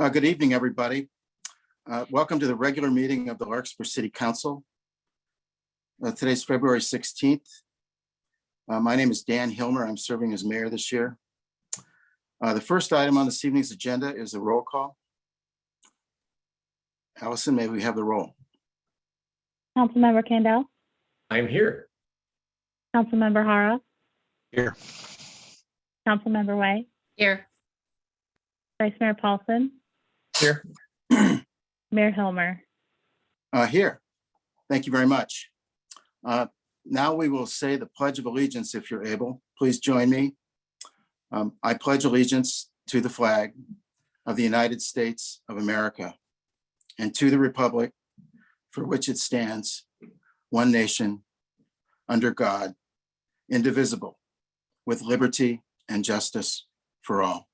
Good evening, everybody. Welcome to the regular meeting of the Larkspur City Council. Today's February 16th. My name is Dan Hilmer. I'm serving as mayor this year. The first item on this evening's agenda is the roll call. Allison, may we have the roll? Councilmember Candell. I'm here. Councilmember Hara. Here. Councilmember Way. Here. Vice Mayor Paulson. Here. Mayor Hilmer. Here. Thank you very much. Now we will say the Pledge of Allegiance if you're able. Please join me. I pledge allegiance to the flag of the United States of America and to the republic for which it stands, one nation, under God, indivisible, with liberty and justice for all.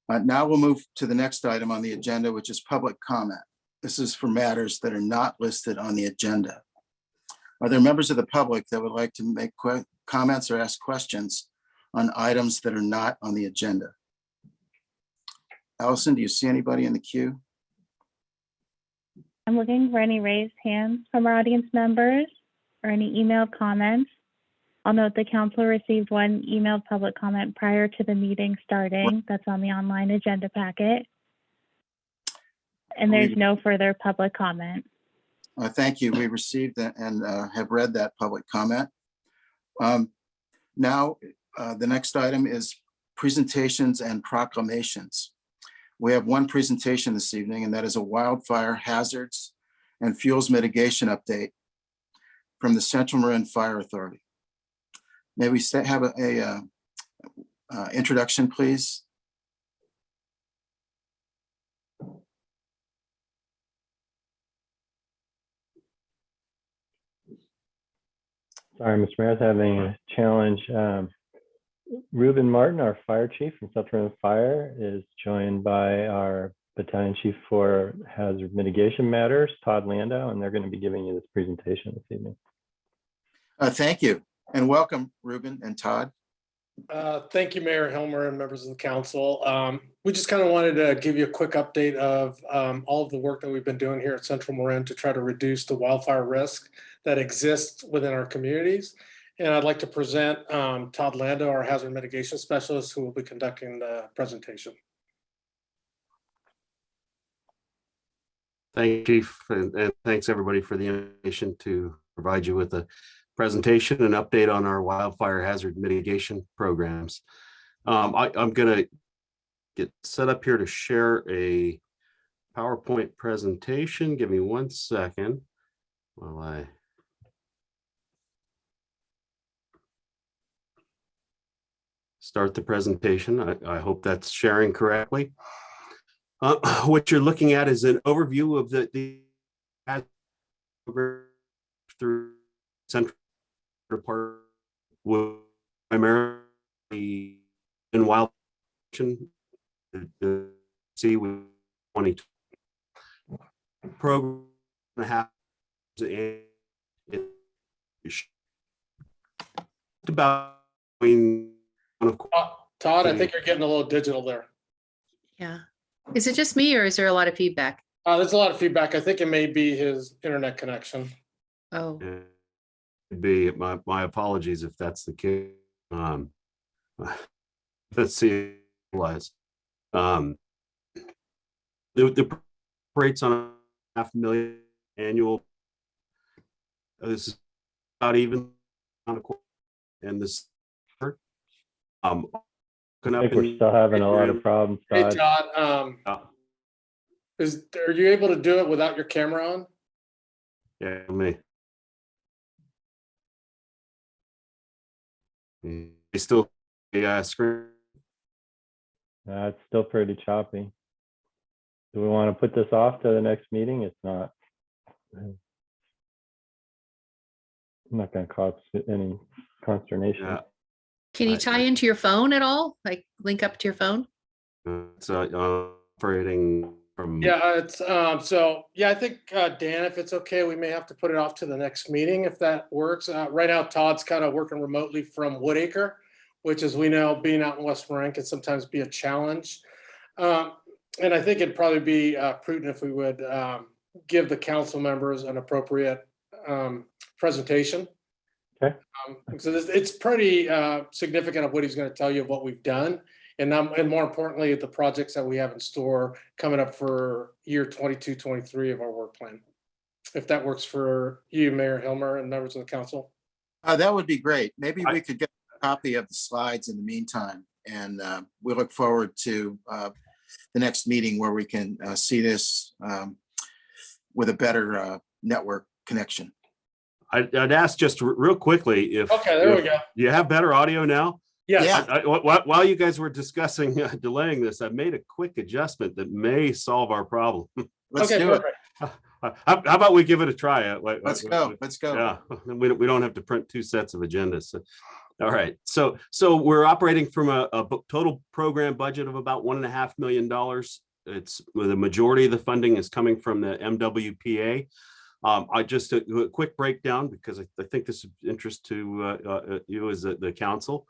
Now we'll move to the next item on the agenda, which is public comment. This is for matters that are not listed on the agenda. Are there members of the public that would like to make comments or ask questions on items that are not on the agenda? Allison, do you see anybody in the queue? I'm looking for any raised hands from our audience members or any emailed comments. I'll note the council received one emailed public comment prior to the meeting starting. That's on the online agenda packet. And there's no further public comment. Thank you. We received and have read that public comment. Now, the next item is presentations and proclamations. We have one presentation this evening, and that is a wildfire hazards and fuels mitigation update from the Central Marin Fire Authority. May we have a introduction, please? Sorry, Mr. Mayor, I was having a challenge. Reuben Martin, our fire chief from Central Marin Fire, is joined by our battalion chief for hazard mitigation matters, Todd Landau, and they're going to be giving you this presentation this evening. Thank you. And welcome, Reuben and Todd. Thank you, Mayor Hilmer and members of the council. We just kind of wanted to give you a quick update of all of the work that we've been doing here at Central Marin to try to reduce the wildfire risk that exists within our communities. And I'd like to present Todd Landau, our hazard mitigation specialist, who will be conducting the presentation. Thank you, Chief, and thanks everybody for the invitation to provide you with a presentation and update on our wildfire hazard mitigation programs. I'm going to get set up here to share a PowerPoint presentation. Give me 1 second while I start the presentation. I hope that's sharing correctly. What you're looking at is an overview of the through Central Part with primarily in wild see with 20 program and a half about Todd, I think you're getting a little digital there. Yeah. Is it just me or is there a lot of feedback? There's a lot of feedback. I think it may be his internet connection. Oh. Be my apologies if that's the case. Let's see. The rates on $500,000 annual. This is not even on a quarter, and this. I think we're still having a lot of problems, Todd. Hey, Todd. Are you able to do it without your camera on? Yeah, me. You still screen? It's still pretty choppy. Do we want to put this off to the next meeting? It's not. I'm not going to cause any consternation. Yeah. Can you tie into your phone at all? Like link up to your phone? It's operating from. Yeah, it's so yeah, I think Dan, if it's okay, we may have to put it off to the next meeting if that works. Right now, Todd's kind of working remotely from Woodacre, which, as we know, being out in West Marin can sometimes be a challenge. And I think it'd probably be prudent if we would give the council members an appropriate presentation. Okay. So it's pretty significant of what he's going to tell you of what we've done. And more importantly, the projects that we have in store coming up for year 22, 23 of our work plan. If that works for you, Mayor Hilmer, and members of the council. That would be great. Maybe we could get a copy of the slides in the meantime. And we look forward to the next meeting where we can see this with a better network connection. I'd ask just real quickly if. Okay, there we go. Do you have better audio now? Yes. Yeah. While you guys were discussing delaying this, I made a quick adjustment that may solve our problem. Let's Okay, do perfect. it. How about we give it a try? Let's go. Let's go. Yeah, we don't have to print two sets of agendas. So, all right, so we're operating from a total program budget of about $1.5 million. It's the majority of the funding is coming from the MWPA. I just a quick breakdown because I think this is of interest to you as the council.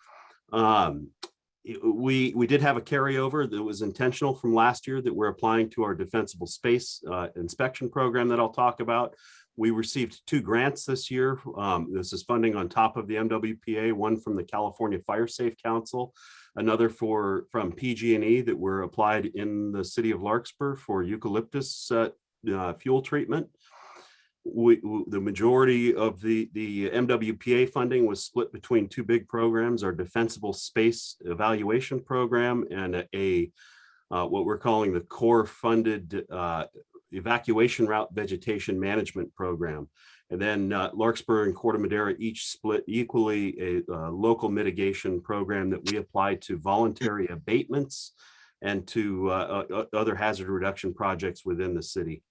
We did have a carryover that was intentional from last year that we're applying to our defensible space inspection program that I'll talk about. We received 2 grants this year. This is funding on top of the MWPA, one from the California Fire Safe Council, another from PG&E that were applied in the city of Larkspur for eucalyptus fuel treatment. The majority of the MWPA funding was split between 2 big programs, our defensible space evaluation program and what we're calling the core funded evacuation route vegetation management program. And then Larkspur and Corte Madera each split equally a local mitigation program that we apply to voluntary abatements and to other hazard reduction projects within the city.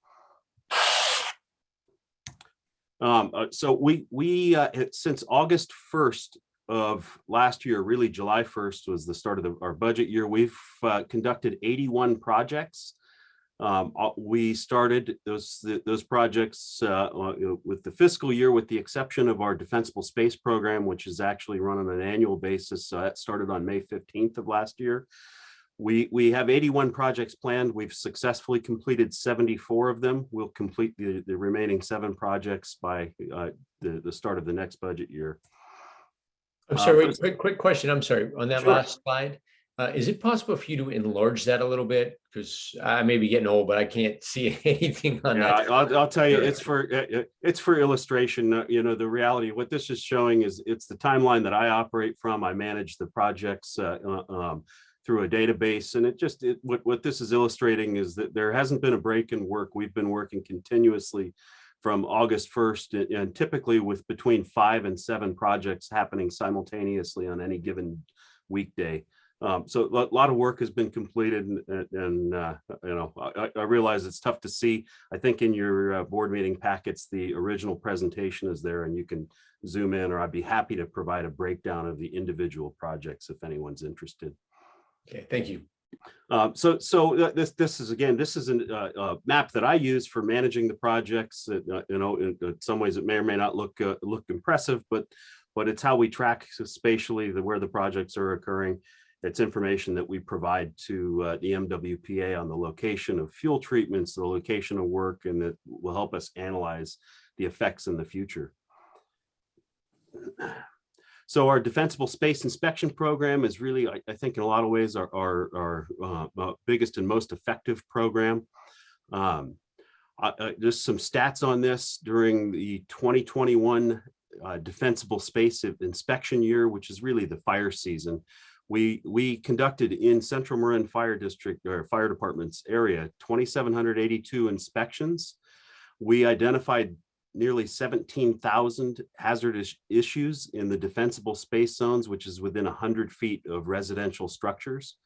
So we since August 1st of last year, really July 1st was the start of our budget year, we've conducted 81 projects. We started those projects with the fiscal year, with the exception of our defensible space program, which is actually run on an annual basis. So that started on May 15th of last year. We have 81 projects planned. We've successfully completed 74 of them. We'll complete the remaining 7 projects by the start of the next budget year. I'm sorry, wait, quick question. I'm sorry. On that Sure. last slide, is it possible for you to enlarge that a little bit? Because I may be getting old, but I can't see anything on Yeah, that. I'll tell you, it's for illustration. You know, the reality, what this is showing is it's the timeline that I operate from. I manage the projects through a database, and what this is illustrating is that there hasn't been a break in work. We've been working continuously from August 1st, and typically with between 5 and 7 projects happening simultaneously on any given weekday. So a lot of work has been completed, and you know, I realize it's tough to see. I think in your board meeting packets, the original presentation is there, and you can zoom in, or I'd be happy to provide a breakdown of the individual projects if anyone's interested. Okay, thank you. So this is a map that I use for managing the projects. You know, in some ways it may or may not look impressive, but it's how we track spatially where the projects are occurring. It's information that we provide to the MWPA on the location of fuel treatments, the location of work, and that will help us analyze the effects in the future. So our defensible space inspection program is really, I think in a lot of ways, our biggest and most effective program. Just some stats on this. During the 2021 defensible space inspection year, which is really the fire season, we conducted in Central Marin Fire District or Fire Department's area 2,782 inspections. We identified nearly 17,000 hazardous issues in the defensible space zones, which is within 100 feet of residential structures.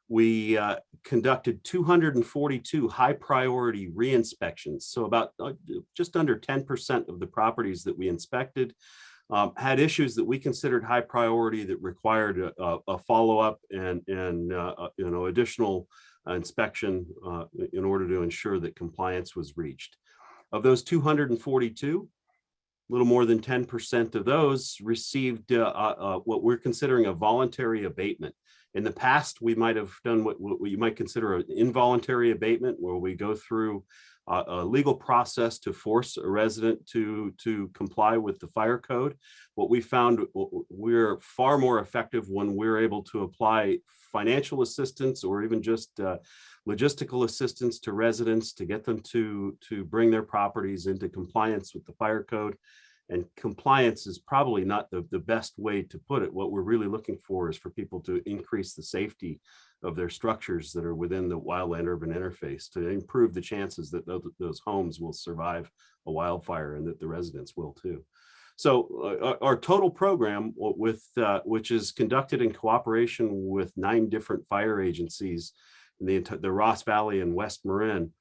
We conducted 242 high priority re-inspections. So about just under 10% of the properties that we inspected had issues that we considered high priority that required a follow-up and you know, additional inspection in order to ensure that compliance was reached. Of those 242, little more than 10% of those received what we're considering a voluntary abatement. In the past, we might have done what you might consider an involuntary abatement, where we go through a legal process to force a resident to comply with the fire code. What we found, we're far more effective when we're able to apply financial assistance or even just logistical assistance to residents to get them to bring their properties into compliance with the fire code. And compliance is probably not the best way to put it. What we're really looking for is for people to increase the safety of their structures that are within the wildland urban interface, to improve the chances that those homes will survive a wildfire and that the residents will too. So our total program, which is conducted in cooperation with 9 different fire agencies in the Ross Valley and West Marin,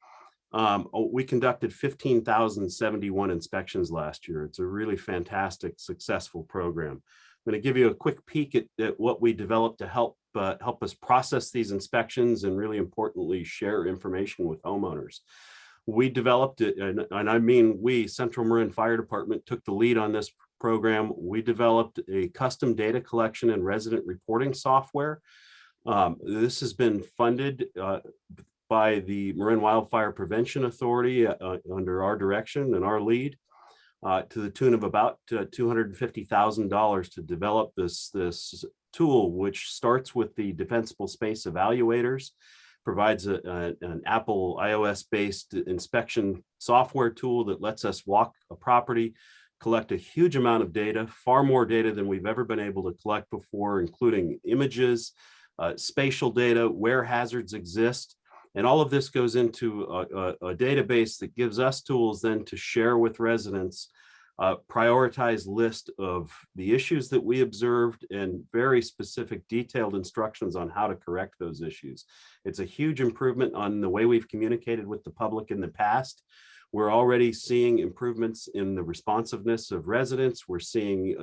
we conducted 15,071 inspections last year. It's a really fantastic, successful program. I'm going to give you a quick peek at what we developed to help us process these inspections and, really importantly, share information with homeowners. We developed it, and I mean we, Central Marin Fire Department, took the lead on this program. We developed a custom data collection and resident reporting software. This has been funded by the Marin Wildfire Prevention Authority under our direction and our lead, to the tune of about $250,000 to develop this tool, which starts with the defensible space evaluators, provides an Apple iOS-based inspection software tool that lets us walk a property, collect a huge amount of data, far more data than we've ever been able to collect before, including images, spatial data, where hazards exist. And all of this goes into a database that gives us tools then to share with residents, prioritized list of the issues that we observed and very specific detailed instructions on how to correct those issues. It's a huge improvement on the way we've communicated with the public in the past. We're already seeing improvements in the responsiveness of residents. We're seeing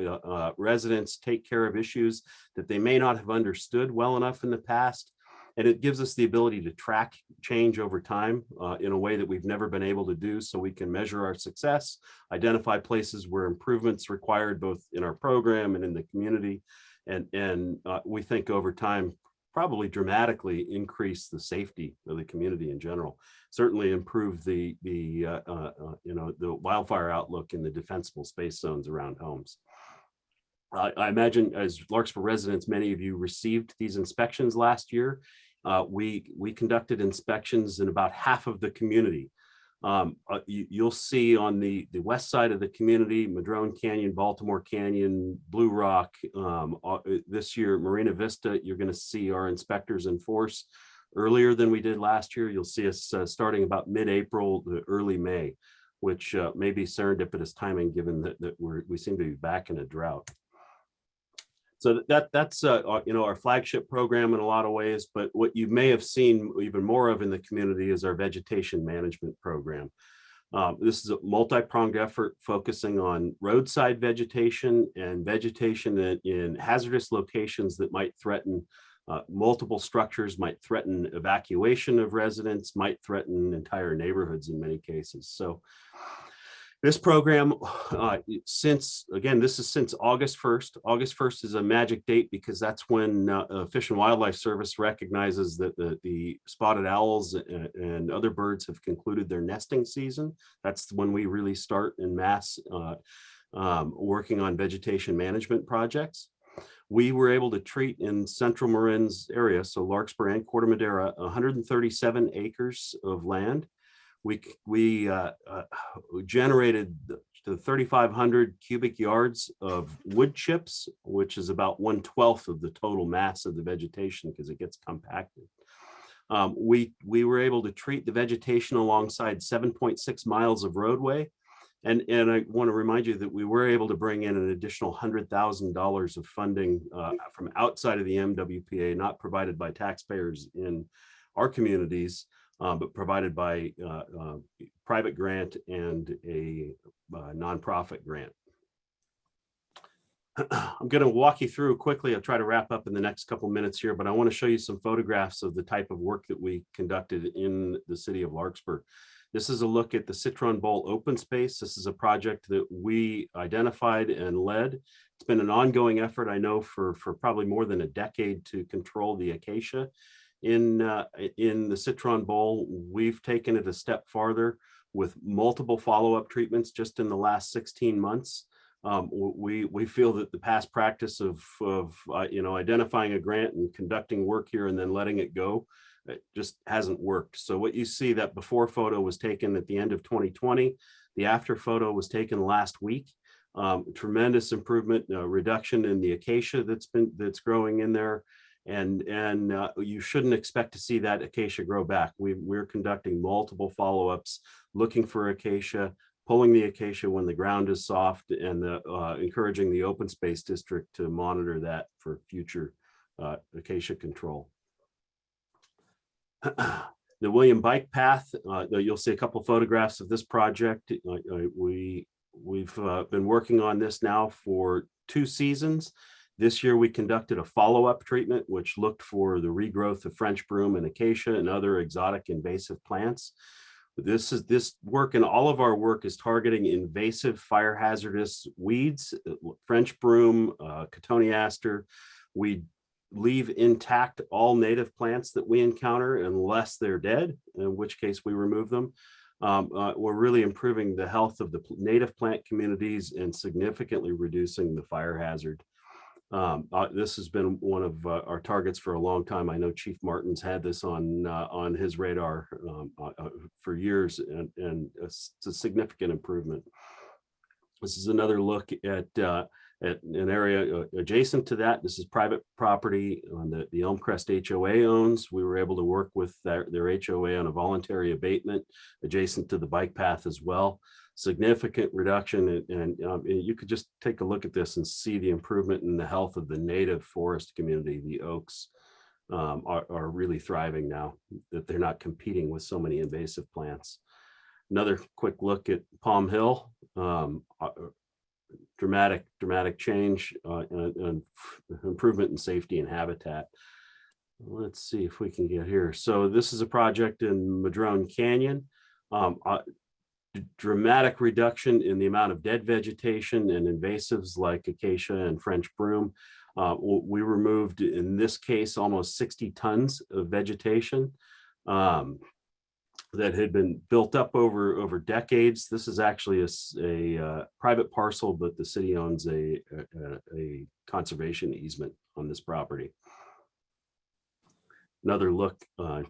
residents take care of issues that they may not have understood well enough in the past. And it gives us the ability to track change over time in a way that we've never been able to do, so we can measure our success, identify places where improvements required both in our program and in the community. And we think over time, probably dramatically increase the safety of the community in general. Certainly improve the wildfire outlook in the defensible space zones around homes. I imagine, as Larkspur residents, many of you received these inspections last year. We conducted inspections in about half of the community. You'll see on the west side of the community, Madrone Canyon, Baltimore Canyon, Blue Rock. This year, Marina Vista, you're going to see our inspectors in force earlier than we did last year. You'll see us starting about mid-April to early May, which may be serendipitous timing given that we seem to be back in a drought. So that's our flagship program in a lot of ways, but what you may have seen even more of in the community is our vegetation management program. This is a multi-pronged effort focusing on roadside vegetation and vegetation in hazardous locations that might threaten multiple structures, might threaten evacuation of residents, might threaten entire neighborhoods in many cases. So this program, this is since August 1st. August 1st is a magic date because that's when Fish and Wildlife Service recognizes that the spotted owls and other birds have concluded their nesting season. That's when we really start en masse working on vegetation management projects. We were able to treat in Central Marin's area, so Larkspur and Corte Madera, 137 acres of land. We generated the 3,500 cubic yards of wood chips, which is about 1/12 of the total mass of the vegetation because it gets compacted. We were able to treat the vegetation alongside 7.6 miles of roadway. And I want to remind you that we were able to bring in an additional $100,000 of funding from outside of the MWPA, not provided by taxpayers in our communities, but provided by private grant and a nonprofit grant. I'm going to walk you through quickly. I'll try to wrap up in the next couple minutes here, but I want to show you some photographs of the type of work that we conducted in the city of Larkspur. This is a look at the Citron Bowl open space. This is a project that we identified and led. It's been an ongoing effort, I know, for probably more than a decade to control the acacia in the Citron Bowl. We've taken it a step farther with multiple follow-up treatments just in the last 16 months. We feel that the past practice of identifying a grant and conducting work here and then letting it go, it just hasn't worked. So what you see, that before photo was taken at the end of 2020. The after photo was taken last week. Tremendous improvement, reduction in the acacia that's growing in there. And you shouldn't expect to see that acacia grow back. We're conducting multiple follow-ups, looking for acacia, pulling the acacia when the ground is soft, and encouraging the open space district to monitor that for future acacia control. The William Bike Path, you'll see a couple photographs of this project. We've been working on this now for 2 seasons. This year we conducted a follow-up treatment which looked for the regrowth of French broom and acacia and other exotic invasive plants. This work, and all of our work, is targeting invasive fire hazardous weeds, French broom, cotoneaster. We leave intact all native plants that we encounter unless they're dead, in which case we remove them. We're really improving the health of the native plant communities and significantly reducing the fire hazard. This has been one of our targets for a long time. I know Chief Martin's had this on his radar for years, and it's a significant improvement. This is another look at an area adjacent to that. This is private property on the Elmcrest HOA owns. We were able to work with their HOA on a voluntary abatement adjacent to the bike path as well. Significant reduction, and you could just take a look at this and see the improvement in the health of the native forest community. The oaks are really thriving now that they're not competing with so many invasive plants. Another quick look at Palm Hill. Dramatic change and improvement in safety and habitat. Let's see if we can get here. So this is a project in Madrone Canyon. Dramatic reduction in the amount of dead vegetation and invasives like acacia and French broom. We removed, in this case, almost 60 tons of vegetation that had been built up over decades. This is actually a private parcel, but the city owns a conservation easement on this property. Another look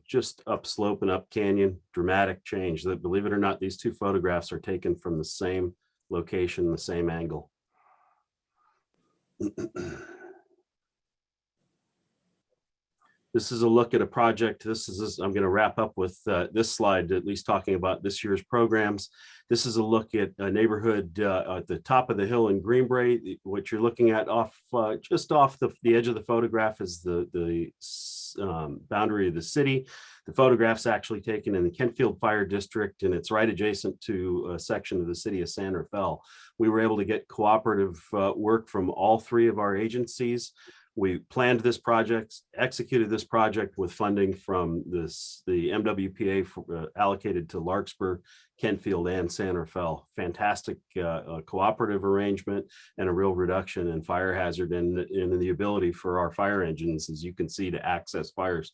just upslope and up canyon, dramatic change. That, believe it or not, these 2 photographs are taken from the same location, the same angle. This is a look at a project. I'm going to wrap up with this slide, at least talking about this year's programs. This is a look at a neighborhood at the top of the hill in Greenbrae. What you're looking at just off the edge of the photograph is the boundary of the city. The photograph's actually taken in the Kentfield Fire District, and it's right adjacent to a section of the city of San Rafael. We were able to get cooperative work from all 3 of our agencies. We planned this project, executed this project with funding from the MWPA allocated to Larkspur, Kentfield, and San Rafael. Fantastic cooperative arrangement and a real reduction in fire hazard and in the ability for our fire engines, as you can see, to access fires.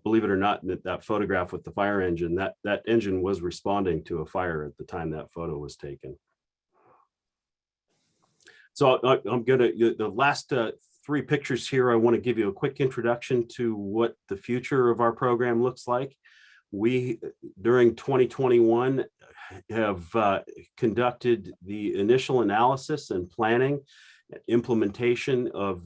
Believe it or not, that photograph with the fire engine, that engine was responding to a fire at the time that photo was taken. So I'm gonna, the last 3 pictures here, I want to give you a quick introduction to what the future of our program looks like. We, during 2021, have conducted the initial analysis and planning, implementation of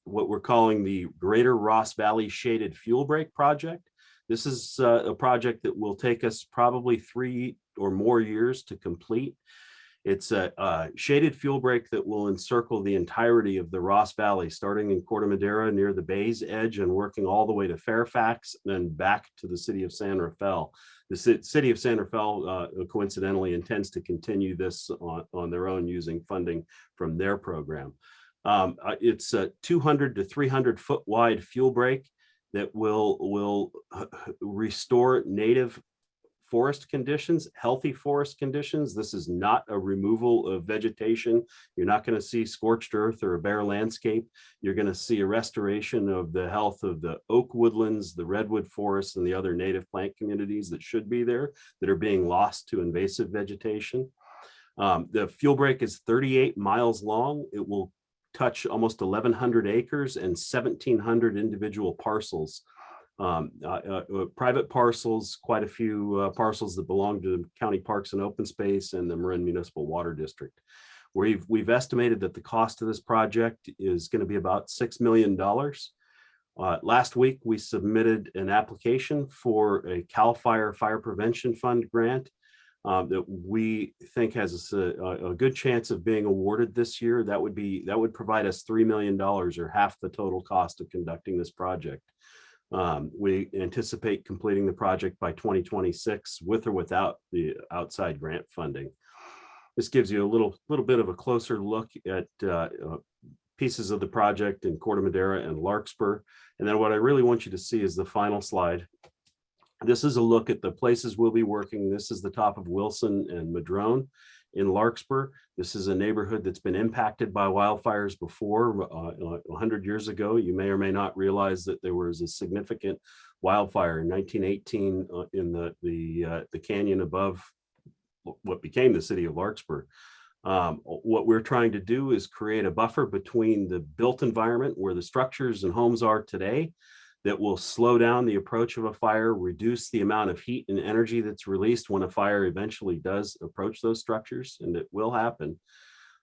what we're calling the Greater Ross Valley Shaded Fuel Break Project. This is a project that will take us probably 3 or more years to complete. It's a shaded fuel break that will encircle the entirety of the Ross Valley, starting in Corte Madera near the bay's edge and working all the way to Fairfax, then back to the city of San Rafael. The city of San Rafael coincidentally intends to continue this on their own using funding from their program. It's a 200 to 300 foot wide fuel break that will restore native forest conditions, healthy forest conditions. This is not a removal of vegetation. You're not going to see scorched earth or a bare landscape. You're going to see a restoration of the health of the oak woodlands, the redwood forests, and the other native plant communities that should be there that are being lost to invasive vegetation. The fuel break is 38 miles long. It will touch almost 1,100 acres and 1,700 individual parcels. Private parcels, quite a few parcels that belong to County Parks and Open Space and the Marin Municipal Water District. We've estimated that the cost of this project is going to be about $6 million. Last week, we submitted an application for a CAL FIRE Fire Prevention Fund grant that we think has a good chance of being awarded this year. That would provide us $3 million, or half the total cost of conducting this project. We anticipate completing the project by 2026 with or without the outside grant funding. This gives you a little bit of a closer look at pieces of the project in Corte Madera and Larkspur. And then what I really want you to see is the final slide. This is a look at the places we'll be working. This is the top of Wilson and Madrone in Larkspur. This is a neighborhood that's been impacted by wildfires before. 100 years ago, you may or may not realize that there was a significant wildfire in 1918 in the canyon above what became the city of Larkspur. What we're trying to do is create a buffer between the built environment where the structures and homes are today that will slow down the approach of a fire, reduce the amount of heat and energy that's released when a fire eventually does approach those structures, and it will happen.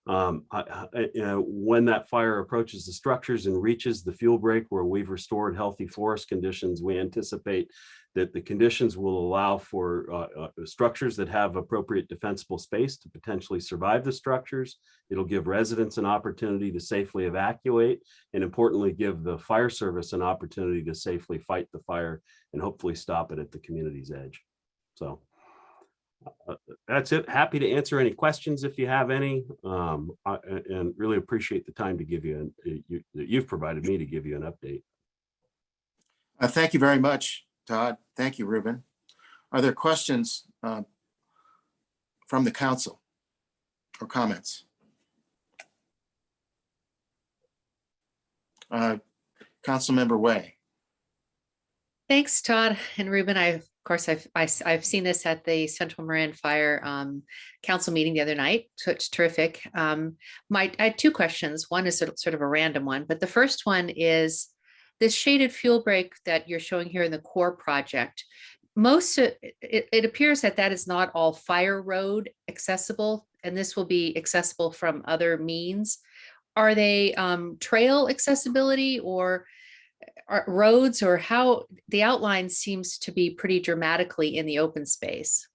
When that fire approaches the structures and reaches the fuel break where we've restored healthy forest conditions, we anticipate that the conditions will allow for structures that have appropriate defensible space to potentially survive the structures. It'll give residents an opportunity to safely evacuate, and importantly, give the fire service an opportunity to safely fight the fire and hopefully stop it at the community's edge. So that's it. Happy to answer any questions if you have any, and really appreciate the time to give you that you've provided me to give you an update. Thank you very much, Todd. Thank you, Ruben. Are there questions from the council or comments? Councilmember Way. Thanks, Todd and Ruben. Of course, I've seen this at the Central Marin Fire Council meeting the other night, so it's terrific. I had two questions. One is sort of a random one, but the first one is this shaded fuel break that you're showing here in the core project. It appears that is not all fire road accessible, and this will be accessible from other means. Are they trail accessibility or roads, or how? The outline seems to be pretty dramatically in the open space.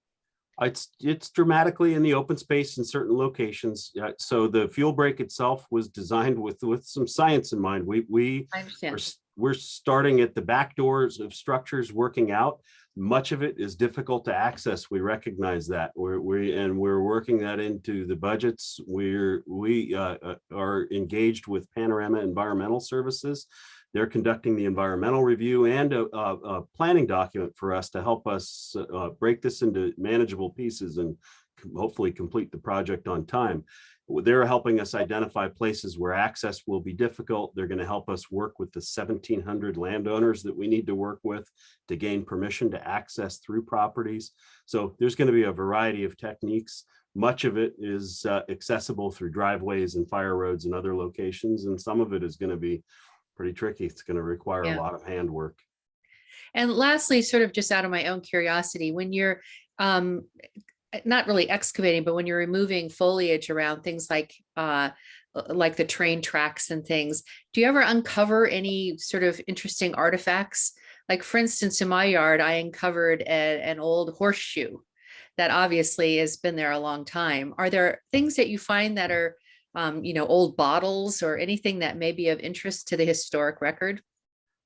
It's dramatically in the open space in certain locations. So the fuel break itself was designed with some science in mind. I understand. We're starting at the back doors of structures, working out. Much of it is difficult to access. We recognize that. We're working that into the budgets. We are engaged with Panorama Environmental Services. They're conducting the environmental review and a planning document for us to help us break this into manageable pieces and hopefully complete the project on time. They're helping us identify places where access will be difficult. They're going to help us work with the 1,700 landowners that we need to work with to gain permission to access through properties. So there's going to be a variety of techniques. Much of it is accessible through driveways and fire roads and other locations, and some of it is going to be pretty tricky. It's going to require a lot of handwork. And lastly, sort of just out of my own curiosity, when you're not really excavating, but when you're removing foliage around things like the train tracks and things, do you ever uncover any sort of interesting artifacts? Like, for instance, in my yard, I uncovered an old horseshoe that obviously has been there a long time. Are there things that you find that are, old bottles or anything that may be of interest to the historic record?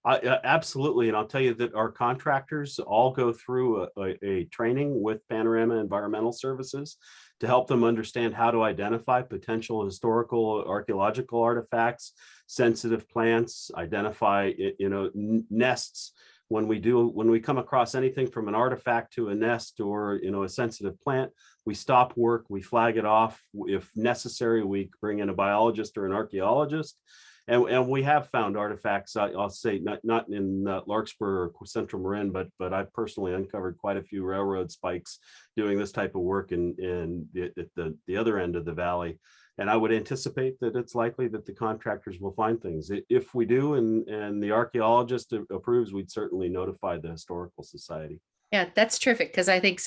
Absolutely. And I'll tell you that our contractors all go through a training with Panorama Environmental Services to help them understand how to identify potential historical archaeological artifacts, sensitive plants, identify nests. when we come across anything from an artifact to a nest or, a sensitive plant, we stop work, we flag it off. If necessary, we bring in a biologist or an archaeologist. And we have found artifacts, I'll say not in Larkspur or Central Marin, but I've personally uncovered quite a few railroad spikes doing this type of work at the other end of the valley. And I would anticipate that it's likely that the contractors will find things. If we do and the archaeologist approves, we'd certainly notify the Historical Society. Yeah, that's terrific, because I think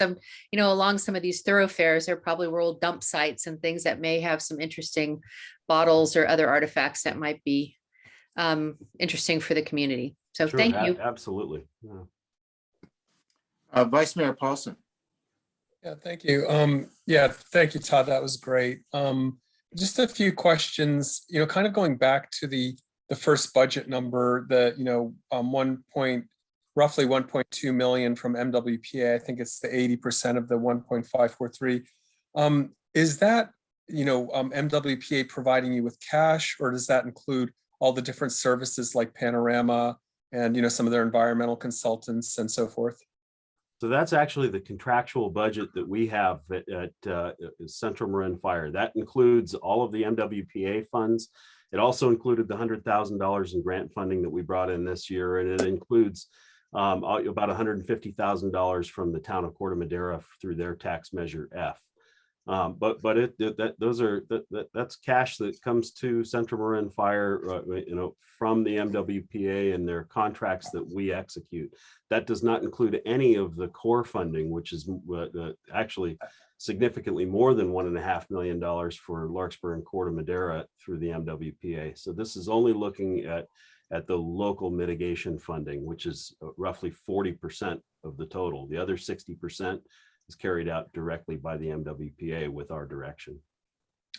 along some of these thoroughfares, there probably were old dump sites and things that may have some interesting bottles or other artifacts that might be interesting for the community. So Sure, thank you. Absolutely. Vice Mayor Paulson. Yeah, thank you. Yeah, thank you, Todd. That was great. Just a few questions, kind of going back to the first budget number, roughly 1.2 million from MWPA. I think it's the 80% of the 1.543. Is that, MWPA providing you with cash, or does that include all the different services like Panorama and, some of their environmental consultants and so forth? So that's actually the contractual budget that we have at Central Marin Fire. That includes all of the MWPA funds. It also included the $100,000 in grant funding that we brought in this year, and it includes about $150,000 from the town of Corte Madera through their tax measure F. That's cash that comes to Central Marin Fire, from the MWPA and their contracts that we execute. That does not include any of the core funding, which is actually significantly more than $1.5 million for Larkspur and Corte Madera through the MWPA. So this is only looking at the local mitigation funding, which is roughly 40% of the total. The other 60% is carried out directly by the MWPA with our direction.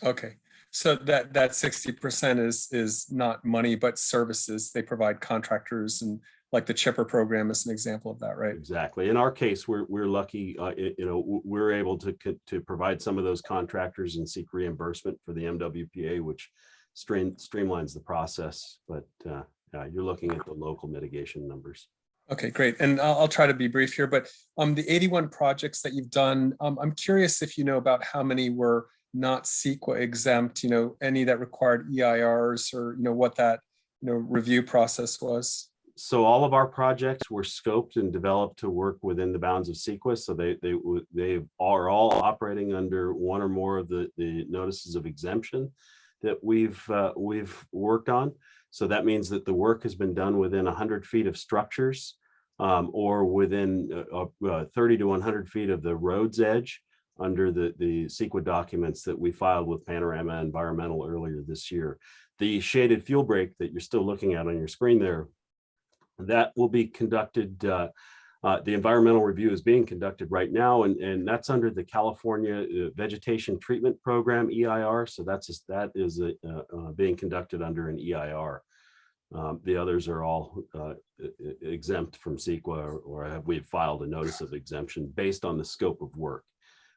Okay, so that 60% is not money, but services. They provide contractors, and like the chipper program is an example of that, right? Exactly. In our case, we're lucky, we're able to provide some of those contractors and seek reimbursement for the MWPA, which streamlines the process. But you're looking at the local mitigation numbers. Okay, great. And I'll try to be brief here, but the 81 projects that you've done, I'm curious if you know about how many were not CEQA exempt, any that required EIRs, or, what that, review process was. So all of our projects were scoped and developed to work within the bounds of CEQA. So they are all operating under one or more of the notices of exemption that we've worked on. So that means that the work has been done within 100 feet of structures or within 30 to 100 feet of the road's edge under the CEQA documents that we filed with Panorama Environmental earlier this year. The shaded fuel break that you're still looking at on your screen there, that will be conducted. The environmental review is being conducted right now, and that's under the California Vegetation Treatment Program, EIR. So that is being conducted under an EIR. The others are all exempt from CEQA, or we've filed a notice of exemption based on the scope of work.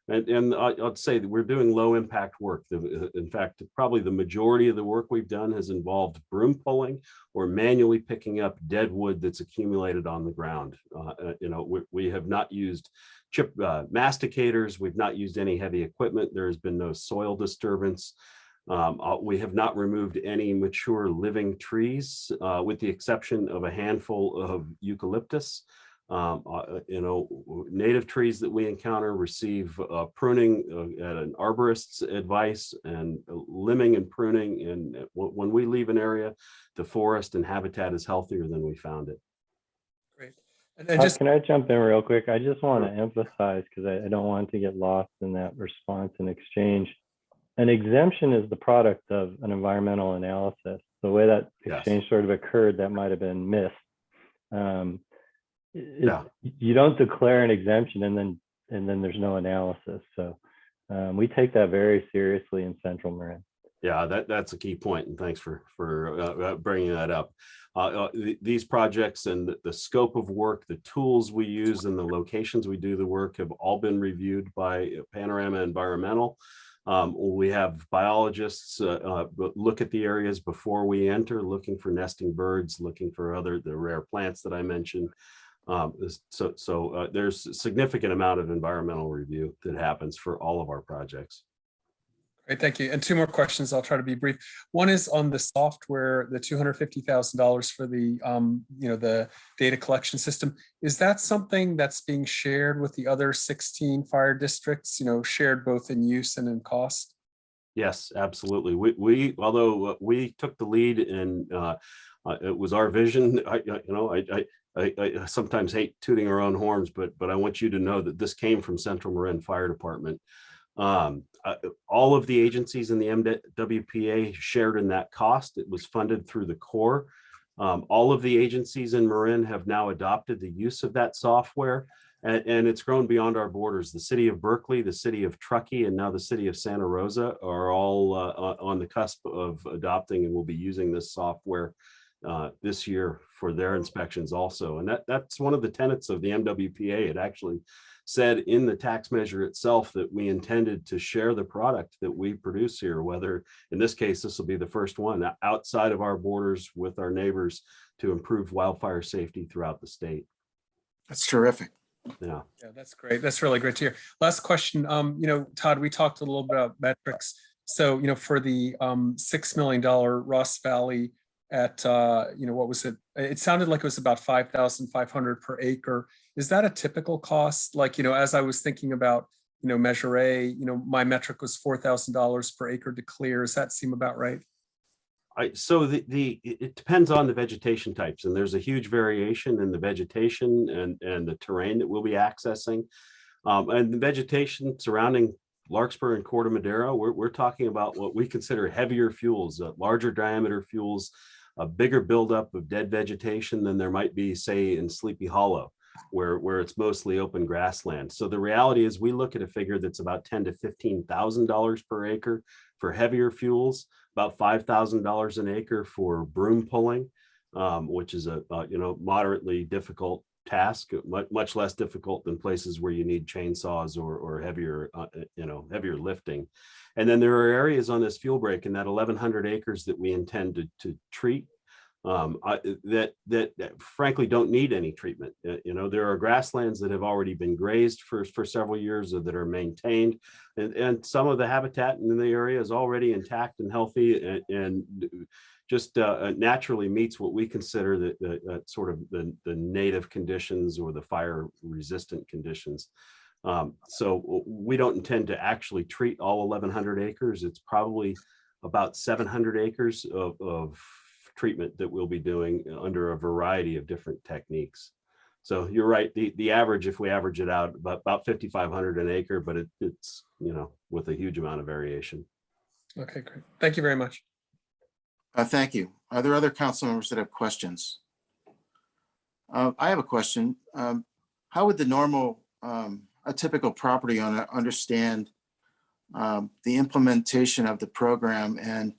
And I'd say that we're doing low impact work. In fact, probably the majority of the work we've done has involved broom pulling or manually picking up dead wood that's accumulated on the ground. We have not used masticators. We've not used any heavy equipment. There has been no soil disturbance. We have not removed any mature living trees, with the exception of a handful of eucalyptus. Native trees that we encounter receive pruning at an arborist's advice, and limbing and pruning. And when we leave an area, the forest and habitat is healthier than we found it. Great. And just can I jump in real quick? I just want to emphasize, because I don't want to get lost in that response and exchange. An exemption is the product of an environmental analysis. The way that exchange sort of occurred, that might have been missed. You don't declare an exemption and then there's no analysis. So we take that very seriously in Central Marin. Yeah, that's a key point, and thanks for bringing that up. These projects and the scope of work, the tools we use, and the locations we do the work have all been reviewed by Panorama Environmental. We have biologists look at the areas before we enter, looking for nesting birds, looking for the rare plants that I mentioned. There's a significant amount of environmental review that happens for all of our projects. Great, thank you. And two more questions. I'll try to be brief. One is on the software, the $250,000 for the the data collection system. Is that something that's being shared with the other 16 fire districts? Shared both in use and in cost? Yes, absolutely. Although we took the lead and it was our vision. I sometimes hate tooting our own horns, but I want you to know that this came from Central Marin Fire Department. All of the agencies in the MWPA shared in that cost. It was funded through the Corps. All of the agencies in Marin have now adopted the use of that software, and it's grown beyond our borders. The city of Berkeley, the city of Truckee, and now the city of Santa Rosa are all on the cusp of adopting and will be using this software this year for their inspections also. And that's one of the tenets of the MWPA. It actually said in the tax measure itself that we intended to share the product that we produce here, whether in this case, this will be the first one outside of our borders with our neighbors to improve wildfire safety throughout the state. That's terrific. Yeah. Yeah, that's great. That's really great to hear. Last question. Todd, we talked a little bit about metrics. So, for the $6 million Ross Valley at, what was it? It sounded like it was about 5,500 per acre. Is that a typical cost? Like, as I was thinking about, Measure A, my metric was $4,000 per acre to clear. Does that seem about right? It depends on the vegetation types, and there's a huge variation in the vegetation and the terrain that we'll be accessing. And the vegetation surrounding Larkspur and Corte Madera, we're talking about what we consider heavier fuels, larger diameter fuels, a bigger buildup of dead vegetation than there might be, say, in Sleepy Hollow, where it's mostly open grassland. So the reality is we look at a figure that's about $10,000 to $15,000 per acre for heavier fuels, about $5,000 an acre for broom pulling, which is a moderately difficult task, much less difficult than places where you need chainsaws or heavier heavier lifting. And then there are areas on this fuel break in that 1,100 acres that we intend to treat that frankly don't need any treatment. There are grasslands that have already been grazed for several years or that are maintained, and some of the habitat in the area is already intact and healthy and just naturally meets what we consider the sort of the native conditions or the fire resistant conditions. So we don't intend to actually treat all 1,100 acres. It's probably about 700 acres of treatment that we'll be doing under a variety of different techniques. So you're right, the average, if we average it out, about 5,500 an acre, but it's with a huge amount of variation. Okay, great. Thank you very much. Thank you. Are there other council members that have questions? I have a question. How would a typical property owner understand the implementation of the program, and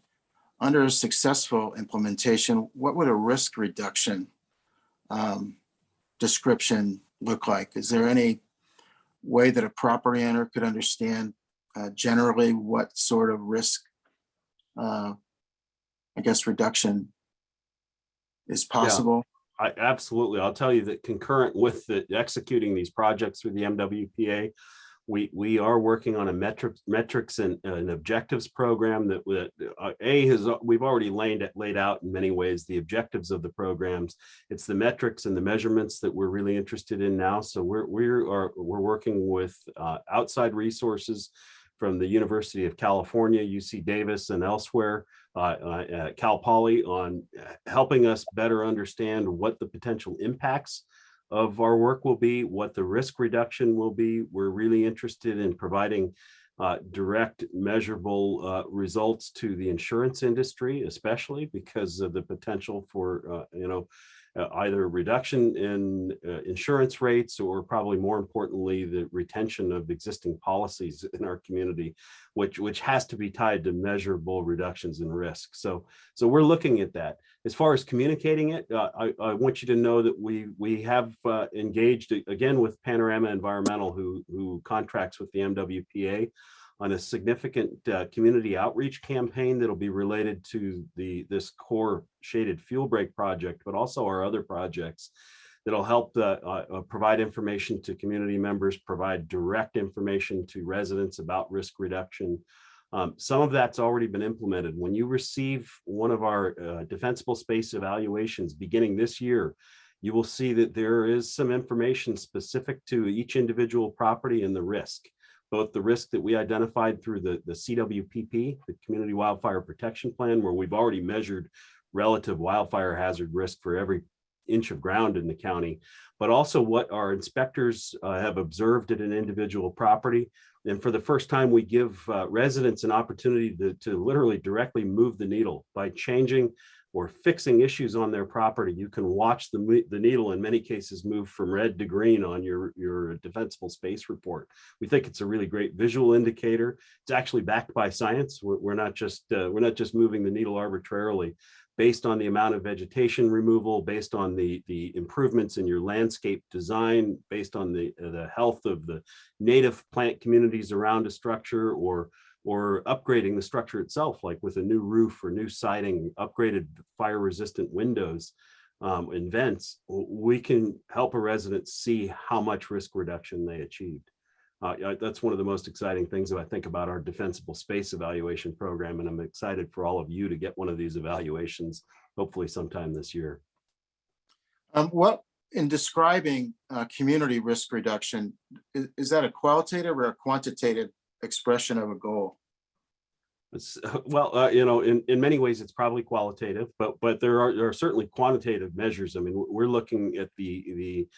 under a successful implementation, what would a risk reduction description look like? Is there any way that a property owner could understand generally what sort of risk, reduction is possible? Yeah, absolutely. I'll tell you that concurrent with executing these projects through the MWPA, we are working on a metrics and objectives program that we've already laid out in many ways the objectives of the programs. It's the metrics and the measurements that we're really interested in now. So we're working with outside resources from the University of California, UC Davis, and elsewhere, Cal Poly, on helping us better understand what the potential impacts of our work will be, what the risk reduction will be. We're really interested in providing direct measurable results to the insurance industry, especially because of the potential for either reduction in insurance rates, or probably more importantly, the retention of existing policies in our community, which has to be tied to measurable reductions in risk. So we're looking at that. As far as communicating it, I want you to know that we have engaged again with Panorama Environmental, who contracts with the MWPA on a significant community outreach campaign that'll be related to this core shaded fuel break project, but also our other projects that'll help provide information to community members, provide direct information to residents about risk reduction. Some of that's already been implemented. When you receive one of our defensible space evaluations beginning this year, you will see that there is some information specific to each individual property and the risk, both the risk that we identified through the CWPP, the Community Wildfire Protection Plan, where we've already measured relative wildfire hazard risk for every inch of ground in the county, but also what our inspectors have observed at an individual property. And for the first time, we give residents an opportunity to literally directly move the needle by changing or fixing issues on their property. You can watch the needle in many cases move from red to green on your defensible space report. We think it's a really great visual indicator. It's actually backed by science. We're not just moving the needle arbitrarily. Based on the amount of vegetation removal, based on the improvements in your landscape design, based on the health of the native plant communities around a structure, or upgrading the structure itself, like with a new roof or new siding, upgraded fire-resistant windows and vents, we can help a resident see how much risk reduction they achieved. That's one of the most exciting things that I think about our defensible space evaluation program, and I'm excited for all of you to get one of these evaluations, hopefully sometime this year. What, in describing community risk reduction, is that a qualitative or a quantitative expression of a goal? Well, you know, in many ways, it's probably qualitative, but there are certainly quantitative measures. I mean, we're looking at the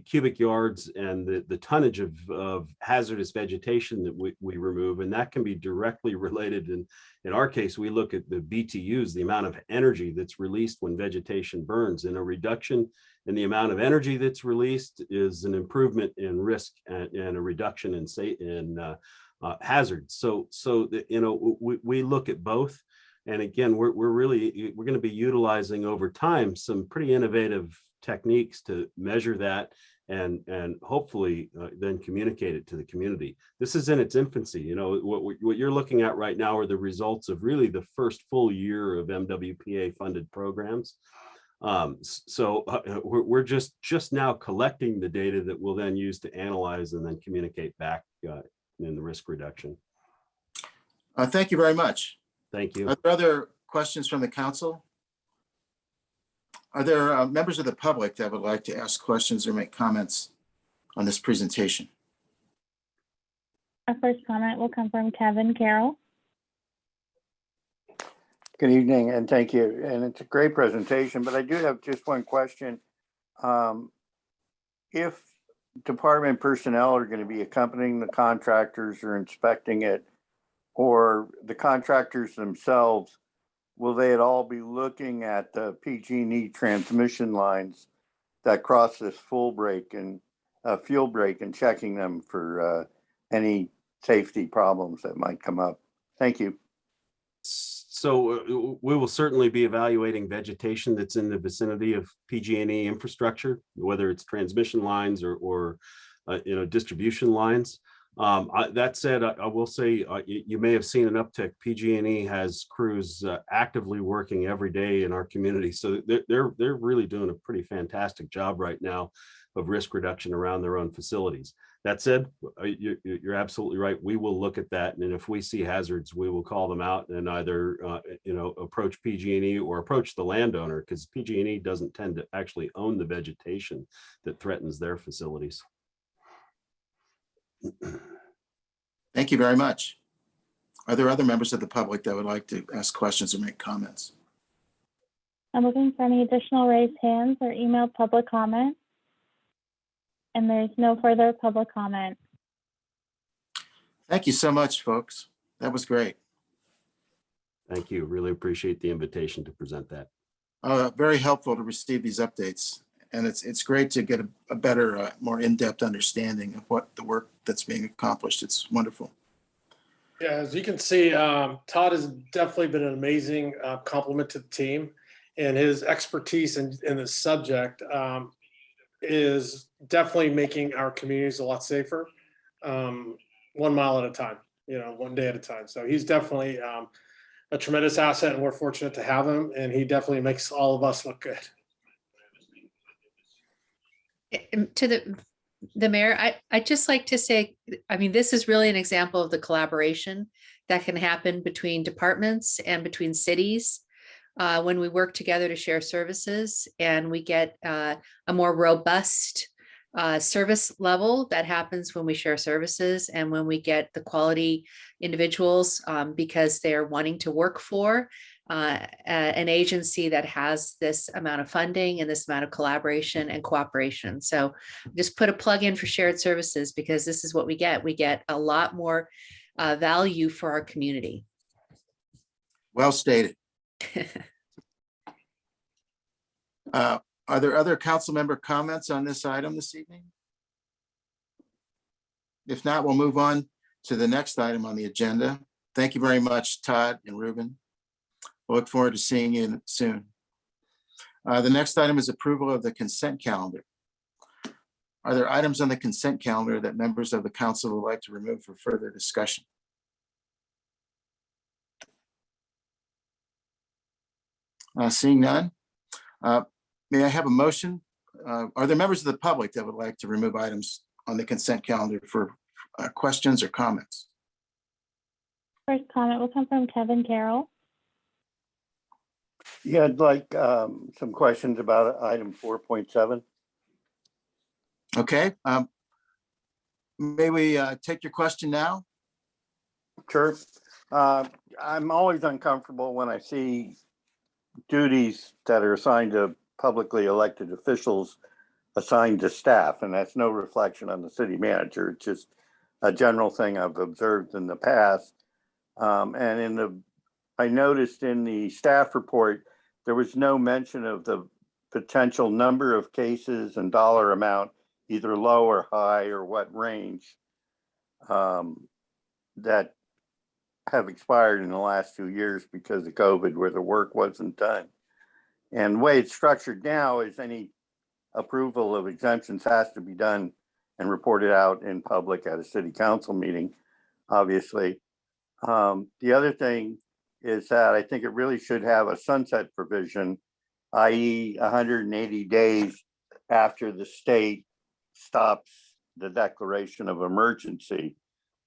cubic yards and the tonnage of hazardous vegetation that we remove, and that can be directly related. In our case, we look at the BTUs, the amount of energy that's released when vegetation burns, and a reduction in the amount of energy that's released is an improvement in risk and a reduction in hazards. So we look at both, and again, we're going to be utilizing over time some pretty innovative techniques to measure that and hopefully then communicate it to the community. This is in its infancy. You know, what you're looking at right now are the results of really the first full year of MWPA funded programs. We're just now collecting the data that we'll then use to analyze and then communicate back in the risk reduction. Thank you very much. Thank you. Are there other questions from the council? Are there members of the public that would like to ask questions or make comments on this presentation? Our first comment will come from Kevin Carroll. Good evening and thank you. And it's a great presentation, but I do have just one question. If department personnel are going to be accompanying the contractors or inspecting it, or the contractors themselves, will they at all be looking at the PG&E transmission lines that cross this fuel break and checking them for any safety problems that might come up? Thank you. So we will certainly be evaluating vegetation that's in the vicinity of PG&E infrastructure, whether it's transmission lines or distribution lines. That said, I will say you may have seen an uptick. PG&E has crews actively working every day in our community, so they're really doing a pretty fantastic job right now of risk reduction around their own facilities. That said, you're absolutely right. We will look at that, and if we see hazards, we will call them out and either approach PG&E or approach the landowner, because PG&E doesn't tend to actually own the vegetation that threatens their facilities. Thank you very much. Are there other members of the public that would like to ask questions or make comments? I'm looking for any additional raised hands or emailed public comment. And there's no further public comment. Thank you so much, folks. That was great. Thank you. Really appreciate the invitation to present that. Very helpful to receive these updates. And it's great to get a better, more in-depth understanding of what the work that's being accomplished. It's wonderful. Yeah, as you can see, Todd has definitely been an amazing complement to the team, and his expertise in this subject is definitely making our communities a lot safer, 1 mile at a time. one day at a time. So he's definitely a tremendous asset, and we're fortunate to have him, and he definitely makes all of us look good. To the mayor, I'd just like to say, I mean, this is really an example of the collaboration that can happen between departments and between cities when we work together to share services, and we get a more robust service level that happens when we share services and when we get the quality individuals because they're wanting to work for an agency that has this amount of funding and this amount of collaboration and cooperation. So just put a plug in for shared services, because this is what we get. We get a lot more value for our community. Well stated. Are there other council member comments on this item this evening? If not, we'll move on to the next item on the agenda. Thank you very much, Todd and Ruben. We'll look forward to seeing you soon. The next item is approval of the consent calendar. Are there items on the consent calendar that members of the council would like to remove for further discussion? Seeing none, may I have a motion? Are there members of the public that would like to remove items on the consent calendar for questions or comments? First comment will come from Kevin Carroll. Yeah, I'd like some questions about item 4.7. Okay. May we take your question now? Sure. I'm always uncomfortable when I see duties that are assigned to publicly elected officials assigned to staff, and that's no reflection on the city manager. It's just a general thing I've observed in the past. I noticed in the staff report, there was no mention of the potential number of cases and dollar amount, either low or high or what range, that have expired in the last 2 years because of COVID, where the work wasn't done. And the way it's structured now is any approval of exemptions has to be done and reported out in public at a city council meeting, obviously. The other thing is that I think it really should have a sunset provision, i.e. 180 days after the state stops the declaration of emergency.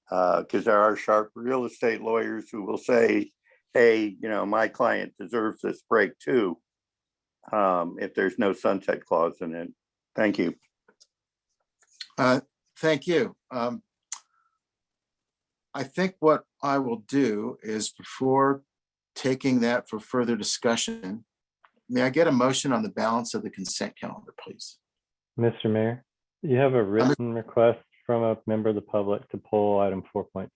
Because there are sharp real estate lawyers who will say, hey, my client deserves this break too, if there's no sunset clause in it. Thank you. Thank you. I think what I will do is, before taking that for further discussion, may I get a motion on the balance of the consent calendar, please? Mr. Mayor, you have a written request from a member of the public to pull item 4.6.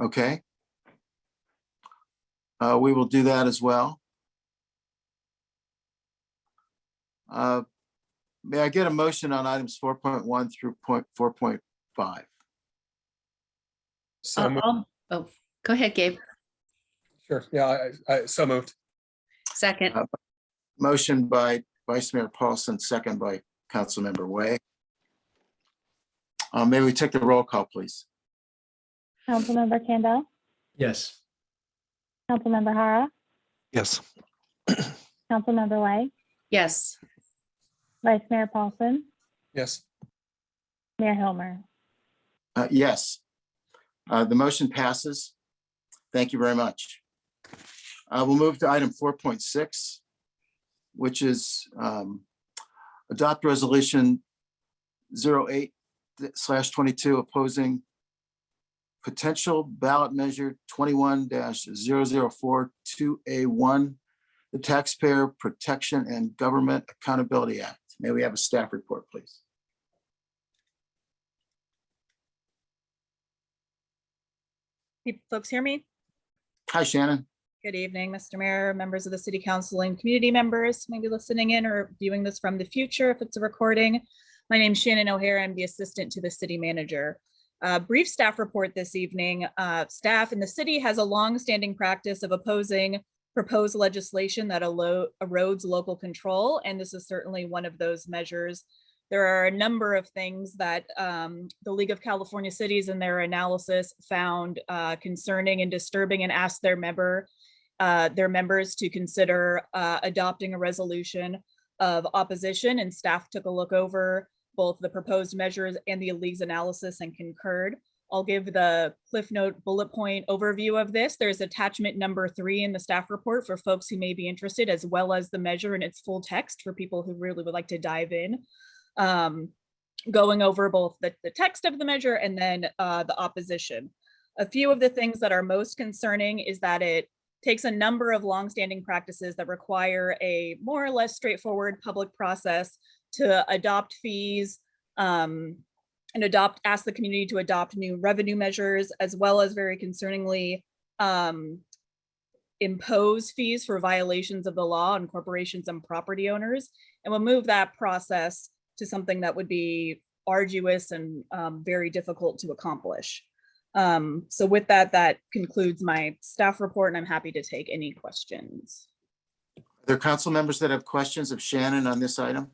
Okay. We will do that as well. May I get a motion on items 4.1 through 4.5? So moved. Oh, go ahead, Gabe. Sure. Yeah, I so moved. Second. Motion by Vice Mayor Paulson, second by Councilmember Way. May we take the roll call, please? Councilmember Campbell, Yes. Councilmember Hara, Yes. Councilmember Way, Yes. Vice Mayor Paulson, Yes. Mayor Hilmer. Yes. The motion passes. Thank you very much. We'll move to item 4.6, which is adopt resolution 08/22 opposing potential ballot measure 21-0042A1, the Taxpayer Protection and Government Accountability Act. May we have a staff report, please? Can folks hear me? Hi, Shannon. Good evening, Mr. Mayor, members of the City Council and community members maybe listening in or viewing this from the future if it's a recording. My name is Shannon O'Hare. I'm the assistant to the city manager. Brief staff report this evening. Staff in the city has a long-standing practice of opposing proposed legislation that erodes local control, and this is certainly one of those measures. there are a number of things that the League of California Cities in their analysis found concerning and disturbing, and asked their members to consider adopting a resolution of opposition, and staff took a look over both the proposed measures and the League's analysis and concurred. I'll give the Cliff Note bullet point overview of this. There's attachment number 3 in the staff report for folks who may be interested, as well as the measure in its full text for people who really would like to dive in. Going over both the text of the measure and then the opposition. A few of the things that are most concerning is that it takes a number of longstanding practices that require a more or less straightforward public process to adopt fees, and ask the community to adopt new revenue measures, as well as, very concerningly, impose fees for violations of the law on corporations and property owners, and will move that process to something that would be arduous and very difficult to accomplish. So with that, that concludes my staff report, and I'm happy to take any questions. Are there council members that have questions of Shannon on this item?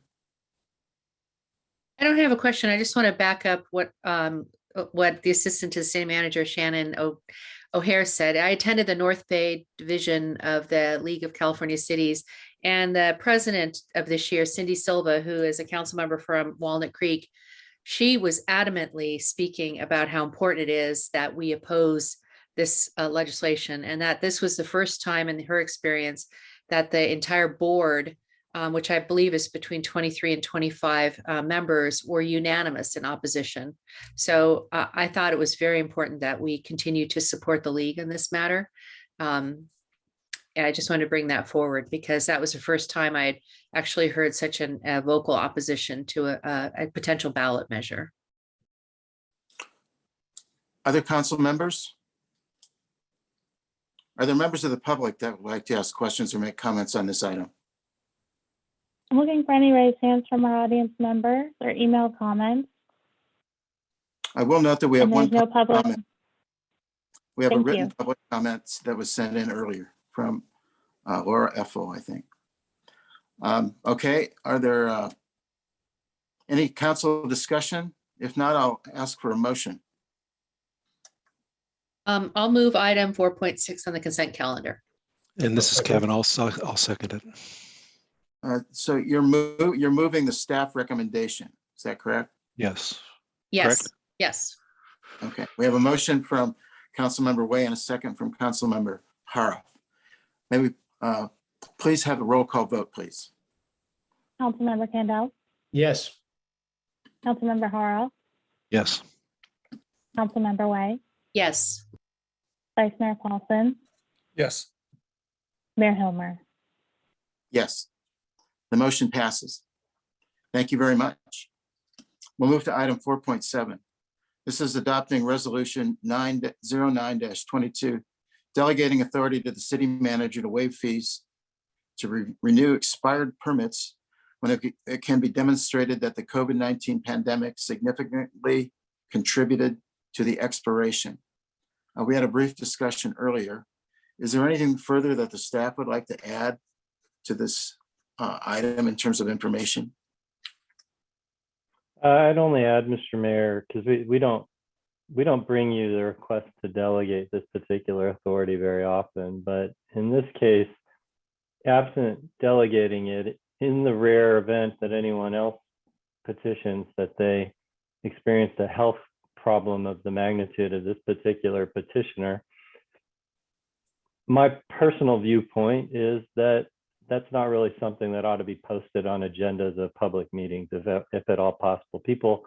I don't have a question. I just want to back up what the assistant to the city manager, Shannon O'Hare, said. I attended the North Bay division of the League of California Cities, and the president of this year, Cindy Silva, who is a council member from Walnut Creek, she was adamantly speaking about how important it is that we oppose this legislation, and that this was the first time in her experience that the entire board, which I believe is between 23 and 25 members, were unanimous in opposition. So I thought it was very important that we continue to support the league in this matter. And I just wanted to bring that forward because that was the first time I had actually heard such a vocal opposition to a potential ballot measure. Other council members? Are there members of the public that would like to ask questions or make comments on this item? I'm looking for any raised hands from our audience members or email comments. I will note that we have And one there's no public comment. We have a Thank written you. public comments that was sent in earlier from Laura Effel, I think. Okay, are there any council discussion? If not, I'll ask for a motion. I'll move item 4.6 on the consent calendar. And this is Kevin. I'll second it. So you're moving the staff recommendation, is that correct? Yes. Yes, Correct? yes. Okay, we have a motion from Councilmember Way and a second from Councilmember Hara. May we please have a roll call vote, please? Councilmember Candell, Yes. Councilmember Hara, Yes. Councilmember Way, Yes. Vice Mayor Paulson, Yes. Mayor Hilmer. Yes, the motion passes. Thank you very much. We'll move to item 4.7. This is adopting resolution 909-22, delegating authority to the city manager to waive fees to renew expired permits when it can be demonstrated that the COVID-19 pandemic significantly contributed to the expiration. We had a brief discussion earlier. Is there anything further that the staff would like to add to this item in terms of information? I'd only add, Mr. Mayor, because we don't bring you the request to delegate this particular authority very often, but in this case, absent delegating it, in the rare event that anyone else petitions that they experienced a health problem of the magnitude of this particular petitioner, my personal viewpoint is that that's not really something that ought to be posted on agendas of public meetings, if at all possible. People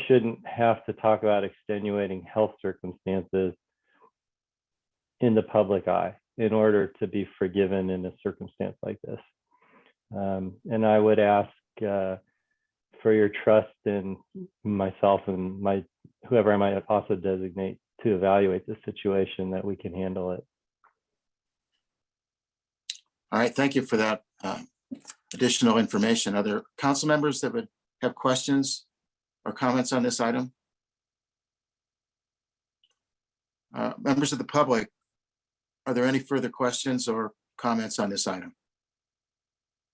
shouldn't have to talk about extenuating health circumstances in the public eye in order to be forgiven in a circumstance like this. And I would ask for your trust in myself and whoever I might also designate to evaluate the situation, that we can handle it. All right, thank you for that additional information. Are there council members that would have questions or comments on this item? Members of the public, are there any further questions or comments on this item?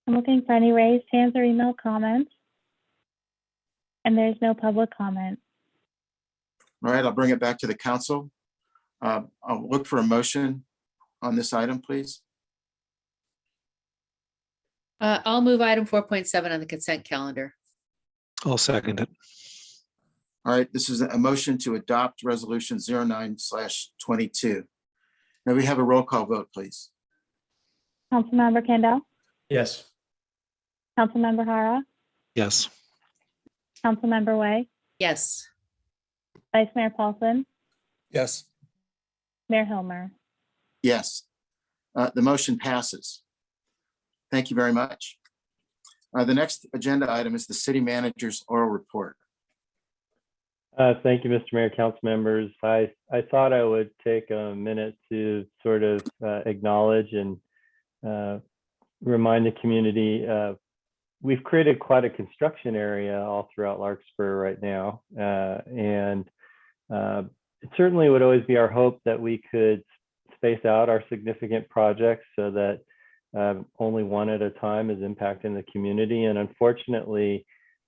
I'm looking for any raised hands or email comments. And there's no public comment. All right, I'll bring it back to the council. I'll look for a motion on this item, please. I'll move item 4.7 on the consent calendar. I'll second it. All right, this is a motion to adopt resolution 09/22. May we have a roll call vote, please? Councilmember Kendall, Yes. Councilmember Hara, Yes. Councilmember Way, Yes. Vice Mayor Paulson, Yes. Mayor Hilmer. Yes, the motion passes. Thank you very much. The next agenda item is the city manager's oral report. Thank you, Mr. Mayor, council members. I thought I would take a minute to sort of acknowledge and remind the community. We've created quite a construction area all throughout Larkspur right now. And it certainly would always be our hope that we could space out our significant projects so that only one at a time is impacting the community. And unfortunately,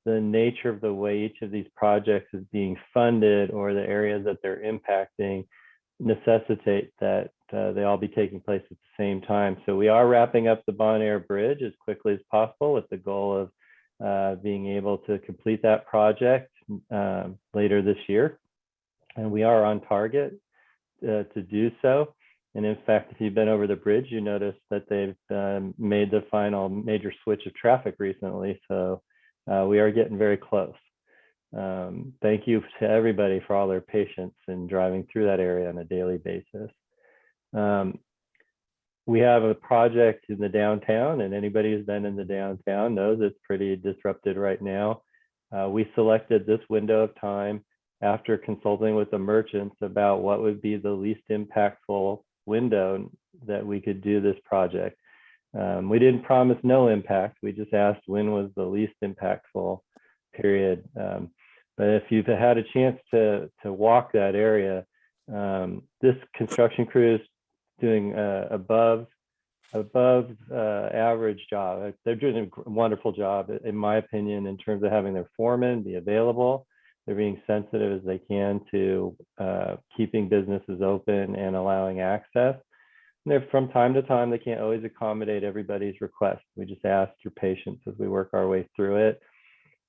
the nature of the way each of these projects is being funded or the areas that they're impacting necessitate that they all be taking place at the same time. So we are wrapping up the Bon Air Bridge as quickly as possible with the goal of being able to complete that project later this year. And we are on target to do so. And in fact, if you've been over the bridge, you notice that they've made the final major switch of traffic recently. So we are getting very close. Thank you to everybody for all their patience in driving through that area on a daily basis. We have a project in the downtown, and anybody who's been in the downtown knows it's pretty disrupted right now. We selected this window of time after consulting with the merchants about what would be the least impactful window that we could do this project. We didn't promise no impact. We just asked when was the least impactful period. But if you've had a chance to walk that area, this construction crew is doing above average job. They're doing a wonderful job, in my opinion, in terms of having their foremen be available. They're being sensitive as they can to keeping businesses open and allowing access. From time to time, they can't always accommodate everybody's request. We just ask your patience as we work our way through it.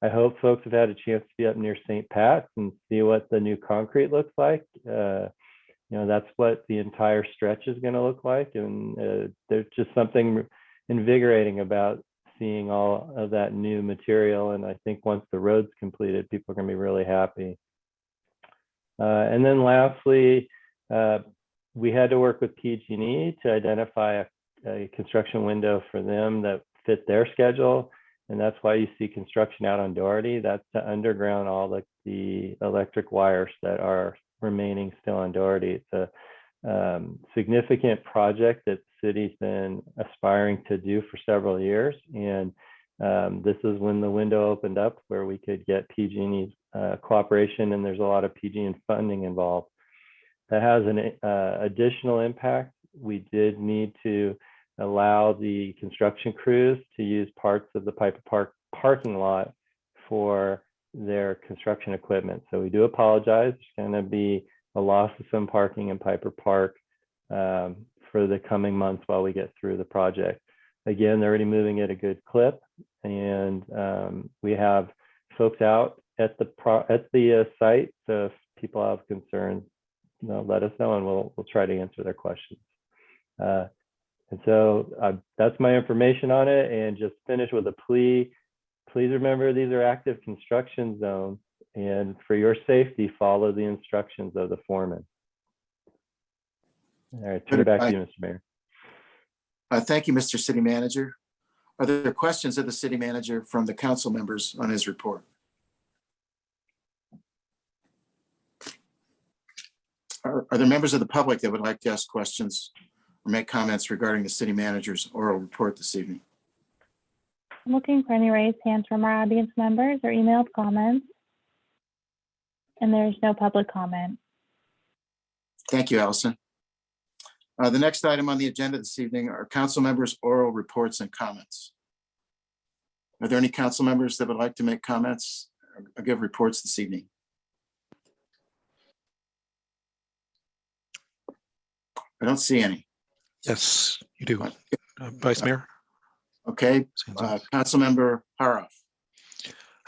I hope folks have had a chance to be up near St. Pat's and see what the new concrete looks like. That's what the entire stretch is going to look like. And there's just something invigorating about seeing all of that new material. And I think once the road's completed, people are going to be really happy. And then lastly, we had to work with PG&E to identify a construction window for them that fit their schedule. And that's why you see construction out on Doherty. That's to underground all the electric wires that are remaining still on Doherty. It's a significant project that the city's been aspiring to do for several years. And this is when the window opened up where we could get PG&E's cooperation, and there's a lot of PG&E funding involved. That has an additional impact. We did need to allow the construction crews to use parts of the Piper Park parking lot for their construction equipment. So we do apologize. There's going to be a loss of some parking in Piper Park for the coming months while we get through the project. Again, they're already moving at a good clip, and we have folks out at the site. So if people have concerns, let us know, and we'll try to answer their questions. And so that's my information on it. And just finish with a plea. Please remember, these are active construction zones, and for your safety, follow the instructions of the foreman. All right, turn it back to you, Mr. Mayor. Thank you, Mr. City Manager. Are there questions of the city manager from the council members on his report? Are there members of the public that would like to ask questions or make comments regarding the city manager's oral report this evening? I'm looking for any raised hands from our audience members or emailed comments. And there's no public comment. Thank you, Allison. The next item on the agenda this evening are council members' oral reports and comments. Are there any council members that would like to make comments give reports this evening? I don't see any. Yes, you do. Vice Mayor? Okay, Hands up. Councilmember Haroff.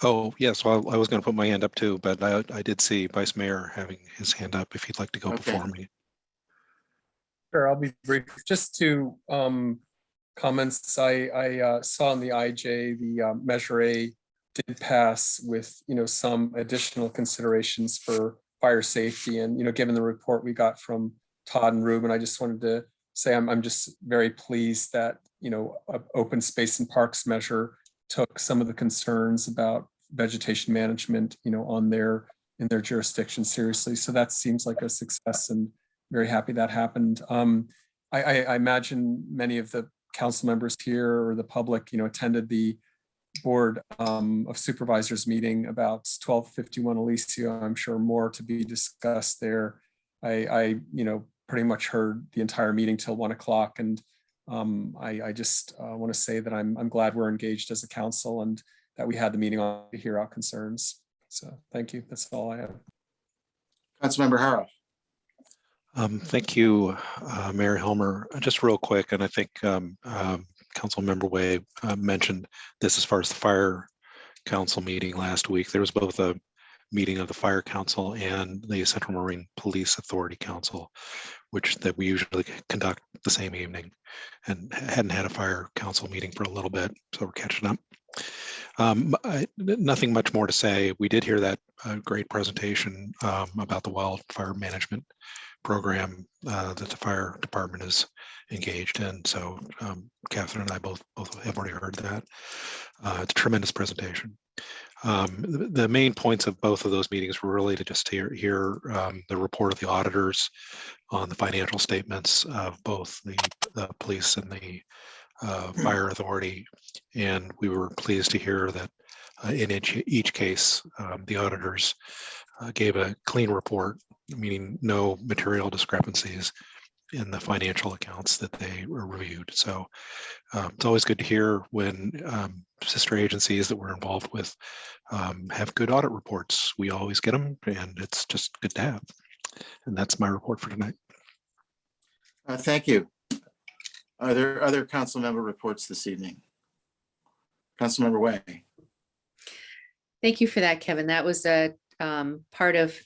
Oh, yes, well, I was going to put my hand up too, but I did see Vice Mayor having his hand up if he'd like to go Okay. before me. Sure, I'll be brief. Just to comments I saw in the IJ, the Measure A did pass with, some additional considerations for fire safety. And, given the report we got from Todd and Ruben, I just wanted to say I'm just very pleased that, open space and parks measure took some of the concerns about vegetation management, in their jurisdiction seriously. So that seems like a success, and very happy that happened. I imagine many of the council members here or the public, attended the Board of Supervisors meeting about 1251 Alicia. I'm sure more to be discussed there. I pretty much heard the entire meeting till 1 o'clock, and I just want to say that I'm glad we're engaged as a council and that we had the meeting on to hear our concerns. So thank you. That's all I have. Councilmember Haroff. Thank you, Mayor Helmer. Just real quick, and I think Councilmember Way mentioned this as far as the Fire Council meeting last week. There was both a meeting of the Fire Council and the Central Marine Police Authority Council, which that we usually conduct the same evening, and hadn't had a Fire Council meeting for a little bit, so we're catching up. Nothing much more to say. We did hear that great presentation about the wildfire management program that the fire department is engaged in. So Catherine and I both have already heard that. It's a tremendous presentation. The main points of both of those meetings were really to just hear the report of the auditors on the financial statements of both the police and the fire authority. And we were pleased to hear that in each case, the auditors gave a clean report, meaning no material discrepancies in the financial accounts that they were reviewed. So it's always good to hear when sister agencies that we're involved with have good audit reports. We always get them, and it's just good to have. And that's my report for tonight. Thank you. Are there other council member reports this evening? Councilmember Way. Thank you for that, Kevin. That was a part of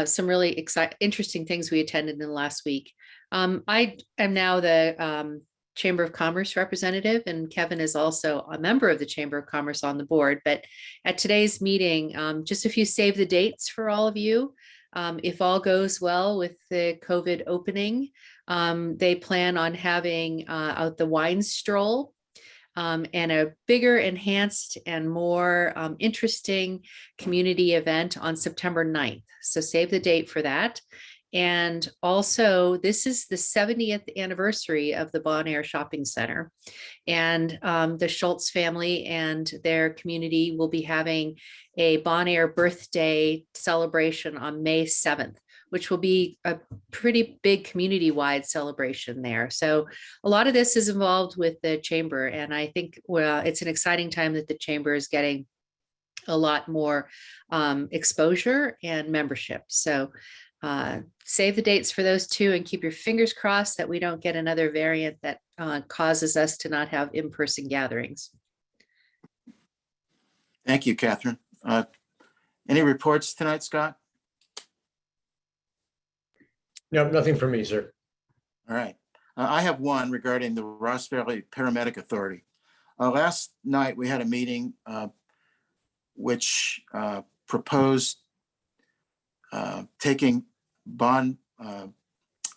some really interesting things we attended in the last week. I am now the Chamber of Commerce representative, and Kevin is also a member of the Chamber of Commerce on the board. But at today's meeting, just a few save the dates for all of you. If all goes well with the COVID opening, they plan on having out the wine stroll and a bigger, enhanced, and more interesting community event on September 9th. So save the date for that. And also, this is the 70th anniversary of the Bon Air Shopping Center. And the Schultz family and their community will be having a Bon Air birthday celebration on May 7th, which will be a pretty big community-wide celebration there. So a lot of this is involved with the Chamber. And I think it's an exciting time that the Chamber is getting a lot more exposure and membership. So save the dates for those two and keep your fingers crossed that we don't get another variant that causes us to not have in-person gatherings. Thank you, Catherine. Any reports tonight, Scott? No, nothing from me, sir. All right. I have one regarding the Ross Valley Paramedic Authority. Last night, we had a meeting which proposed taking bond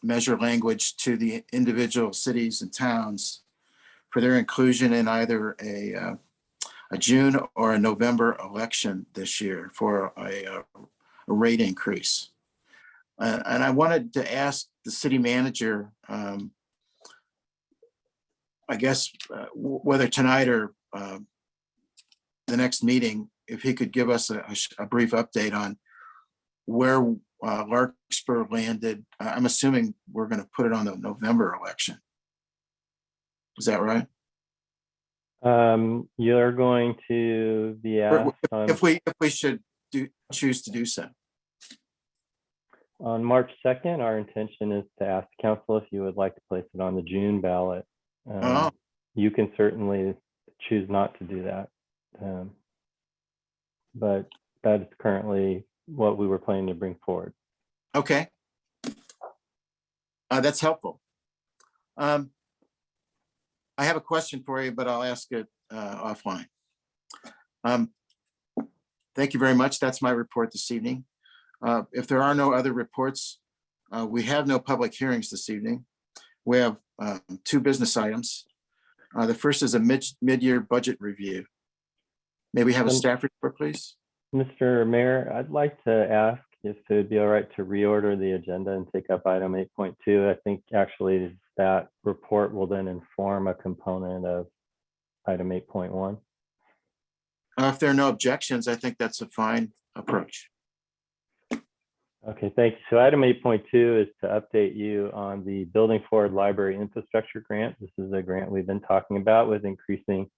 measure language to the individual cities and towns for their inclusion in either a June or a November election this year for a rate increase. And I wanted to ask the city manager, I guess, whether tonight or the next meeting, if he could give us a brief update on where Larkspur landed. I'm assuming we're going to put it on the November election. Is that right? You're going to be asked If we should choose to do so. on March 2nd. Our intention is to ask the council if you would like to place it on the June ballot. Oh. You can certainly choose not to do that. But that is currently what we were planning to bring forward. Okay. That's helpful. I have a question for you, but I'll ask it offline. Thank you very much. That's my report this evening. If there are no other reports, we have no public hearings this evening. We have 2 business items. The first is a mid-year budget review. May we have a staff report, please? Mr. Mayor, I'd like to ask if it would be all right to reorder the agenda and take up item 8.2. I think actually that report will then inform a component of item 8.1. If there are no objections, I think that's a fine approach. Okay, thank you. So item 8.2 is to update you on the Building Forward Library Infrastructure Grant. This is a grant we've been talking about with increasing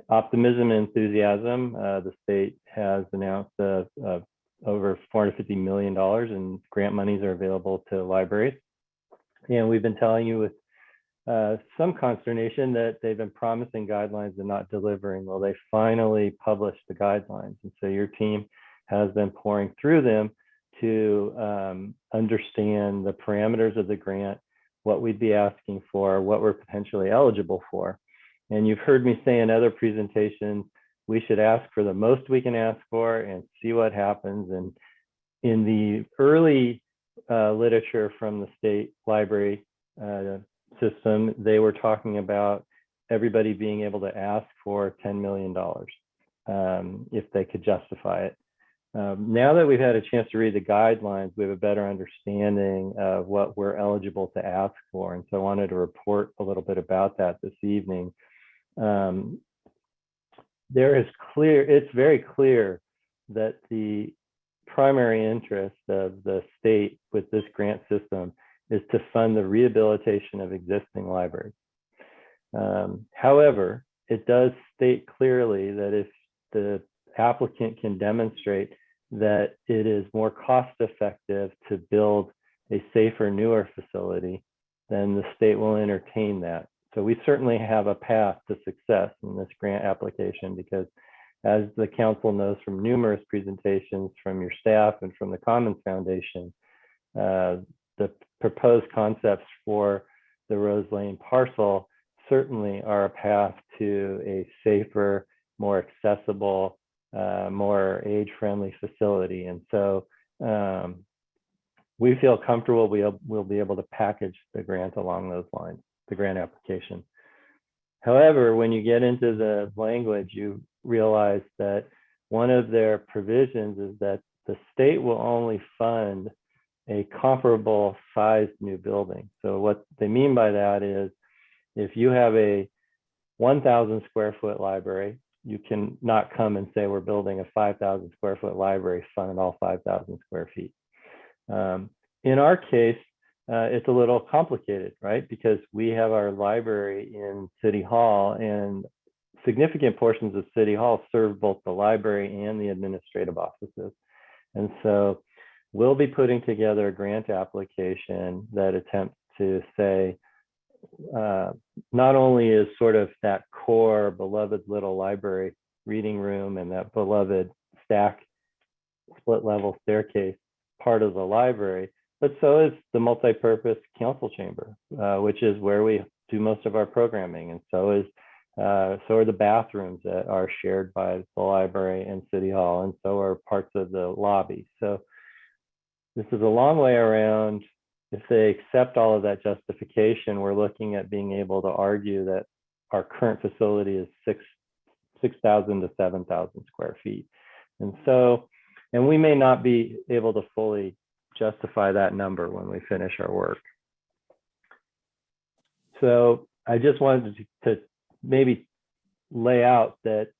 optimism and enthusiasm. The state has announced over $450 million in grant monies are available to libraries. And we've been telling you with some consternation that they've been promising guidelines and not delivering. Well, they finally published the guidelines. And so your team has been pouring through them to understand the parameters of the grant, what we'd be asking for, what we're potentially eligible for. And you've heard me say in other presentations, we should ask for the most we can ask for and see what happens. And in the early literature from the state library system, they were talking about everybody being able to ask for $10 million if they could justify it. Now that we've had a chance to read the guidelines, we have a better understanding of what we're eligible to ask for. And so I wanted to report a little bit about that this evening. It's very clear that the primary interest of the state with this grant system is to fund the rehabilitation of existing libraries. However, it does state clearly that if the applicant can demonstrate that it is more cost effective to build a safer, newer facility, then the state will entertain that. So we certainly have a path to success in this grant application because, as the council knows from numerous presentations from your staff and from the Commons Foundation, the proposed concepts for the Rose Lane parcel certainly are a path to a safer, more accessible, more age-friendly facility. And so we feel comfortable we'll be able to package the grant along those lines, the grant application. However, when you get into the language, you realize that one of their provisions is that the state will only fund a comparable sized new building. So what they mean by that is if you have a 1,000 square foot library, you can not come and say we're building a 5,000 square foot library, fund all 5,000 square feet. In our case, it's a little complicated, right? Because we have our library in City Hall, and significant portions of City Hall serve both the library and the administrative offices. And so we'll be putting together a grant application that attempts to say, not only is sort of that core beloved little library reading room and that beloved stack split level staircase part of the library, but so is the multi-purpose council chamber, which is where we do most of our programming. And so are the bathrooms that are shared by the library and City Hall, and so are parts of the lobby. So this is a long way around. If they accept all of that justification, we're looking at being able to argue that our current facility is 6,000 to 7,000 square feet. And so, and we may not be able to fully justify that number when we finish our work. So I just wanted to maybe lay out that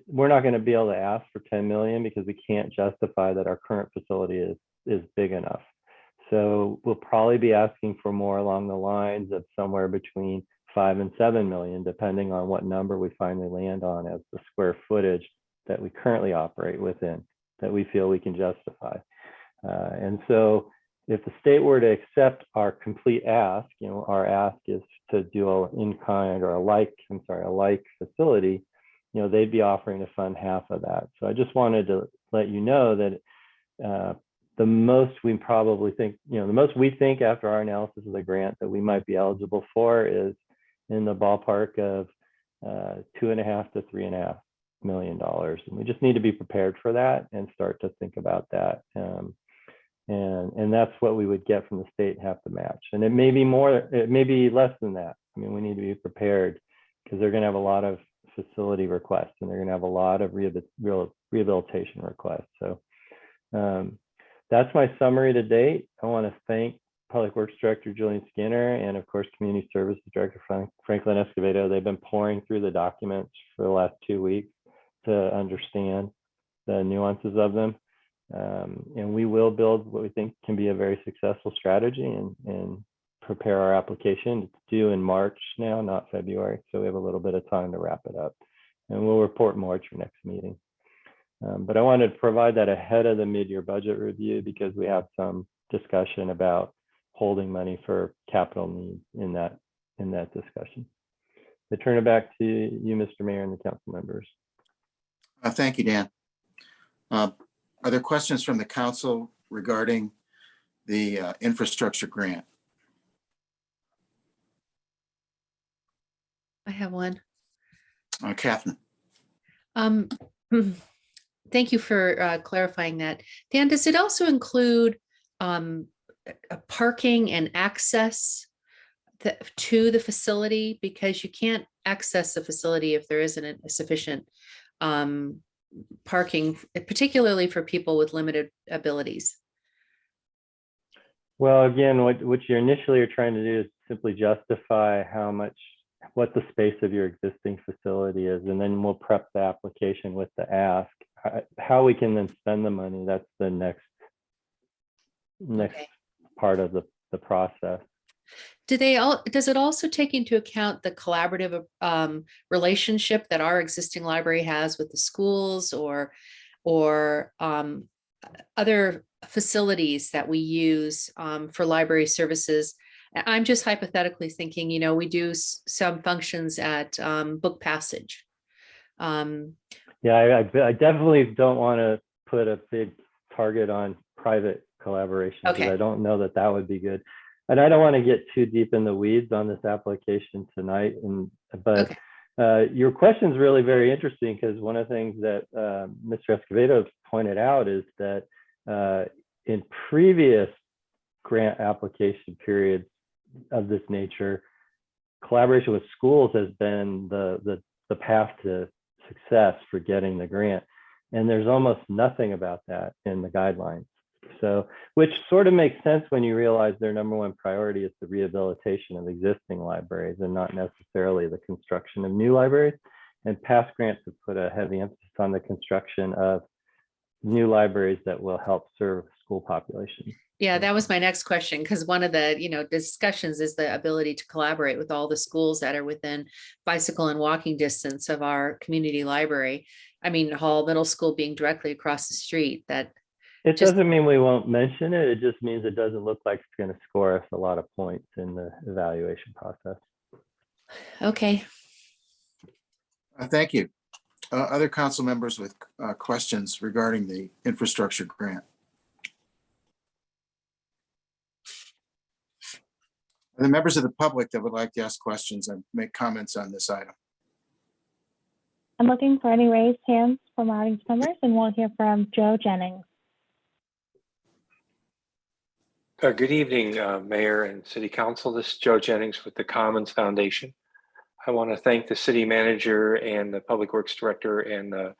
we're not going to be able to ask for 10 million because we can't justify that our current facility is big enough. So we'll probably be asking for more along the lines of somewhere between 5 and 7 million, depending on what number we finally land on as the square footage that we currently operate within, that we feel we can justify. And so if the state were to accept our complete ask, our ask is to do an in-kind or a like facility, they'd be offering to fund half of that. So I just wanted to let you know that the most we probably think, the most we think after our analysis of the grant that we might be eligible for is in the ballpark of $2.5 to $3.5 million. And we just need to be prepared for that and start to think about that. And that's what we would get from the state and have to match. And it may be more, it may be less than that. I mean, we need to be prepared because they're going to have a lot of facility requests and they're going to have a lot of rehabilitation requests. So that's my summary to date. I want to thank Public Works Director Julian Skinner and of course Community Services Director Franklin Escobedo. They've been pouring through the documents for the last 2 weeks to understand the nuances of them. And we will build what we think can be a very successful strategy and prepare our application. It's due in March now, not February. So we have a little bit of time to wrap it up. And we'll report more at your next meeting. But I wanted to provide that ahead of the mid-year budget review because we have some discussion about holding money for capital needs in that discussion. I turn it back to you, Mr. Mayor, and the council members. Thank you, Dan. Are there questions from the council regarding the infrastructure grant? I have one. Catherine. Thank you for clarifying that. Dan, does it also include parking and access to the facility? Because you can't access the facility if there isn't a sufficient parking, particularly for people with limited abilities. Well, again, what you initially are trying to do is simply justify what the space of your existing facility is, and then we'll prep the application with the ask. How we can then spend the money, that's the next Okay. part of the process. Does it also take into account the collaborative relationship that our existing library has with the schools or other facilities that we use for library services? I'm just hypothetically thinking, we do some functions at Book Passage. Yeah, I definitely don't want to put a big target on private collaboration because Okay. I don't know that would be good. And I don't want to get too deep in the weeds on this application tonight. But your question is really very interesting because one of the things that Mr. Escobedo pointed out is that in previous grant application periods of this nature, collaboration with schools has been the path to success for getting the grant. And there's almost nothing about that in the guidelines. So, which sort of makes sense when you realize their number one priority is the rehabilitation of existing libraries and not necessarily the construction of new libraries. And past grants have put a heavy emphasis on the construction of new libraries that will help serve school populations. Yeah, that was my next question, because one of the, discussions is the ability to collaborate with all the schools that are within bicycle and walking distance of our community library. I mean, Hall Middle School being directly across the street. It doesn't mean we won't mention it. It just means it doesn't look like it's going to score us a lot of points in the evaluation process. Okay. Thank you. Other council members with questions regarding the infrastructure grant? Are there members of the public that would like to ask questions and make comments on this item? I'm looking for any raised hands from audience members, and we'll hear from Joe Jennings. Good evening, Mayor and City Council. This is Joe Jennings with the Commons Foundation. I want to thank the City Manager and the Public Works Director and the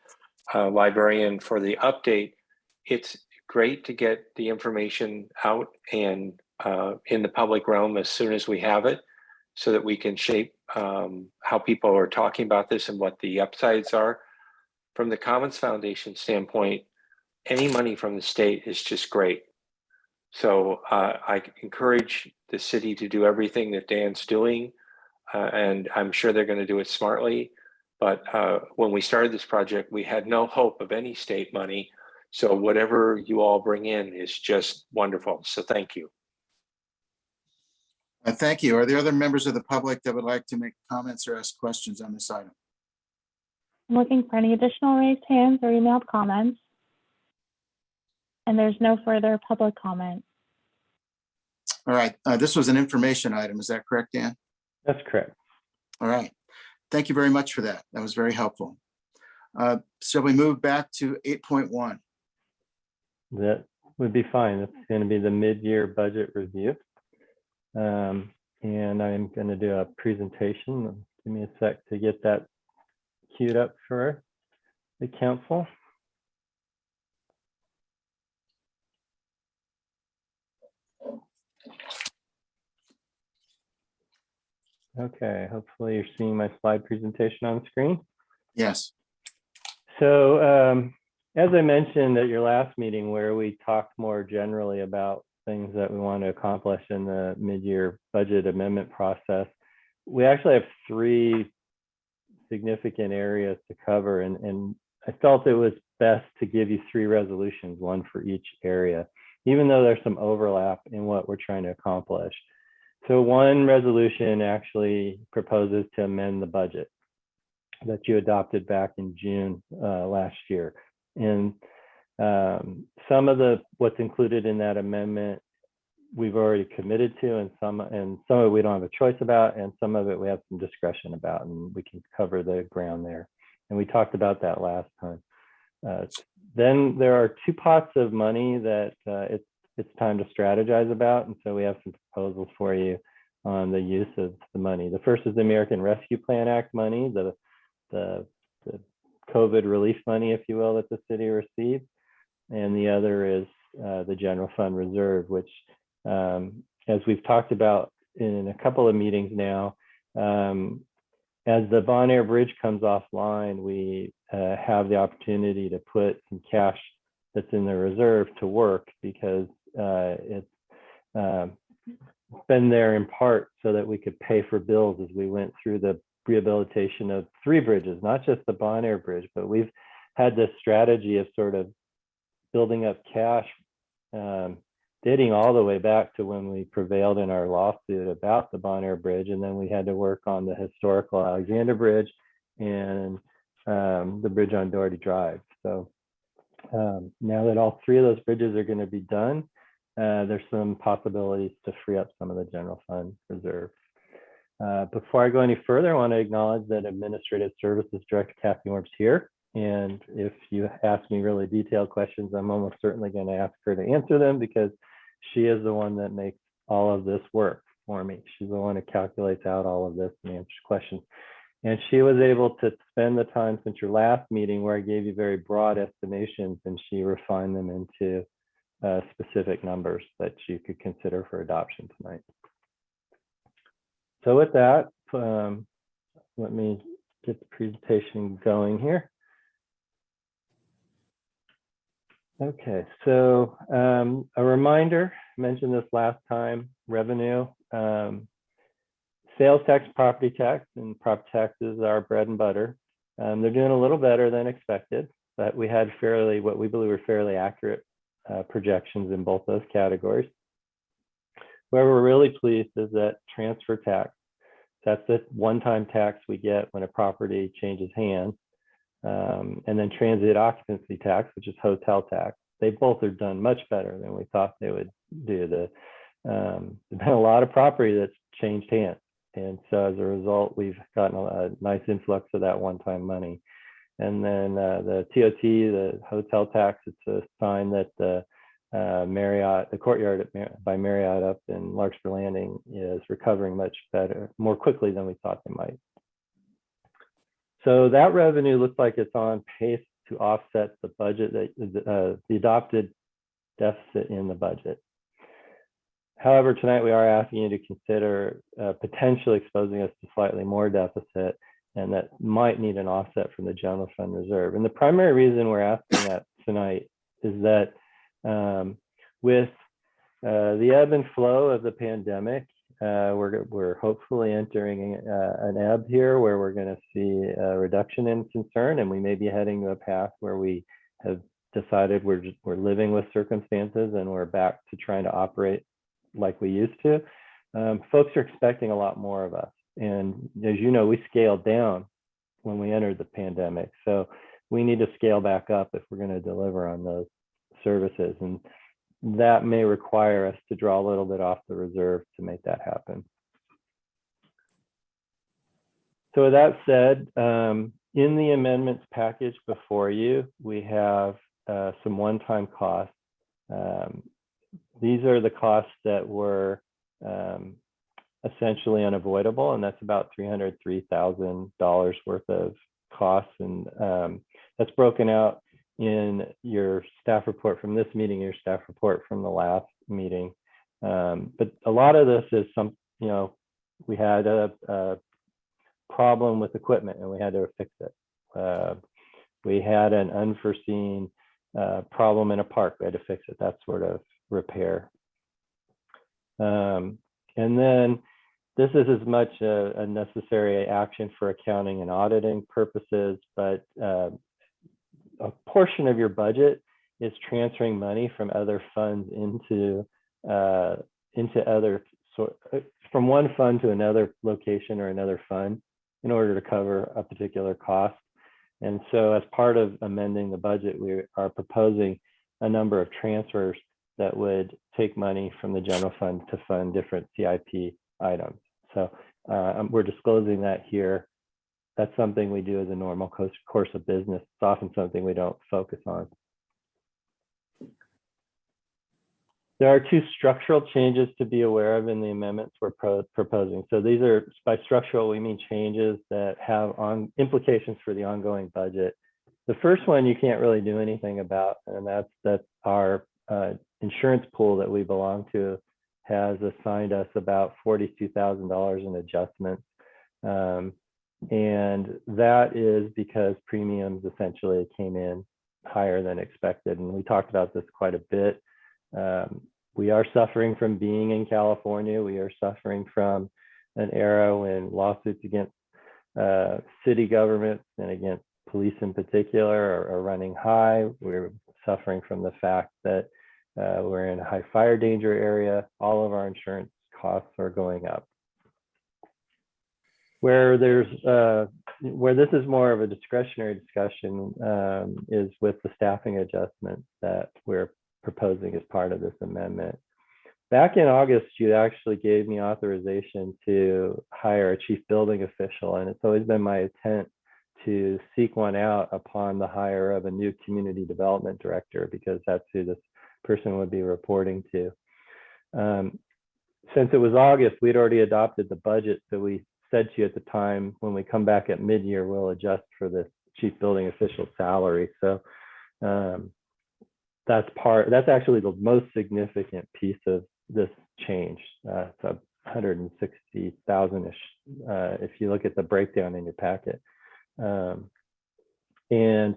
librarian for the update. It's great to get the information out and in the public realm as soon as we have it, so that we can shape how people are talking about this and what the upsides are. From the Commons Foundation standpoint, any money from the state is just great. So I encourage the city to do everything that Dan's doing and I'm sure they're going to do it smartly. But when we started this project, we had no hope of any state money. So whatever you all bring in is just wonderful. So thank you. Thank you. Are there other members of the public that would like to make comments or ask questions on this item? I'm looking for any additional raised hands or emailed comments. And there's no further public comment. All right, this was an information item. Is that correct, Dan? That's correct. All right. Thank you very much for that. That was very helpful. Shall we move back to 8.1? That would be fine. It's going to be the mid-year budget review. And I'm going to do a presentation. Give me a sec to get that queued up for the council. Okay, hopefully you're seeing my slide presentation on the screen. Yes. So as I mentioned at your last meeting where we talked more generally about things that we want to accomplish in the mid-year budget amendment process, we actually have 3 significant areas to cover, and I felt it was best to give you 3 resolutions, one for each area, even though there's some overlap in what we're trying to accomplish. So one resolution actually proposes to amend the budget that you adopted back in June last year. And some of what's included in that amendment we've already committed to, and some of it we don't have a choice about, and some of it we have some discretion about, and we can cover the ground there. And we talked about that last time. Then there are 2 pots of money that it's time to strategize about. And so we have some proposals for you on the use of the money. The first is the American Rescue Plan Act money, the COVID relief money, if you will, that the city received. And the other is the general fund reserve, which as we've talked about in a couple of meetings now, as the Bon Air Bridge comes offline, we have the opportunity to put some cash that's in the reserve to work, because it's been there in part so that we could pay for bills as we went through the rehabilitation of 3 bridges, not just the Bon Air Bridge, but we've had this strategy of sort of building up cash, dating all the way back to when we prevailed in our lawsuit about the Bon Air Bridge, and then we had to work on the historical Alexander Bridge and the bridge on Doherty Drive. So now that all 3 of those bridges are going to be done, there's some possibilities to free up some of the general fund reserve. Before I go any further, I want to acknowledge that Administrative Services Director Kathy Orm's here. And if you ask me really detailed questions, I'm almost certainly going to ask her to answer them, because she is the one that makes all of this work for me. She's the one that calculates out all of this and answers questions. And she was able to spend the time since your last meeting where I gave you very broad estimations, and she refined them into specific numbers that you could consider for adoption tonight. So with that, let me get the presentation going here. Okay, so a reminder, I mentioned this last time, revenue, sales tax, property tax, and property taxes are bread and butter. They're doing a little better than expected, but we had what we believe were fairly accurate projections in both those categories. Where we're really pleased is that transfer tax. That's the one-time tax we get when a property changes hands. And then transit occupancy tax, which is hotel tax. They both are done much better than we thought they would do. There's been a lot of property that's changed hands. And so as a result, we've gotten a nice influx of that one-time money. And then the TOT, the hotel tax, it's a sign that the Marriott, the courtyard by Marriott up in Larkspur Landing is recovering much better, more quickly than we thought they might. So that revenue looks like it's on pace to offset the budget, the adopted deficit in the budget. However, tonight we are asking you to consider potentially exposing us to slightly more deficit, and that might need an offset from the general fund reserve. And the primary reason we're asking that tonight is that with the ebb and flow of the pandemic, we're hopefully entering an ebb here where we're going to see a reduction in concern, and we may be heading to a path where we have decided we're living with circumstances and we're back to trying to operate like we used to. Folks are expecting a lot more of us, and as you know, we scaled down when we entered the pandemic, so we need to scale back up if we're going to deliver on those services, and that may require us to draw a little bit off the reserve to make that happen. So with that said, in the amendments package before you, we have some one-time costs. These are the costs that were essentially unavoidable, and that's about $303,000 worth of costs, and that's broken out in your staff report from this meeting, your staff report from the last meeting. But a lot of this is we had a problem with equipment and we had to fix it. We had an unforeseen problem in a park, we had to fix it, that sort of repair. And then this is as much a necessary action for accounting and auditing purposes, but a portion of your budget is transferring money from other funds into other, from one fund to another location or another fund in order to cover a particular cost. And so as part of amending the budget, we are proposing a number of transfers that would take money from the general fund to fund different CIP items. So we're disclosing that here. That's something we do as a normal course of business. It's often something we don't focus on. There are two structural changes to be aware of in the amendments we're proposing. So these are, by structural, we mean changes that have implications for the ongoing budget. The first one you can't really do anything about, and that's our insurance pool that we belong to has assigned us about $42,000 in adjustments. And that is because premiums essentially came in higher than expected. And we talked about this quite a bit. We are suffering from being in California. We are suffering from an era when lawsuits against city governments and against police in particular are running high. We're suffering from the fact that we're in a high fire danger area. All of our insurance costs are going up. Where this is more of a discretionary discussion is with the staffing adjustments that we're proposing as part of this amendment. Back in August, you actually gave me authorization to hire a chief building official, and it's always been my intent to seek one out upon the hire of a new community development director, because that's who this person would be reporting to. Since it was August, we'd already adopted the budget, so we said to you at the time, when we come back at mid-year, we'll adjust for this chief building official salary. So that's actually the most significant piece of this change. It's $160,000-ish if you look at the breakdown in your packet. And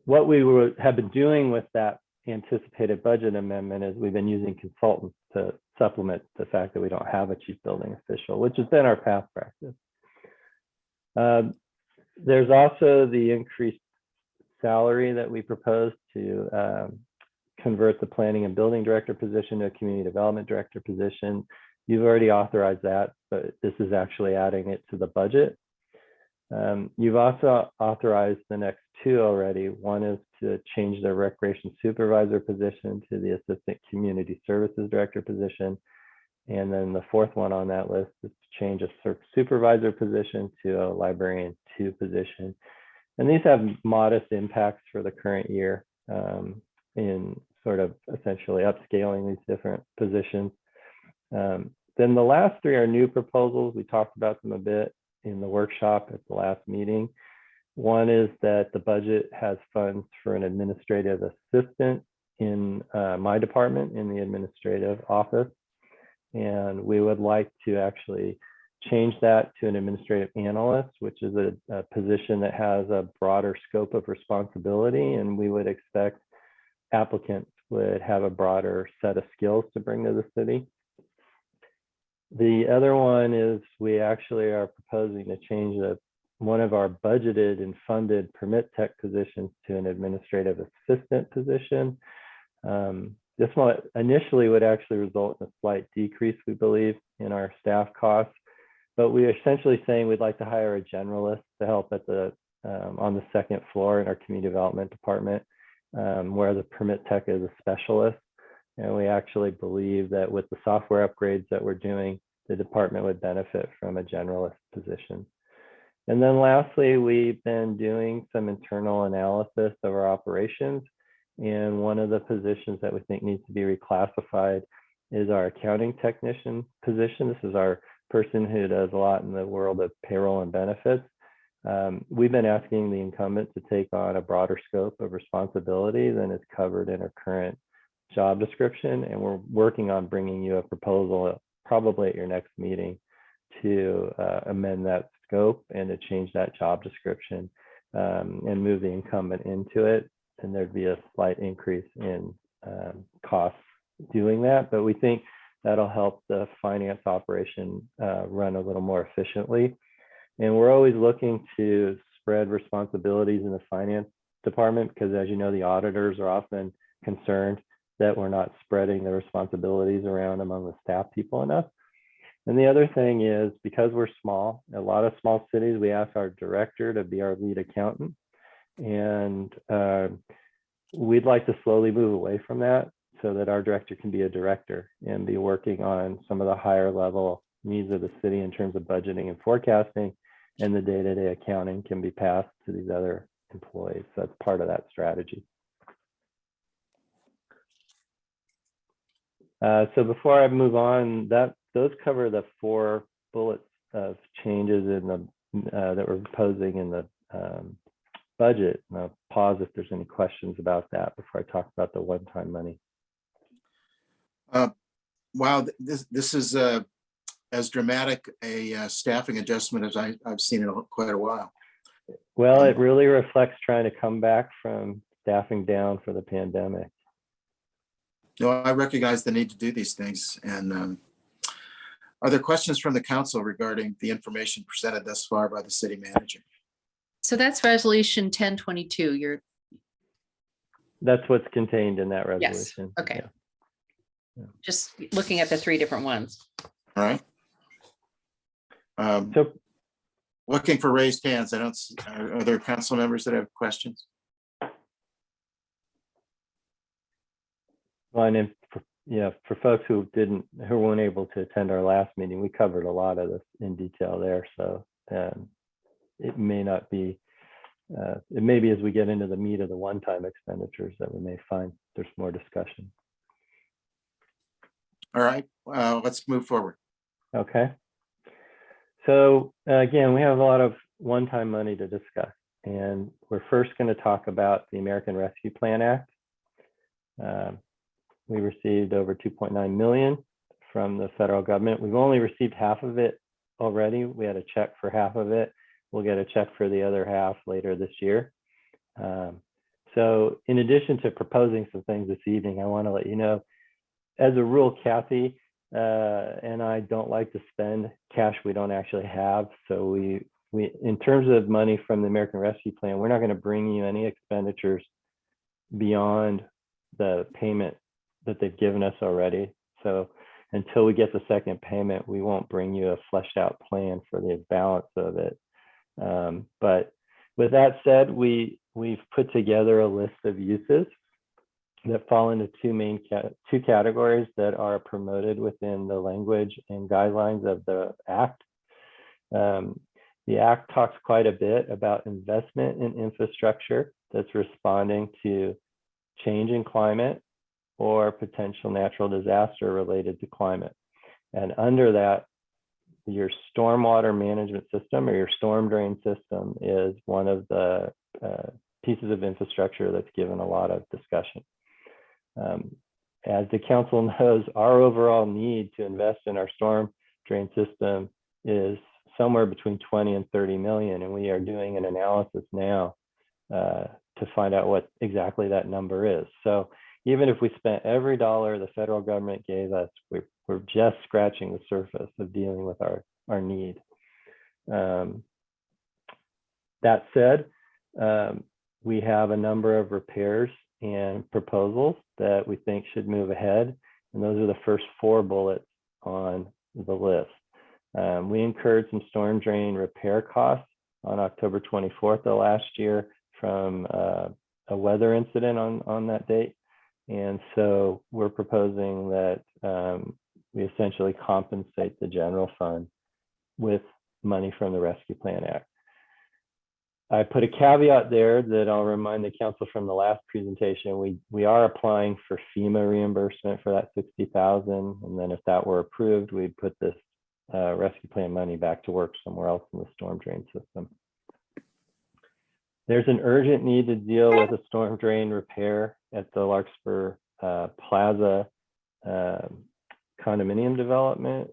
what we have been doing with that anticipated budget amendment is we've been using consultants to supplement the fact that we don't have a chief building official, which has been our past practice. There's also the increased salary that we propose to convert the planning and building director position to a community development director position. You've already authorized that, but this is actually adding it to the budget. You've also authorized the next two already. One is to change the recreation supervisor position to the assistant community services director position. And then the fourth one on that list is to change a supervisor position to a librarian 2 position. And these have modest impacts for the current year in sort of essentially upscaling these different positions. Then the last 3 are new proposals. We talked about them a bit in the workshop at the last meeting. One is that the budget has funds for an administrative assistant in my department in the administrative office. And we would like to actually change that to an administrative analyst, which is a position that has a broader scope of responsibility. And we would expect applicants would have a broader set of skills to bring to the city. The other one is we actually are proposing to change one of our budgeted and funded permit tech positions to an administrative assistant position. This one initially would actually result in a slight decrease, we believe, in our staff costs, but we're essentially saying we'd like to hire a generalist to help at on the second floor in our community development department, where the permit tech is a specialist. And we actually believe that with the software upgrades that we're doing, the department would benefit from a generalist position. And then lastly, we've been doing some internal analysis of our operations. And one of the positions that we think needs to be reclassified is our accounting technician position. This is our person who does a lot in the world of payroll and benefits. We've been asking the incumbent to take on a broader scope of responsibility than is covered in our current job description. And we're working on bringing you a proposal probably at your next meeting to amend that scope and to change that job description and move the incumbent into it. And there'd be a slight increase in costs doing that, but we think that'll help the finance operation run a little more efficiently. And we're always looking to spread responsibilities in the finance department because, as you know, the auditors are often concerned that we're not spreading the responsibilities around among the staff people enough. And the other thing is, because we're small, a lot of small cities, we ask our director to be our lead accountant. And we'd like to slowly move away from that so that our director can be a director and be working on some of the higher level needs of the city in terms of budgeting and forecasting, and the day-to-day accounting can be passed to these other employees. So that's part of that strategy. So before I move on, those cover the 4 bullets of changes in the that we're proposing in the budget. And I'll pause if there's any questions about that before I talk about the one-time money. Wow, this is as dramatic a staffing adjustment as I've seen in quite a while. Well, it really reflects trying to come back from staffing down for the pandemic. No, I recognize the need to do these things. And are there questions from the council regarding the information presented thus far by the city manager? So that's resolution 1022. That's what's contained in that Yes. resolution. Okay. Yeah. Just looking at the 3 different ones. All right. So Looking for raised hands. I don't see, are there council members that have questions? well, and for folks who weren't able to attend our last meeting, we covered a lot of this in detail there. So it may not be, it may be as we get into the meat of the one-time expenditures that we may find there's more discussion. All right, let's move forward. Okay. So again, we have a lot of one-time money to discuss, and we're first going to talk about the American Rescue Plan Act. We received over 2.9 million from the federal government. We've only received half of it already. We had a check for half of it. We'll get a check for the other half later this year. So in addition to proposing some things this evening, I want to let you know, as a rule, Kathy and I don't like to spend cash we don't actually have. So we in terms of money from the American Rescue Plan, we're not going to bring you any expenditures beyond the payment that they've given us already. So until we get the second payment, we won't bring you a fleshed out plan for the balance of it. But with that said, we've put together a list of uses that fall into two categories that are promoted within the language and guidelines of the Act. The Act talks quite a bit about investment in infrastructure that's responding to change in climate or potential natural disaster related to climate. And under that, your stormwater management system or your storm drain system is one of the pieces of infrastructure that's given a lot of discussion. As the council knows, our overall need to invest in our storm drain system is somewhere between 20 and 30 million. And we are doing an analysis now to find out what exactly that number is. So even if we spent every dollar the federal government gave us, we're just scratching the surface of dealing with our need. That said, we have a number of repairs and proposals that we think should move ahead. And those are the first 4 bullets on the list. We incurred some storm drain repair costs on October 24th of last year from a weather incident on that date. And so we're proposing that we essentially compensate the general fund with money from the Rescue Plan Act. I put a caveat there that I'll remind the council from the last presentation. We are applying for FEMA reimbursement for that $60,000, and then if that were approved, we'd put this rescue plan money back to work somewhere else in the storm drain system. There's an urgent need to deal with a storm drain repair at the Larkspur Plaza condominium development,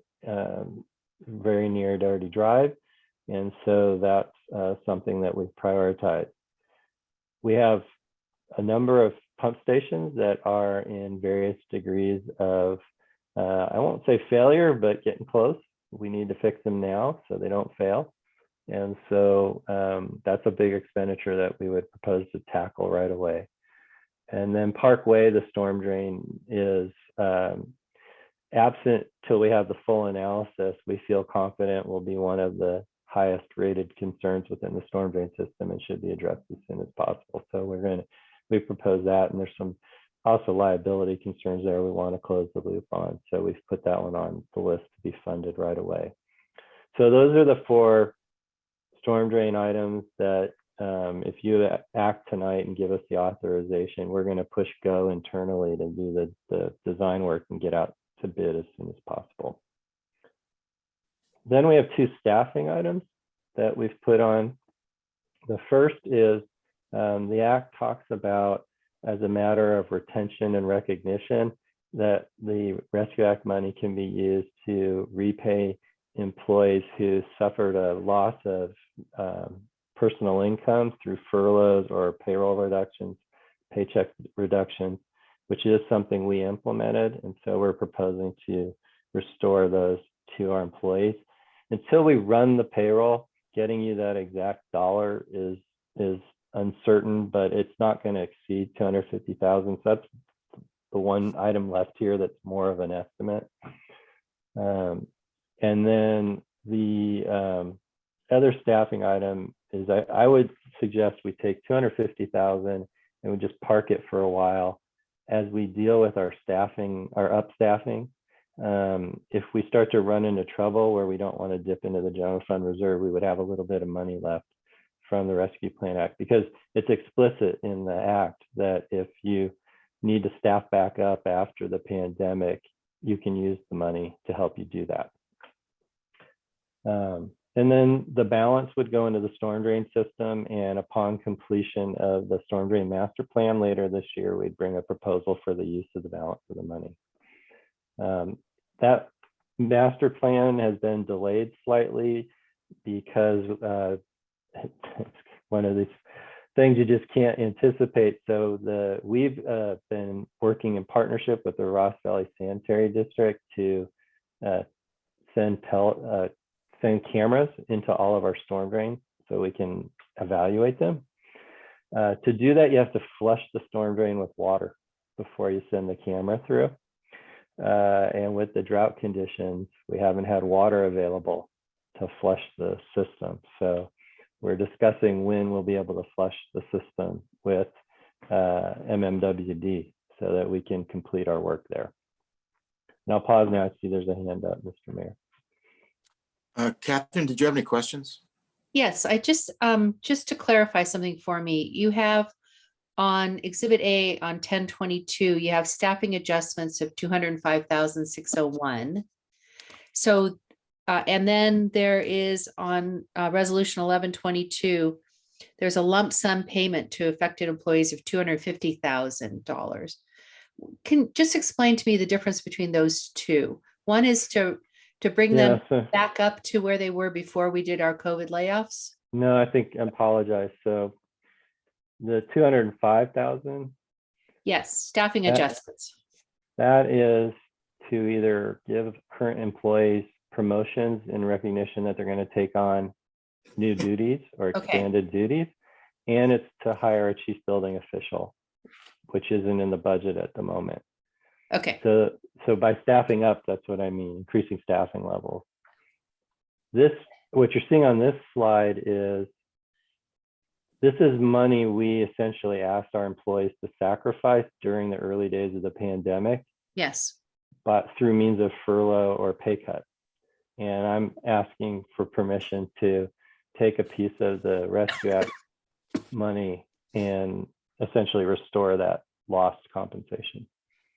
very near Doherty Drive. And so that's something that we've prioritized. We have a number of pump stations that are in various degrees of, I won't say failure, but getting close. We need to fix them now so they don't fail. And so that's a big expenditure that we would propose to tackle right away. And then Parkway, the storm drain is absent till we have the full analysis. We feel confident will be one of the highest rated concerns within the storm drain system and should be addressed as soon as possible. So we propose that, and there's some also liability concerns there we want to close the loop on. So we've put that one on the list to be funded right away. So those are the 4 storm drain items that if you act tonight and give us the authorization, we're going to push go internally to do the design work and get out to bid as soon as possible. Then we have 2 staffing items that we've put on. The first is the Act talks about, as a matter of retention and recognition, that the Rescue Act money can be used to repay employees who suffered a loss of personal income through furloughs or payroll reductions, paycheck reductions, which is something we implemented. And so we're proposing to restore those to our employees. Until we run the payroll, getting you that exact dollar is uncertain, but it's not going to exceed 250,000. So that's the one item left here that's more of an estimate. And then the other staffing item is I would suggest we take 250,000 and we just park it for a while as we deal with our staffing, our upstaffing. If we start to run into trouble where we don't want to dip into the general fund reserve, we would have a little bit of money left from the Rescue Plan Act, because it's explicit in the Act that if you need to staff back up after the pandemic, you can use the money to help you do that. And then the balance would go into the storm drain system, and upon completion of the storm drain master plan later this year, we'd bring a proposal for the use of the balance of the money. That master plan has been delayed slightly because it's one of these things you just can't anticipate. So we've been working in partnership with the Ross Valley Sanitary District to send cameras into all of our storm drains so we can evaluate them. To do that, you have to flush the storm drain with water before you send the camera through. And with the drought conditions, we haven't had water available to flush the system. So we're discussing when we'll be able to flush the system with MMWD so that we can complete our work there. And I'll pause now. I see there's a hand up, Mr. Mayor. Catherine, did you have any questions? Yes, I just to clarify something for me, you have on Exhibit A on 1022, you have staffing adjustments of 205,601. So, and then there is on Resolution 1122, there's a lump sum payment to affected employees of $250,000. Can just explain to me the difference between those two? One is to bring them back up to where they were before we did our COVID layoffs? No, I apologize. So the 205,000 Yes, staffing That- adjustments. That is to either give current employees promotions in recognition that they're going to take on new duties or Okay. expanded duties. And it's to hire a chief building official, which isn't in the budget at the moment. Okay, So by staffing up, that's what I mean, increasing staffing levels. What you're seeing on this slide is, this is money we essentially asked our employees to sacrifice during the early days of the pandemic, yes. but through means of furlough or pay cut. And I'm asking for permission to take a piece of the Rescue Act money and essentially restore that lost compensation.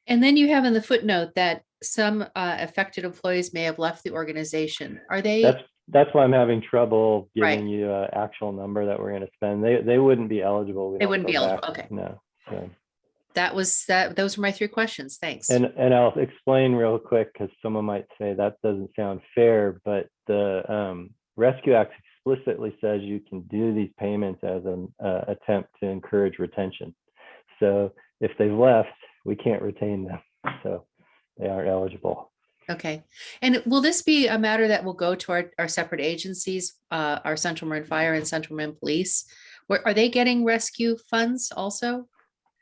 And then you have in the footnote that some affected employees may have left the organization. Are they? That's why I'm having trouble Right. giving you an actual number that we're going to spend. They wouldn't be eligible. We They don't wouldn't go be eligible. back. Okay. No. So. Those were my 3 questions. Thanks. And I'll explain real quick, because someone might say that doesn't sound fair, but the Rescue Act explicitly says you can do these payments as an attempt to encourage retention. So if they've left, we can't retain them. So they aren't eligible. Okay. And will this be a matter that will go to our separate agencies, our Central Marin Fire and Central Marin Police? Are they getting rescue funds also?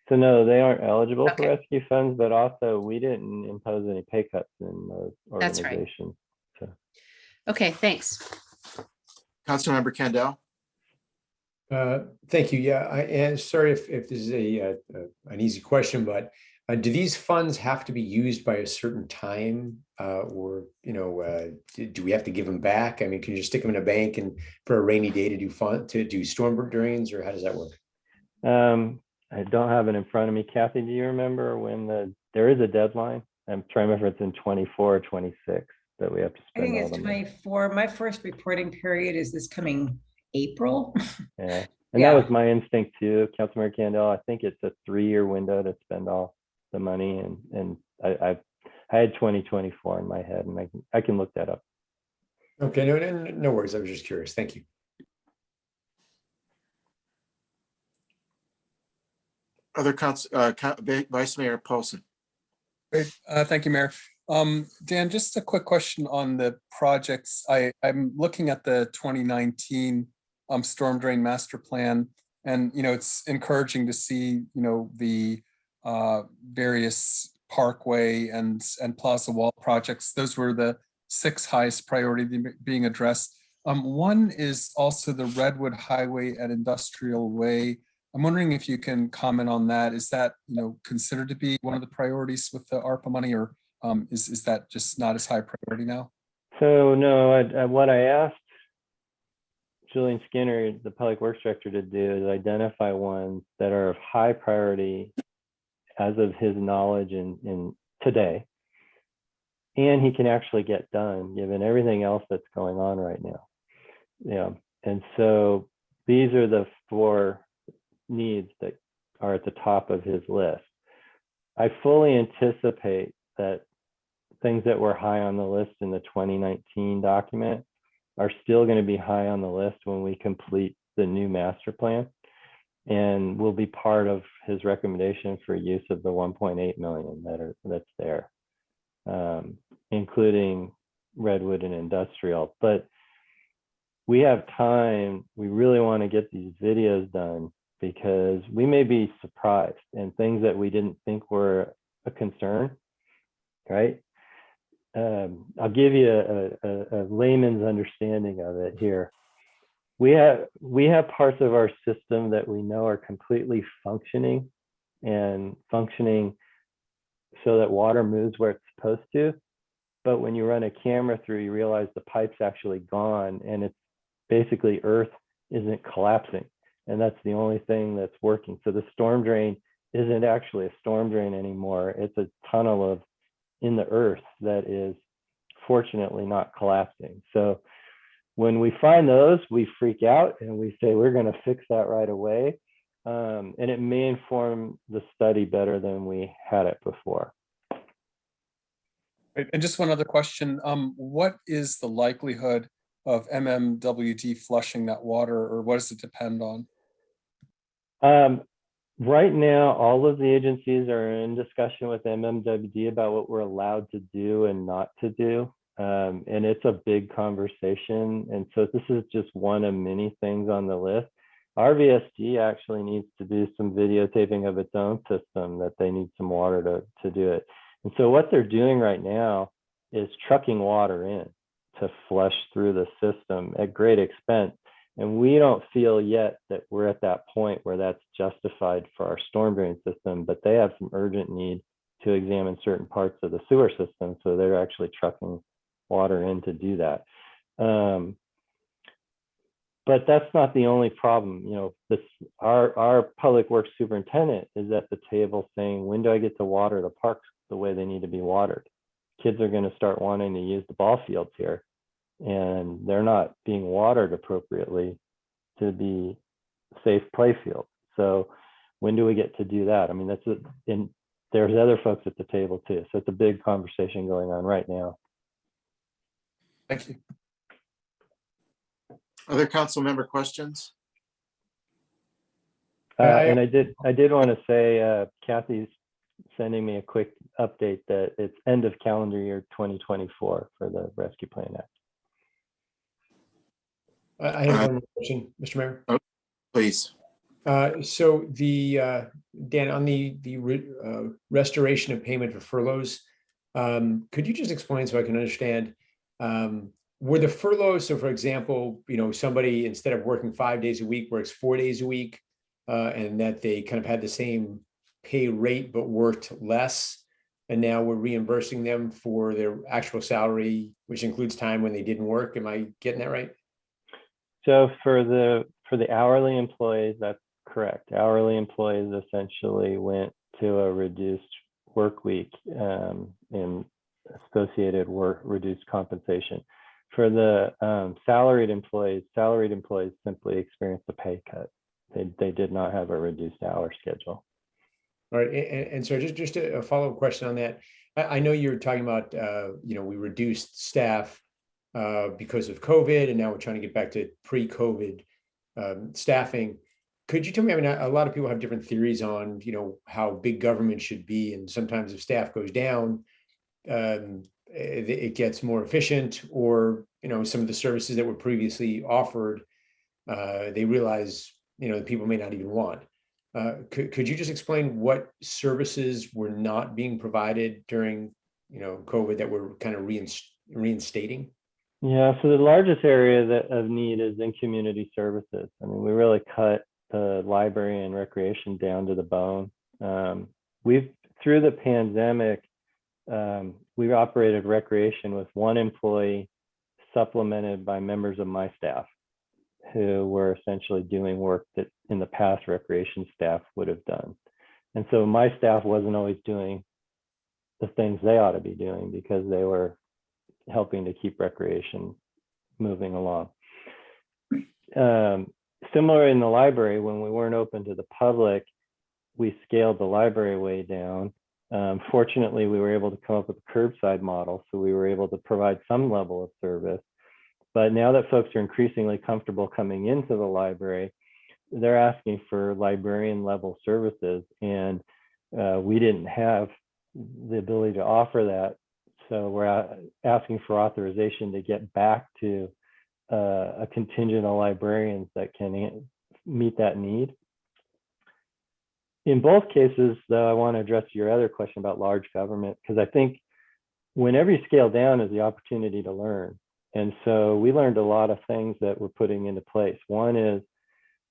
So no, they aren't eligible Okay. for rescue funds, but also we didn't impose any pay cuts in those That's right. organizations. So. Okay, thanks. Councilmember Kendall. Thank you. Yeah, and sorry if this is an easy question, but do these funds have to be used by a certain time, or do we have to give them back? I mean, can you just stick them in a bank and for a rainy day to do storm drains, or how does that work? I don't have it in front of me. Kathy, do you remember when there is a deadline? I'm trying to remember if it's in 24 or 26 that we have to spend. I think it's 24. My first reporting period is this coming April. Yeah. And Yeah. that was my instinct too, Councilmember Kendall. I think it's a 3-year window to spend all the money, and I had 2024 in my head, and I can look that up. Okay, no worries. I was just curious. Thank you. Other Vice Mayor Paulson. Great. Thank you, Mayor. Dan, just a quick question on the projects. I'm looking at the 2019 storm drain master plan, and it's encouraging to see the various parkway and plaza wall projects. Those were the 6 highest priority being addressed. One is also the Redwood Highway at Industrial Way. I'm wondering if you can comment on that. Is that considered to be one of the priorities with the ARPA money, or is that just not as high priority now? So no, what I asked Julian Skinner, the Public Works Director, to do is identify ones that are of high priority as of his knowledge in today, and he can actually get done given everything else that's going on right now. Yeah, and so these are the 4 needs that are at the top of his list. I fully anticipate that things that were high on the list in the 2019 document are still going to be high on the list when we complete the new master plan, and will be part of his recommendation for use of the 1.8 million that's there, including Redwood and Industrial. But we have time. We really want to get these videos done, because we may be surprised, and things that we didn't think were a concern, right? I'll give you a layman's understanding of it here. We have parts of our system that we know are completely functioning so that water moves where it's supposed to. But when you run a camera through, you realize the pipe's actually gone, and it's basically earth isn't collapsing. And that's the only thing that's working. So the storm drain isn't actually a storm drain anymore. It's a tunnel in the earth that is fortunately not collapsing. So when we find those, we freak out and we say, we're going to fix that right away. And it may inform the study better than we had it before. And just one other question. What is the likelihood of MMWD flushing that water, or what does it depend on? Right now, all of the agencies are in discussion with MMWD about what we're allowed to do and not to do. And it's a big conversation. And so this is just one of many things on the list. RVSG actually needs to do some videotaping of its own system, that they need some water to do it. And so what they're doing right now is trucking water in to flush through the system at great expense. And we don't feel yet that we're at that point where that's justified for our storm drain system, but they have some urgent need to examine certain parts of the sewer system. So they're actually trucking water in to do that. But that's not the only problem. You know, our public works superintendent is at the table saying, when do I get to water the parks the way they need to be watered? Kids are going to start wanting to use the ball fields here, and they're not being watered appropriately to be safe play fields. So when do we get to do that? I mean, and there's other folks at the table too. So it's a big conversation going on right now. Thank you. Other council member questions? And I did want to say, Kathy's sending me a quick update that it's end of calendar year 2024 for the Rescue Plan Act. I have one more question, Mr. Mayor. Oh, please. So Dan, on the restoration of payment for furloughs, could you just explain so I can understand? Were the furloughs, so for example, you know, somebody instead of working 5 days a week works 4 days a week, and that they kind of had the same pay rate but worked less, and now we're reimbursing them for their actual salary, which includes time when they didn't work? Am I getting that right? So for the hourly employees, that's correct. Hourly employees essentially went to a reduced work week and associated reduced compensation. For the salaried employees simply experienced a pay cut. They did not have a reduced hour schedule. All right, and so just a follow-up question on that. I know you're talking about, you know, we reduced staff because of COVID, and now we're trying to get back to pre-COVID staffing. Could you tell me, I mean, a lot of people have different theories on, you know, how big government should be, and sometimes if staff goes down, it gets more efficient, or, you know, some of the services that were previously offered, they realize, you know, the people may not even want. Could you just explain what services were not being provided during, you know, COVID that we're kind of reinstating? Yeah, so the largest area of need is in community services. I mean, we really cut the library and recreation down to the bone. Through the pandemic, we operated recreation with one employee supplemented by members of my staff who were essentially doing work that in the past recreation staff would have done. And so my staff wasn't always doing the things they ought to be doing because they were helping to keep recreation moving along. Similar in the library, when we weren't open to the public, we scaled the library way down. Fortunately, we were able to come up with a curbside model, so we were able to provide some level of service. But now that folks are increasingly comfortable coming into the library, they're asking for librarian level services, and we didn't have the ability to offer that. So we're asking for authorization to get back to a contingent of librarians that can meet that need. In both cases, though, I want to address your other question about large government, because I think whenever you scale down is the opportunity to learn. And so we learned a lot of things that we're putting into place. One is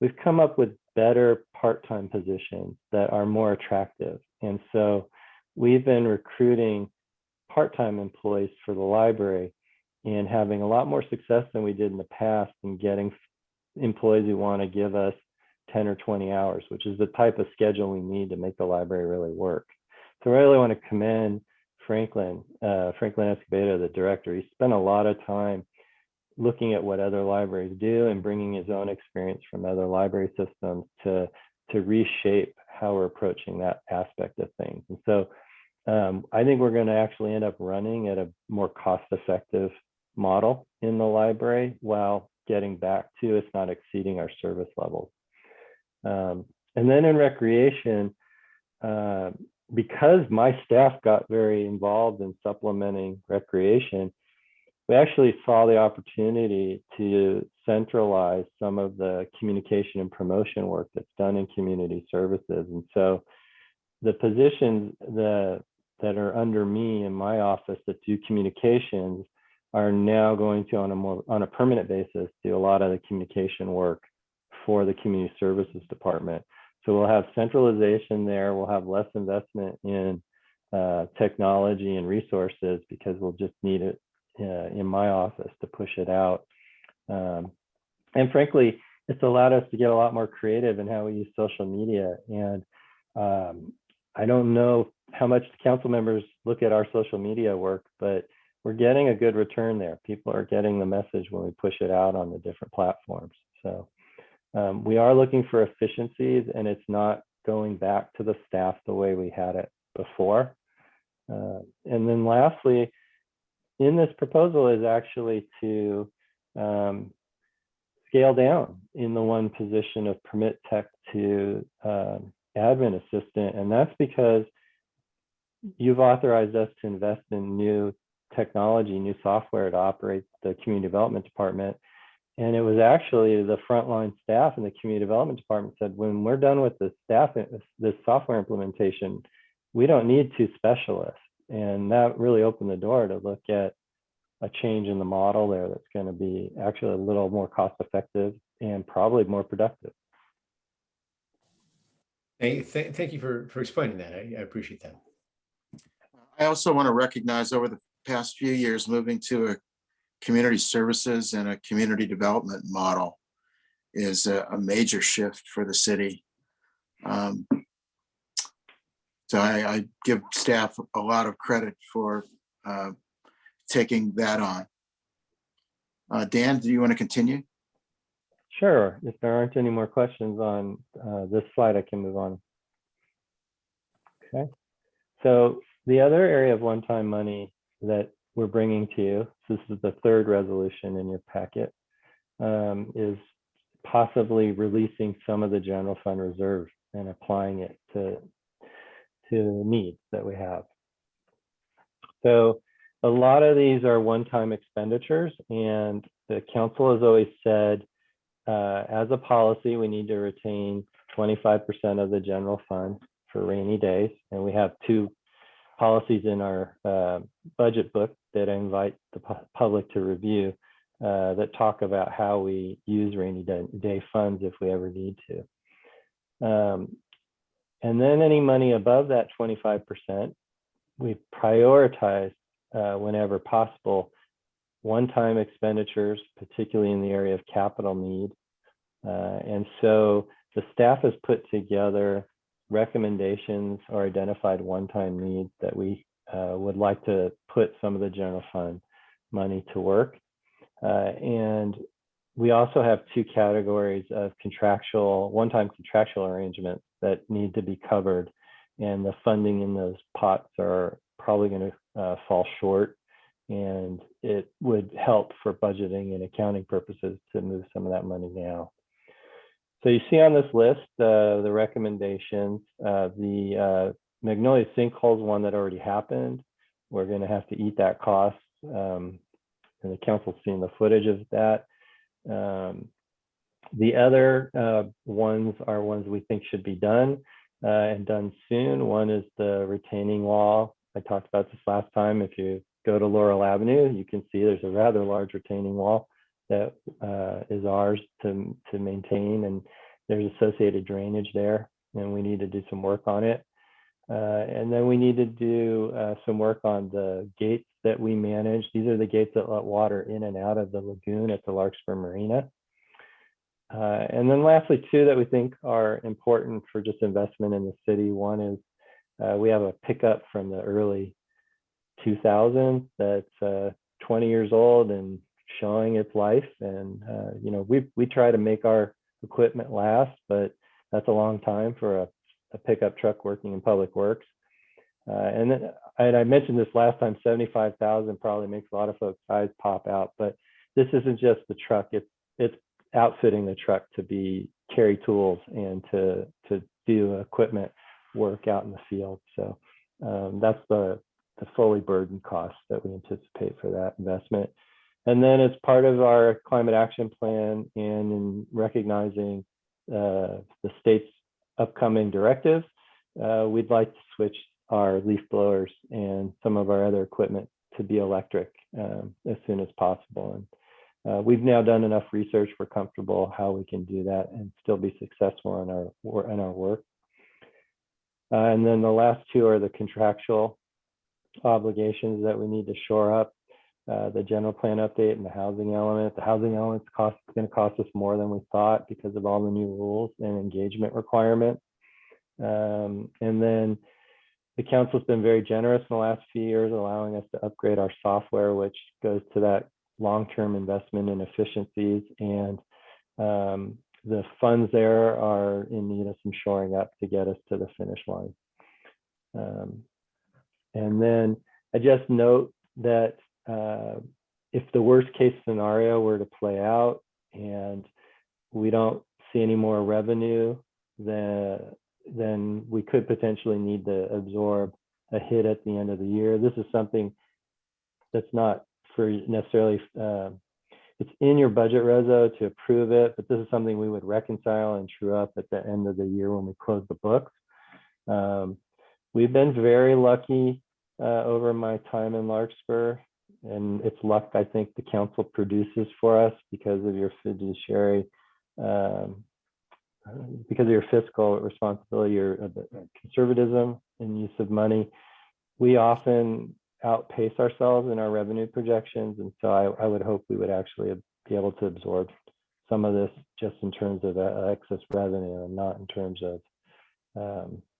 we've come up with better part-time positions that are more attractive. And so we've been recruiting part-time employees for the library and having a lot more success than we did in the past in getting employees who want to give us 10 or 20 hours, which is the type of schedule we need to make the library really work. So I really want to commend Franklin Escobedo, the director. He spent a lot of time looking at what other libraries do and bringing his own experience from other library systems to reshape how we're approaching that aspect of things. And so I think we're going to actually end up running at a more cost-effective model in the library while getting back to, if not exceeding, our service levels. And then in recreation, because my staff got very involved in supplementing recreation, we actually saw the opportunity to centralize some of the communication and promotion work that's done in community services. And so the positions that are under me in my office that do communications are now going to, on a permanent basis, do a lot of the communication work for the community services department. So we'll have centralization there. We'll have less investment in technology and resources because we'll just need it in my office to push it out. And frankly, it's allowed us to get a lot more creative in how we use social media. And I don't know how much the council members look at our social media work, but we're getting a good return there. People are getting the message when we push it out on the different platforms. So we are looking for efficiencies, and it's not going back to the staff the way we had it before. And then lastly, in this proposal is actually to scale down in the one position of permit tech to admin assistant. And that's because you've authorized us to invest in new technology, new software to operate the community development department. And it was actually the frontline staff in the community development department said, when we're done with the staff, this software implementation, we don't need 2 specialists. And that really opened the door to look at a change in the model there that's going to be actually a little more cost effective and probably more productive. Hey, thank you for explaining that. I appreciate that. I also want to recognize over the past few years, moving to a community services and a community development model is a major shift for the city. So I give staff a lot of credit for taking that on. Dan, do you want to continue? Sure. If there aren't any more questions on this slide, I can move on. Okay. So the other area of one-time money that we're bringing to you, so this is the 3rd resolution in your packet, is possibly releasing some of the general fund reserve and applying it to needs that we have. So a lot of these are one-time expenditures, and the council has always said, as a policy, we need to retain 25% of the general fund for rainy days. And we have 2 policies in our budget book that I invite the public to review that talk about how we use rainy day funds if we ever need to. And then any money above that 25%, we prioritize whenever possible one-time expenditures, particularly in the area of capital need. And so the staff has put together recommendations or identified one-time needs that we would like to put some of the general fund money to work. And we also have 2 categories of one-time contractual arrangements that need to be covered. And the funding in those pots are probably going to fall short. And it would help for budgeting and accounting purposes to move some of that money now. So you see on this list the recommendations. The Magnolia sinkhole is one that already happened. We're going to have to eat that cost. And the council's seen the footage of that. The other ones are ones we think should be done and done soon. One is the retaining wall. I talked about this last time. If you go to Laurel Avenue, you can see there's a rather large retaining wall that is ours to maintain, and there's associated drainage there, and we need to do some work on it. And then we need to do some work on the gates that we manage. These are the gates that let water in and out of the lagoon at the Larkspur Marina. And then lastly, 2 that we think are important for just investment in the city. One is we have a pickup from the early 2000s that's 20 years old and showing its life. And you know, we try to make our equipment last, but that's a long time for a pickup truck working in public works. And then I mentioned this last time, 75,000 probably makes a lot of folks' eyes pop out, but this isn't just the truck, it's outfitting the truck to carry tools and to do equipment work out in the field. So that's the fully burdened cost that we anticipate for that investment. And then as part of our climate action plan and in recognizing the state's upcoming directives, we'd like to switch our leaf blowers and some of our other equipment to be electric as soon as possible. And we've now done enough research, we're comfortable how we can do that and still be successful in our work. And then the last two are the contractual obligations that we need to shore up. The general plan update and the housing element. The housing element's going to cost us more than we thought because of all the new rules and engagement requirements. And then the council's been very generous in the last few years, allowing us to upgrade our software, which goes to that long-term investment in efficiencies. And the funds there are in need of some shoring up to get us to the finish line. And then I just note that if the worst case scenario were to play out and we don't see any more revenue, then we could potentially need to absorb a hit at the end of the year. This is something that's not for necessarily, it's in your budget reso to approve it, but this is something we would reconcile and true up at the end of the year when we close the books. We've been very lucky over my time in Larkspur, and it's luck I think the council produces for us because of your fiduciary, because of your fiscal responsibility, your conservatism and use of money. We often outpace ourselves in our revenue projections, and so I would hope we would actually be able to absorb some of this just in terms of excess revenue and not in terms of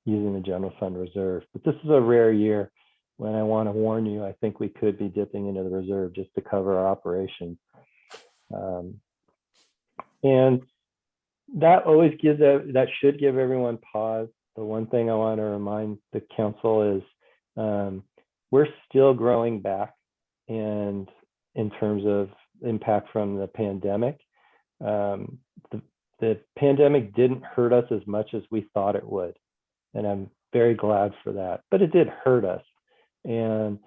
using the general fund reserve. But this is a rare year when I want to warn you, I think we could be dipping into the reserve just to cover our operations. And that always gives, that should give everyone pause. The one thing I want to remind the council is we're still growing back, and in terms of impact from the pandemic. The pandemic didn't hurt us as much as we thought it would. And I'm very glad for that, but it did hurt us. And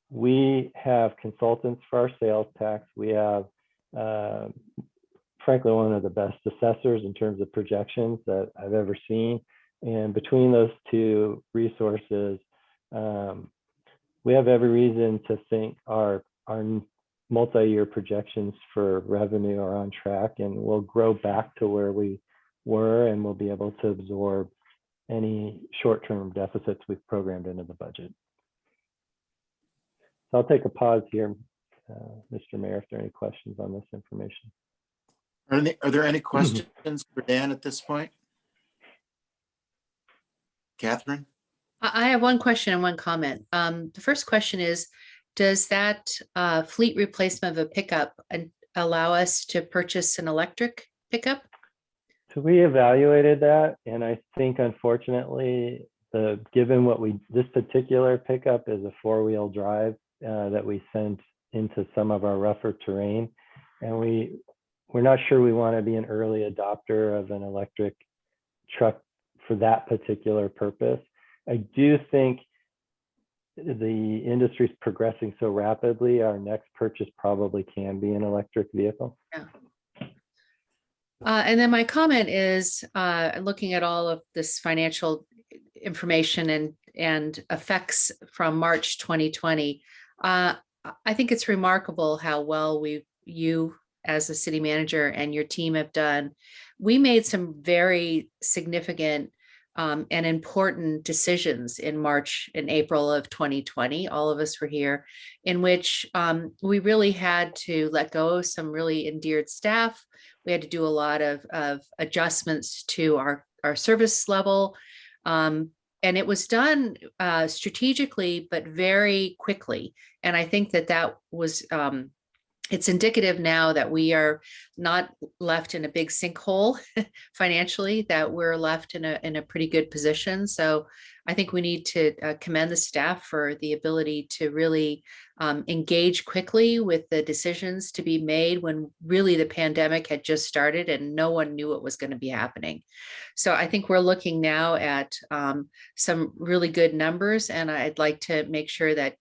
we have consultants for our sales tax. We have, frankly, one of the best assessors in terms of projections that I've ever seen. And between those two resources, we have every reason to think our multi-year projections for revenue are on track, and we'll grow back to where we were, and we'll be able to absorb any short-term deficits we've programmed into the budget. So I'll take a pause here, Mr. Mayor, if there are any questions on this information. Are there any questions for Dan at this point? Catherine? I have one question and one comment. The first question is, does that fleet replacement of a pickup allow us to purchase an electric pickup? So we evaluated that, and I think unfortunately, given this particular pickup is a four-wheel drive that we sent into some of our rougher terrain, and we're not sure we want to be an early adopter of an electric truck for that particular purpose. I do think the industry is progressing so rapidly, our next purchase probably can be an electric vehicle. Yeah. And then my comment is, looking at all of this financial information and effects from March 2020, I think it's remarkable how well you as a city manager and your team have done. We made some very significant and important decisions in March and April of 2020. All of us were here, in which we really had to let go of some really endeared staff. We had to do a lot of adjustments to our service level. And it was done strategically, but very quickly. And I think that was it's indicative now that we are not left in a big sinkhole financially, that we're left in a pretty good position. So I think we need to commend the staff for the ability to really engage quickly with the decisions to be made when really the pandemic had just started and no one knew what was going to be happening. So I think we're looking now at some really good numbers, and I'd like to make sure that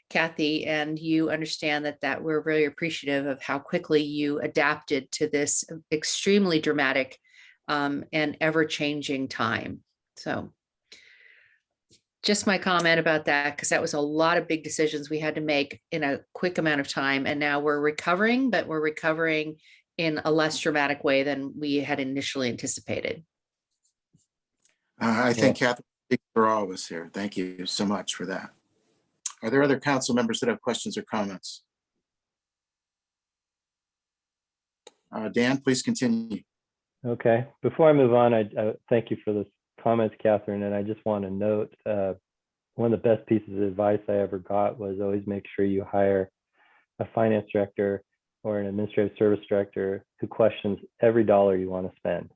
Kathy and you understand that we're very appreciative of how quickly you adapted to this extremely dramatic and ever-changing time. So just my comment about that, because that was a lot of big decisions we had to make in a quick amount of time. And now we're recovering, but we're recovering in a less dramatic way than we had initially anticipated. I think Kathy, for all of us here. Thank you so much for that. Are there other council members that have questions or comments? Dan, please continue. Okay, before I move on, I thank you for this comments, Catherine, and I just want to note one of the best pieces of advice I ever got was always make sure you hire a finance director or an administrative service director who questions every dollar you want to spend.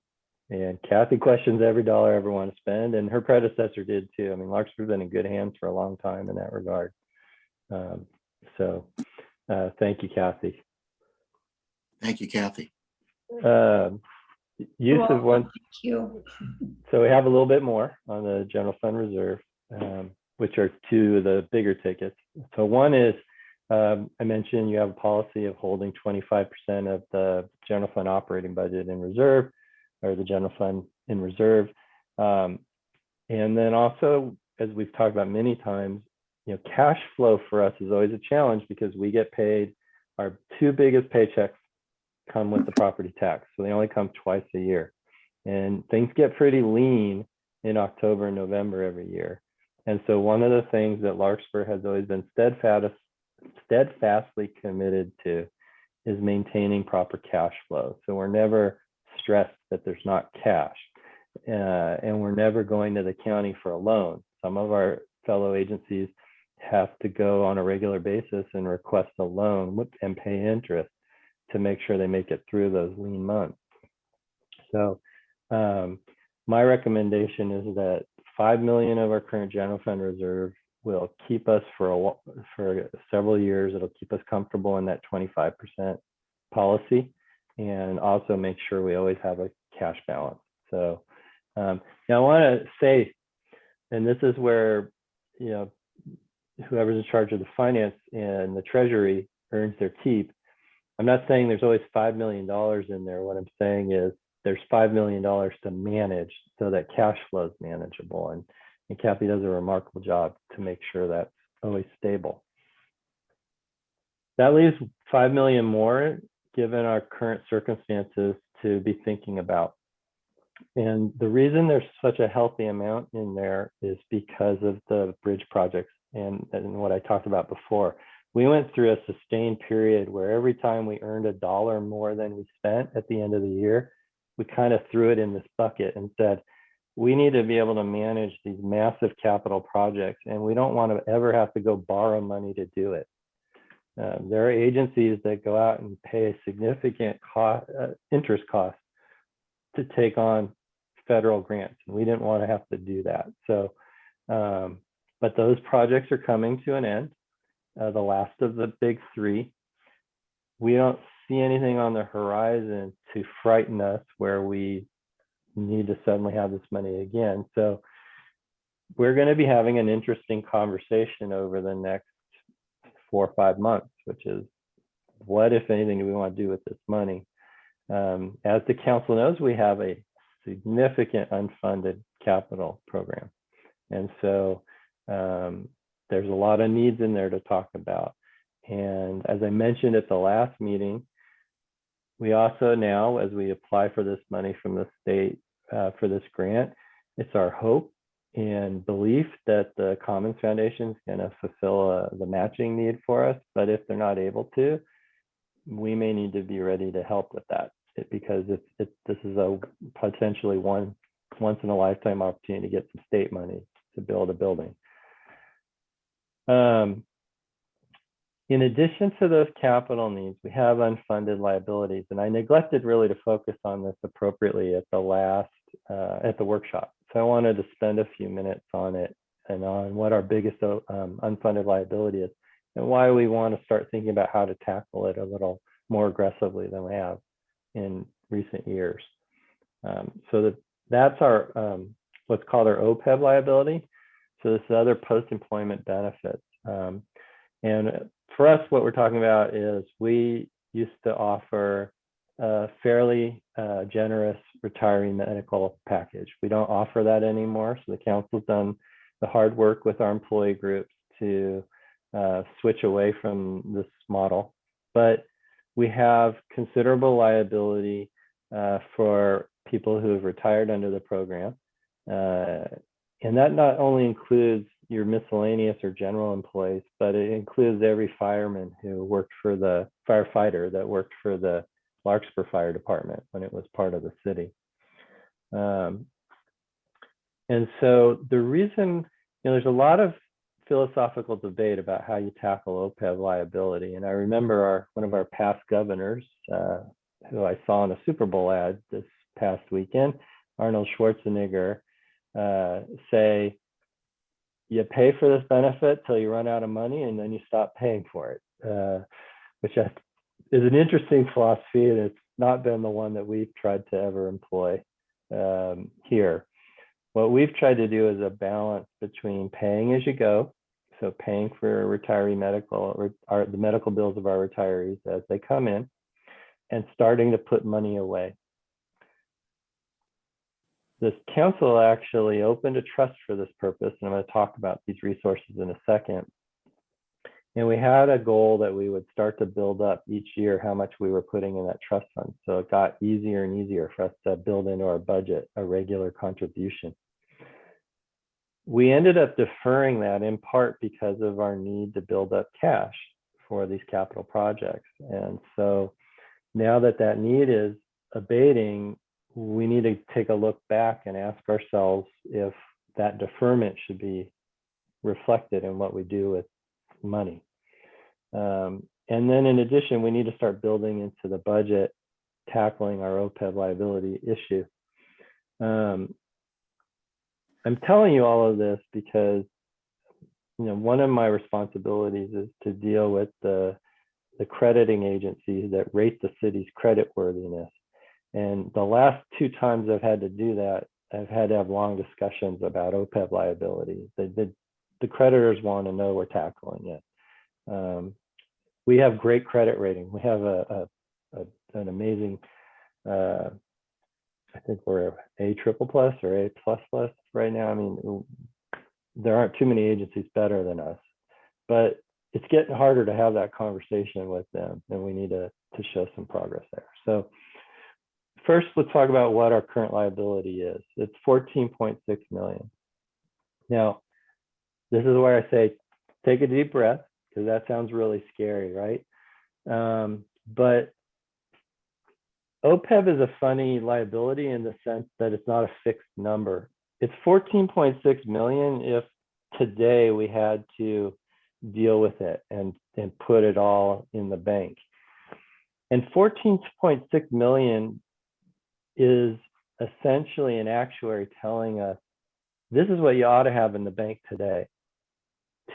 And Kathy questions every dollar I ever want to spend, and her predecessor did too. I mean, Larkspur's been in good hands for a long time in that regard. Thank you, Kathy. Thank you, Kathy. Use of one. Thank you. So we have a little bit more on the general fund reserve, which are two of the bigger tickets. So one is, I mentioned you have a policy of holding 25% of the general fund operating budget in reserve, or the general fund in reserve. And then also, as we've talked about many times, you know, cash flow for us is always a challenge because we get paid, our two biggest paychecks come with the property tax. So they only come twice a year. And things get pretty lean in October and November every year. And so one of the things that Larkspur has always been steadfastly committed to is maintaining proper cash flow. So we're never stressed that there's not cash, and we're never going to the county for a loan. Some of our fellow agencies have to go on a regular basis and request a loan and pay interest to make sure they make it through those lean months. So my recommendation is that 5 million of our current general fund reserve will keep us for several years. It'll keep us comfortable in that 25% policy, and also make sure we always have a cash balance. So now I want to say, and this is where, you know, whoever's in charge of the finance and the treasury earns their keep. I'm not saying there's always $5 million in there. What I'm saying is there's $5 million to manage so that cash flow is manageable. And Kathy does a remarkable job to make sure that's always stable. That leaves 5 million more, given our current circumstances, to be thinking about. And the reason there's such a healthy amount in there is because of the bridge projects and what I talked about before. We went through a sustained period where every time we earned $1 more than we spent at the end of the year, we kind of threw it in this bucket and said, we need to be able to manage these massive capital projects, and we don't want to ever have to go borrow money to do it. There are agencies that go out and pay a significant interest cost to take on federal grants, and we didn't want to have to do that. So, but those projects are coming to an end, the last of the big three. We don't see anything on the horizon to frighten us where we need to suddenly have this money again. So we're going to be having an interesting conversation over the next 4 or 5 months, which is, what, if anything, do we want to do with this money? As the council knows, we have a significant unfunded capital program. And so there's a lot of needs in there to talk about. And as I mentioned at the last meeting, we also now, as we apply for this money from the state for this grant, it's our hope and belief that the Commons Foundation is going to fulfill the matching need for us. But if they're not able to, we may need to be ready to help with that, because this is a potentially once in a lifetime opportunity to get some state money to build a building. In addition to those capital needs, we have unfunded liabilities, and I neglected really to focus on this appropriately at the workshop. So I wanted to spend a few minutes on it and on what our biggest unfunded liability is and why we want to start thinking about how to tackle it a little more aggressively than we have in recent years. So that's our what's called our OPEB liability. So this is other post-employment benefits. And for us, what we're talking about is we used to offer a fairly generous retiree medical package. We don't offer that anymore. So the council's done the hard work with our employee groups to switch away from this model. But we have considerable liability for people who have retired under the program. And that not only includes your miscellaneous or general employees, but it includes every fireman who worked for the firefighter that worked for the Larkspur Fire Department when it was part of the city. And so the reason, there's a lot of philosophical debate about how you tackle OPEB liability. And I remember one of our past governors, who I saw in a Super Bowl ad this past weekend, Arnold Schwarzenegger, say, you pay for this benefit till you run out of money and then you stop paying for it, which is an interesting philosophy, and it's not been the one that we've tried to ever employ here. What we've tried to do is a balance between paying as you go, so paying for retiree medical, or the medical bills of our retirees as they come in, and starting to put money away. This council actually opened a trust for this purpose, and I'm going to talk about these resources in a second. And we had a goal that we would start to build up each year how much we were putting in that trust fund. So it got easier and easier for us to build into our budget a regular contribution. We ended up deferring that in part because of our need to build up cash for these capital projects. And so now that that need is abating, we need to take a look back and ask ourselves if that deferment should be reflected in what we do with money. And then in addition, we need to start building into the budget, tackling our OPEB liability issue. I'm telling you all of this because one of my responsibilities is to deal with the crediting agencies that rate the city's credit worthiness. And the last 2 times I've had to do that, I've had to have long discussions about OPEB liability. The creditors want to know we're tackling it. We have great credit rating. We have an amazing, I think we're A++ or A++ right now. I mean, there aren't too many agencies better than us, but it's getting harder to have that conversation with them, and we need to show some progress there. So first, let's talk about what our current liability is. It's $14.6 million. Now, this is where I say, take a deep breath, because that sounds really scary, right? But OPEB is a funny liability in the sense that it's not a fixed number. It's $14.6 million if today we had to deal with it and put it all in the bank. And $14.6 million is essentially an actuary telling us, this is what you ought to have in the bank today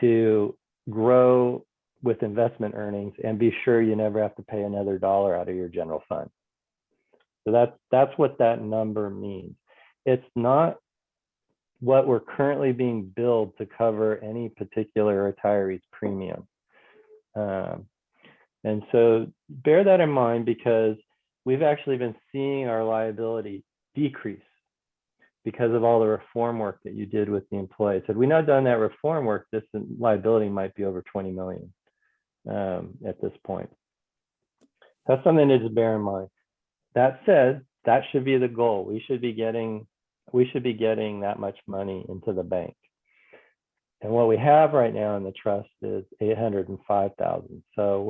to grow with investment earnings and be sure you never have to pay another dollar out of your general fund. So that's what that number means. It's not what we're currently being billed to cover any particular retiree's premium. And so bear that in mind, because we've actually been seeing our liability decrease because of all the reform work that you did with the employees. Had we not done that reform work, this liability might be over 20 million at this point. That's something to just bear in mind. That said, that should be the goal. We should be getting that much money into the bank. And what we have right now in the trust is 805,000. So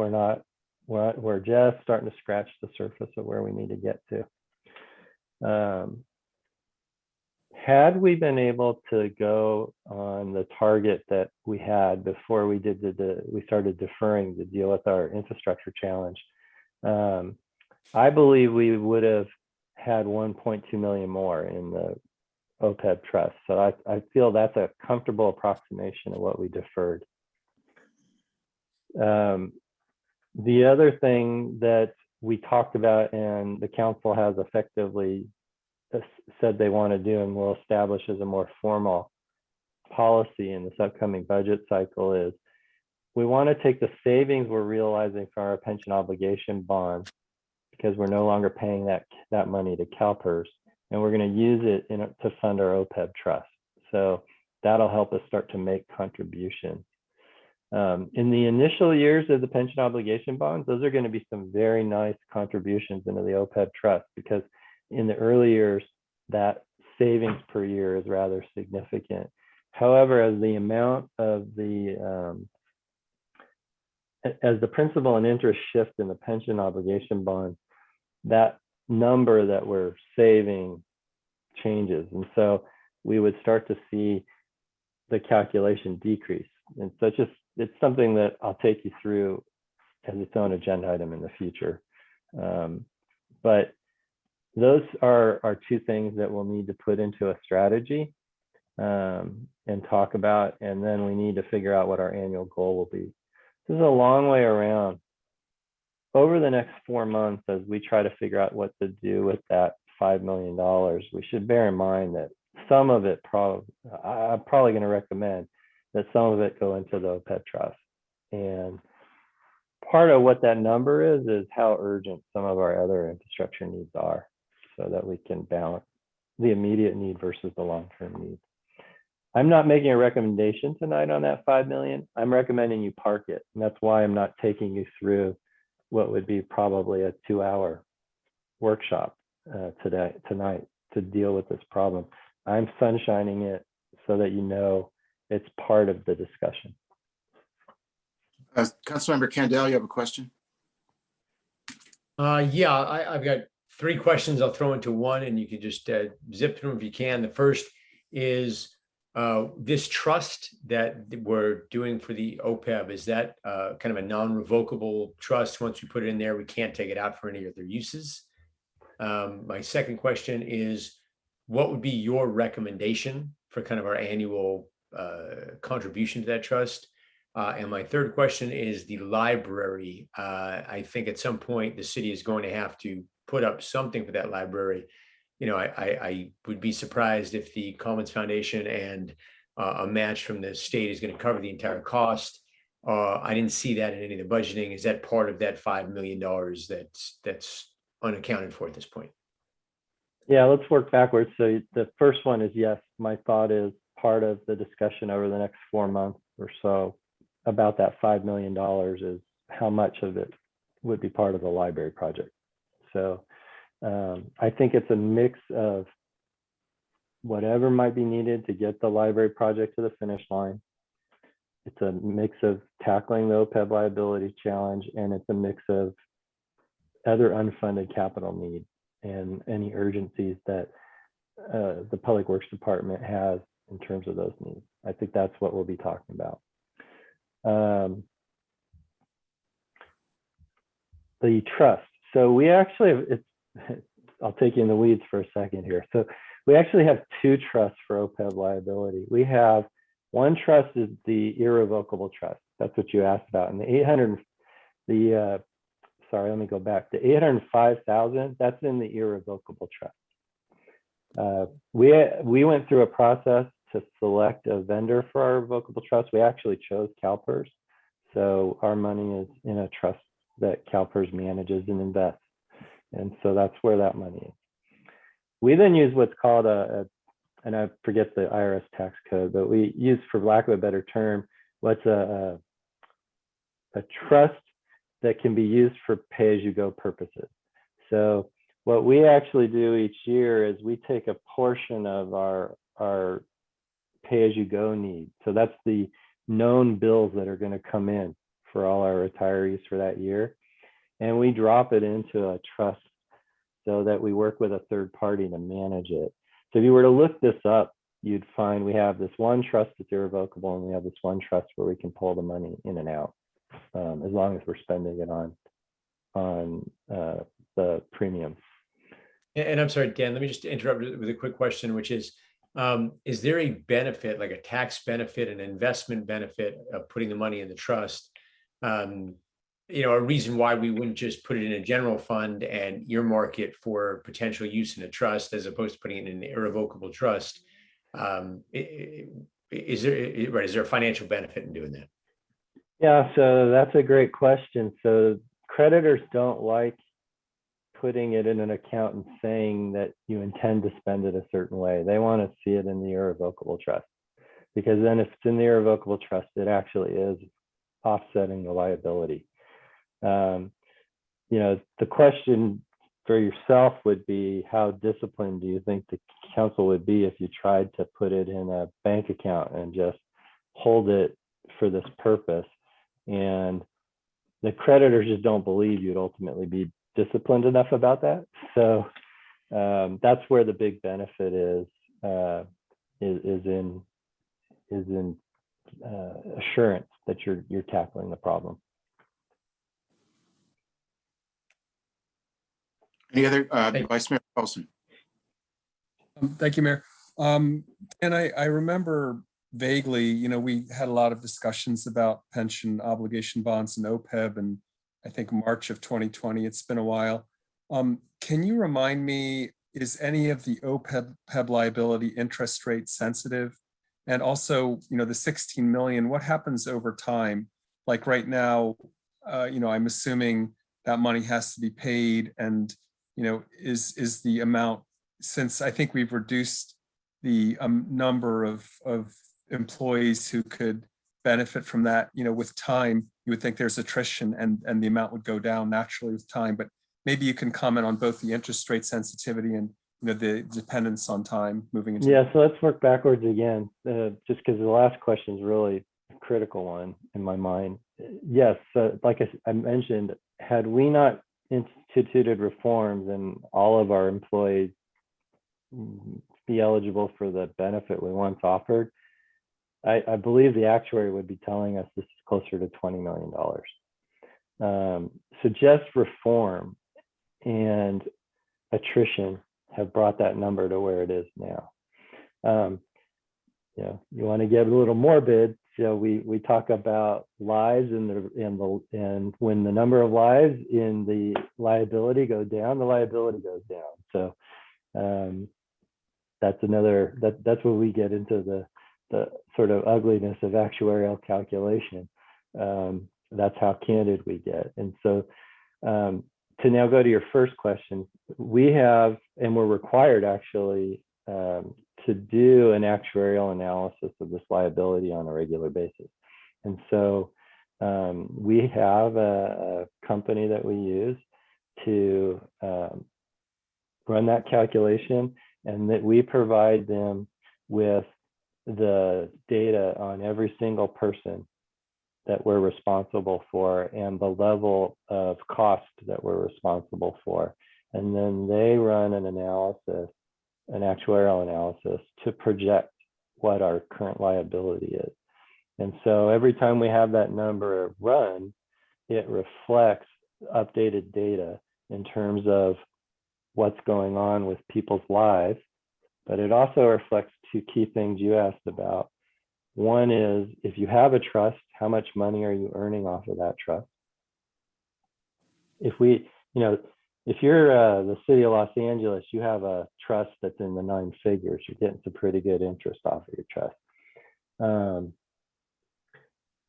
we're just starting to scratch the surface of where we need to get to. had we been able to go on the target that we had before we did we started deferring to deal with our infrastructure challenge, I believe we would have had 1.2 million more in the OPEB trust. So I feel that's a comfortable approximation of what we deferred. The other thing that we talked about and the council has effectively said they want to do and will establish as a more formal policy in this upcoming budget cycle is we want to take the savings we're realizing from our pension obligation bond, because we're no longer paying that money to CalPERS, and we're going to use it to fund our OPEB trust. So that'll help us start to make contributions. In the initial years of the pension obligation bonds, those are going to be some very nice contributions into the OPEB trust, because in the early years, that savings per year is rather significant. However, as the amount of as the principal and interest shift in the pension obligation bonds, that number that we're saving changes. And so we would start to see the calculation decrease. And so it's something that I'll take you through as its own agenda item in the future. But those are two things that we'll need to put into a strategy and talk about. And then we need to figure out what our annual goal will be. This is a long way around. Over the next 4 months, as we try to figure out what to do with that $5 million, we should bear in mind that some of it I'm probably going to recommend that some of it go into the OPEB trust. And part of what that number is how urgent some of our other infrastructure needs are, so that we can balance the immediate need versus the long-term need. I'm not making a recommendation tonight on that 5 million. I'm recommending you park it. And that's why I'm not taking you through what would be probably a 2-hour workshop tonight to deal with this problem. I'm sunshining it so that you know it's part of the discussion. Councilmember Candell, you have a question? Yeah, I've got 3 questions I'll throw into one, and you can just zip through them if you can. The first is this trust that we're doing for the OPEB, is that kind of a non-revocable trust? Once we put it in there, we can't take it out for any other uses. My second question is, what would be your recommendation for kind of our annual contribution to that trust? And my third question is the library. I think at some point the city is going to have to put up something for that library. You know, I would be surprised if the Commons Foundation and a match from the state is going to cover the entire cost. I didn't see that in any of the budgeting. Is that part of that $5 million that's unaccounted for at this point? Yeah, let's work backwards. So the first one is yes. My thought is part of the discussion over the next 4 months or so about that $5 million is how much of it would be part of the library project. So I think it's a mix of whatever might be needed to get the library project to the finish line. It's a mix of tackling the OPEB liability challenge, and it's a mix of other unfunded capital needs and any urgencies that the Public Works Department has in terms of those needs. I think that's what we'll be talking about. The trust. So we actually, I'll take you in the weeds for a second here. So we actually have 2 trusts for OPEB liability. We have one trust is the irrevocable trust. That's what you asked about. And sorry, let me go back. The 805,000, that's in the irrevocable trust. We went through a process to select a vendor for our irrevocable trust. We actually chose CalPERS. So our money is in a trust that CalPERS manages and invests. And so that's where that money is. We then use what's called and I forget the IRS tax code, but we use, for lack of a better term, what's a trust that can be used for pay-as-you-go purposes. So what we actually do each year is we take a portion of our pay-as-you-go need. So that's the known bills that are going to come in for all our retirees for that year. And we drop it into a trust so that we work with a third party to manage it. So if you were to look this up, you'd find we have this one trust that's irrevocable, and we have this one trust where we can pull the money in and out, as long as we're spending it on the premium. And I'm sorry, Dan, let me just interrupt with a quick question, which is there a benefit, like a tax benefit, an investment benefit of putting the money in the trust? A reason why we wouldn't just put it in a general fund and earmark it for potential use in a trust as opposed to putting it in an irrevocable trust. Is there a financial benefit in doing that? Yeah, so that's a great question. So creditors don't like putting it in an account and saying that you intend to spend it a certain way. They want to see it in the irrevocable trust, because then if it's in the irrevocable trust, it actually is offsetting the liability. The question for yourself would be, how disciplined do you think the council would be if you tried to put it in a bank account and just hold it for this purpose? And the creditors just don't believe you'd ultimately be disciplined enough about that. So that's where the big benefit is in assurance that you're tackling the problem. Any other, Vice Mayor Olson? Thank you, Mayor. And I remember vaguely, we had a lot of discussions about pension obligation bonds and OPEB, and I think March of 2020, it's been a while. Can you remind me, is any of the OPEB liability interest rate sensitive? And also, the 16 million, what happens over time? Like right now, I'm assuming that money has to be paid, and is the amount, since I think we've reduced the number of employees who could benefit from that, with time, you would think there's attrition and the amount would go down naturally with time. But maybe you can comment on both the interest rate sensitivity and the dependence on time moving into. Yeah, so let's work backwards again, just because the last question is really a critical one in my mind. Yes, like I mentioned, had we not instituted reforms and all of our employees be eligible for the benefit we once offered, I believe the actuary would be telling us this is closer to $20 million. So just reform and attrition have brought that number to where it is now. You want to get a little morbid. We talk about lives and when the number of lives in the liability go down, the liability goes down. So that's where we get into the sort of ugliness of actuarial calculation. That's how candid we get. And so to now go to your first question, we have, and we're required actually to do an actuarial analysis of this liability on a regular basis. And so we have a company that we use to run that calculation, and that we provide them with the data on every single person that we're responsible for and the level of cost that we're responsible for. And then they run an analysis, an actuarial analysis, to project what our current liability is. And so every time we have that number run, it reflects updated data in terms of what's going on with people's lives, but it also reflects two key things you asked about. One is, if you have a trust, how much money are you earning off of that trust? If you're the city of Los Angeles, you have a trust that's in the 9 figures, you're getting some pretty good interest off of your trust.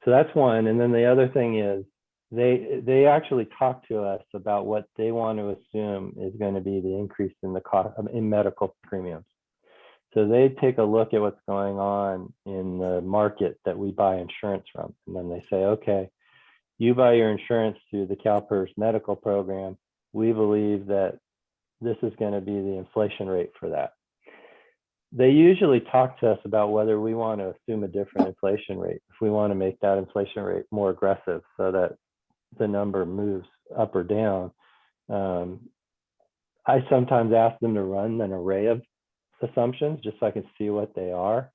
So that's one. And then the other thing is, they actually talk to us about what they want to assume is going to be the increase in the cost in medical premiums. So they take a look at what's going on in the market that we buy insurance from. And then they say, okay, you buy your insurance through the CalPERS medical program. We believe that this is going to be the inflation rate for that. They usually talk to us about whether we want to assume a different inflation rate, if we want to make that inflation rate more aggressive so that the number moves up or down. I sometimes ask them to run an array of assumptions just so I can see what they are.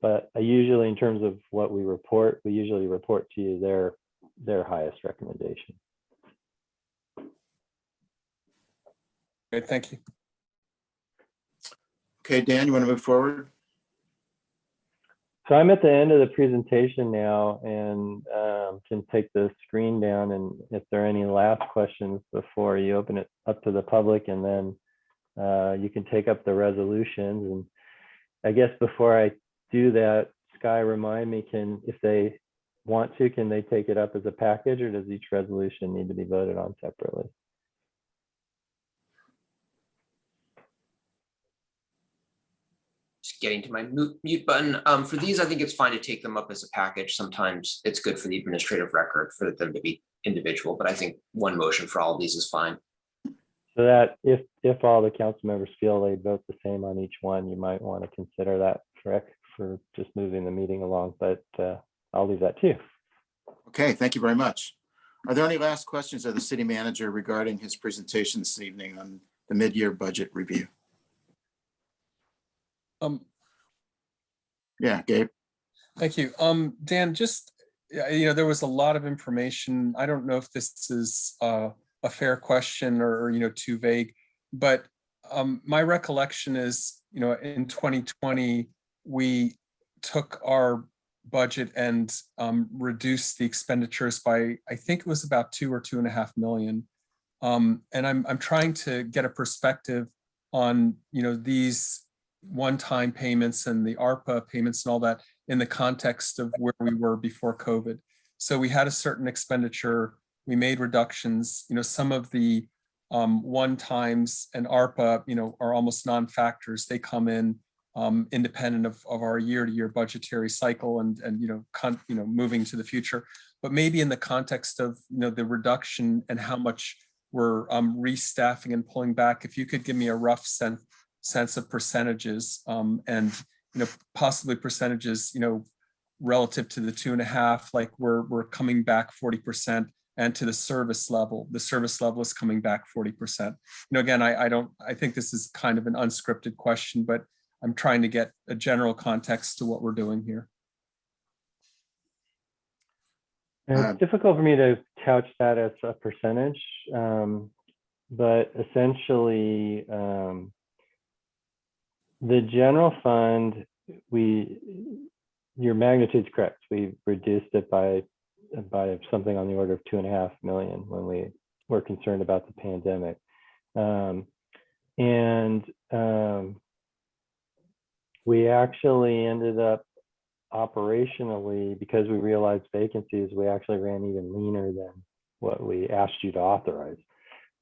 But I usually, in terms of what we usually report to you their highest recommendation. Great, thank you. Okay, Dan, you want to move forward? So I'm at the end of the presentation now and can take the screen down, and if there are any last questions before you open it up to the public, and then you can take up the resolutions. And I guess before I do that, Sky, remind me, if they want to, can they take it up as a package, or does each resolution need to be voted on separately? Just getting to my mute button. For these, I think it's fine to take them up as a package. Sometimes it's good for the administrative record for them to be individual, but I think one motion for all of these is fine. So that if all the council members feel they vote the same on each one, you might want to consider that, correct, for just moving the meeting along, but I'll leave that to you. Okay, thank you very much. Are there any last questions of the city manager regarding his presentation this evening on the mid-year budget review? Yeah, Gabe. Thank you. Dan, just, there was a lot of information. I don't know if this is a fair question or too vague, but my recollection is, in 2020, we took our budget and reduced the expenditures by, I think it was about $2 or $2.5 million. And I'm trying to get a perspective on, these one-time payments and the ARPA payments and all that in the context of where we were before COVID. So we had a certain expenditure, we made reductions, some of the one-times and ARPA, are almost non-factors. They come in independent of our year-to-year budgetary cycle and moving to the future. But maybe in the context of, the reduction and how much we're restaffing and pulling back, if you could give me a rough sense of percentages and possibly percentages relative to the 2.5, like we're coming back 40%, and to the service level is coming back 40%. Again, I think this is kind of an unscripted question, but I'm trying to get a general context to what we're doing here. It's difficult for me to couch that as a percentage, but essentially, the general fund, your magnitude's correct. We reduced it by something on the order of $2.5 million when we were concerned about the pandemic. We actually ended up operationally, because we realized vacancies, we actually ran even leaner than what we asked you to authorize.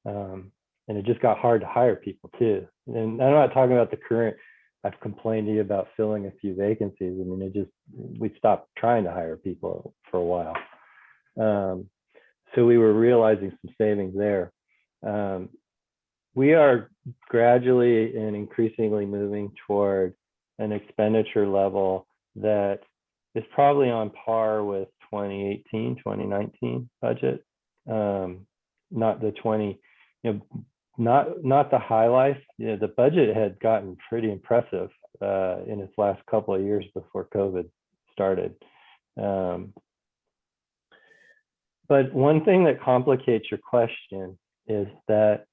And it just got hard to hire people too. And I'm not talking about the current, I've complained to you about filling a few vacancies. I mean, we stopped trying to hire people for a while. So we were realizing some savings there. We are gradually and increasingly moving toward an expenditure level that is probably on par with 2018, 2019 budget. Not the 20, not the high life. The budget had gotten pretty impressive in its last couple of years before COVID started. But one thing that complicates your question is that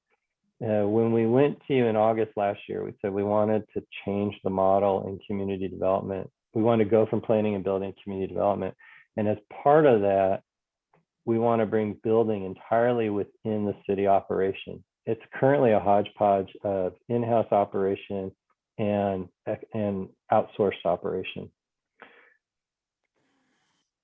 when we went to you in August last year, we said we wanted to change the model in community development. We want to go from planning and building to community development. And as part of that, we want to bring building entirely within the city operation. It's currently a hodgepodge of in-house operation and outsourced operation.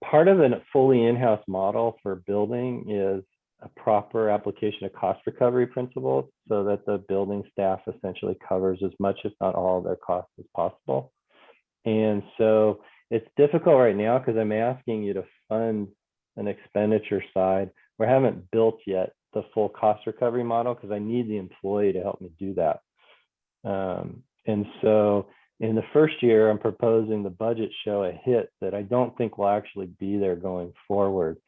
Part of a fully in-house model for building is a proper application of cost recovery principles so that the building staff essentially covers as much, if not all, of their costs as possible. And so it's difficult right now because I'm asking you to fund an expenditure side. We haven't built yet the full cost recovery model because I need the employee to help me do that. And so in the first year, I'm proposing the budget show a hit that I don't think will actually be there going forward.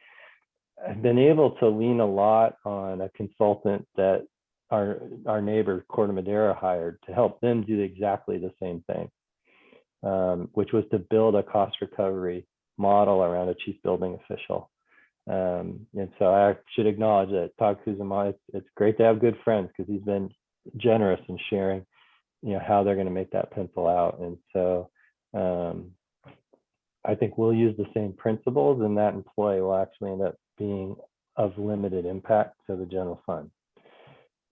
I've been able to lean a lot on a consultant that our neighbor Corte Madera hired to help them do exactly the same thing, which was to build a cost recovery model around a chief building official. And so I should acknowledge that Todd Kuzuma, it's great to have good friends because he's been generous in sharing, how they're going to make that pencil out. And so I think we'll use the same principles, and that employee will actually end up being of limited impact to the general fund.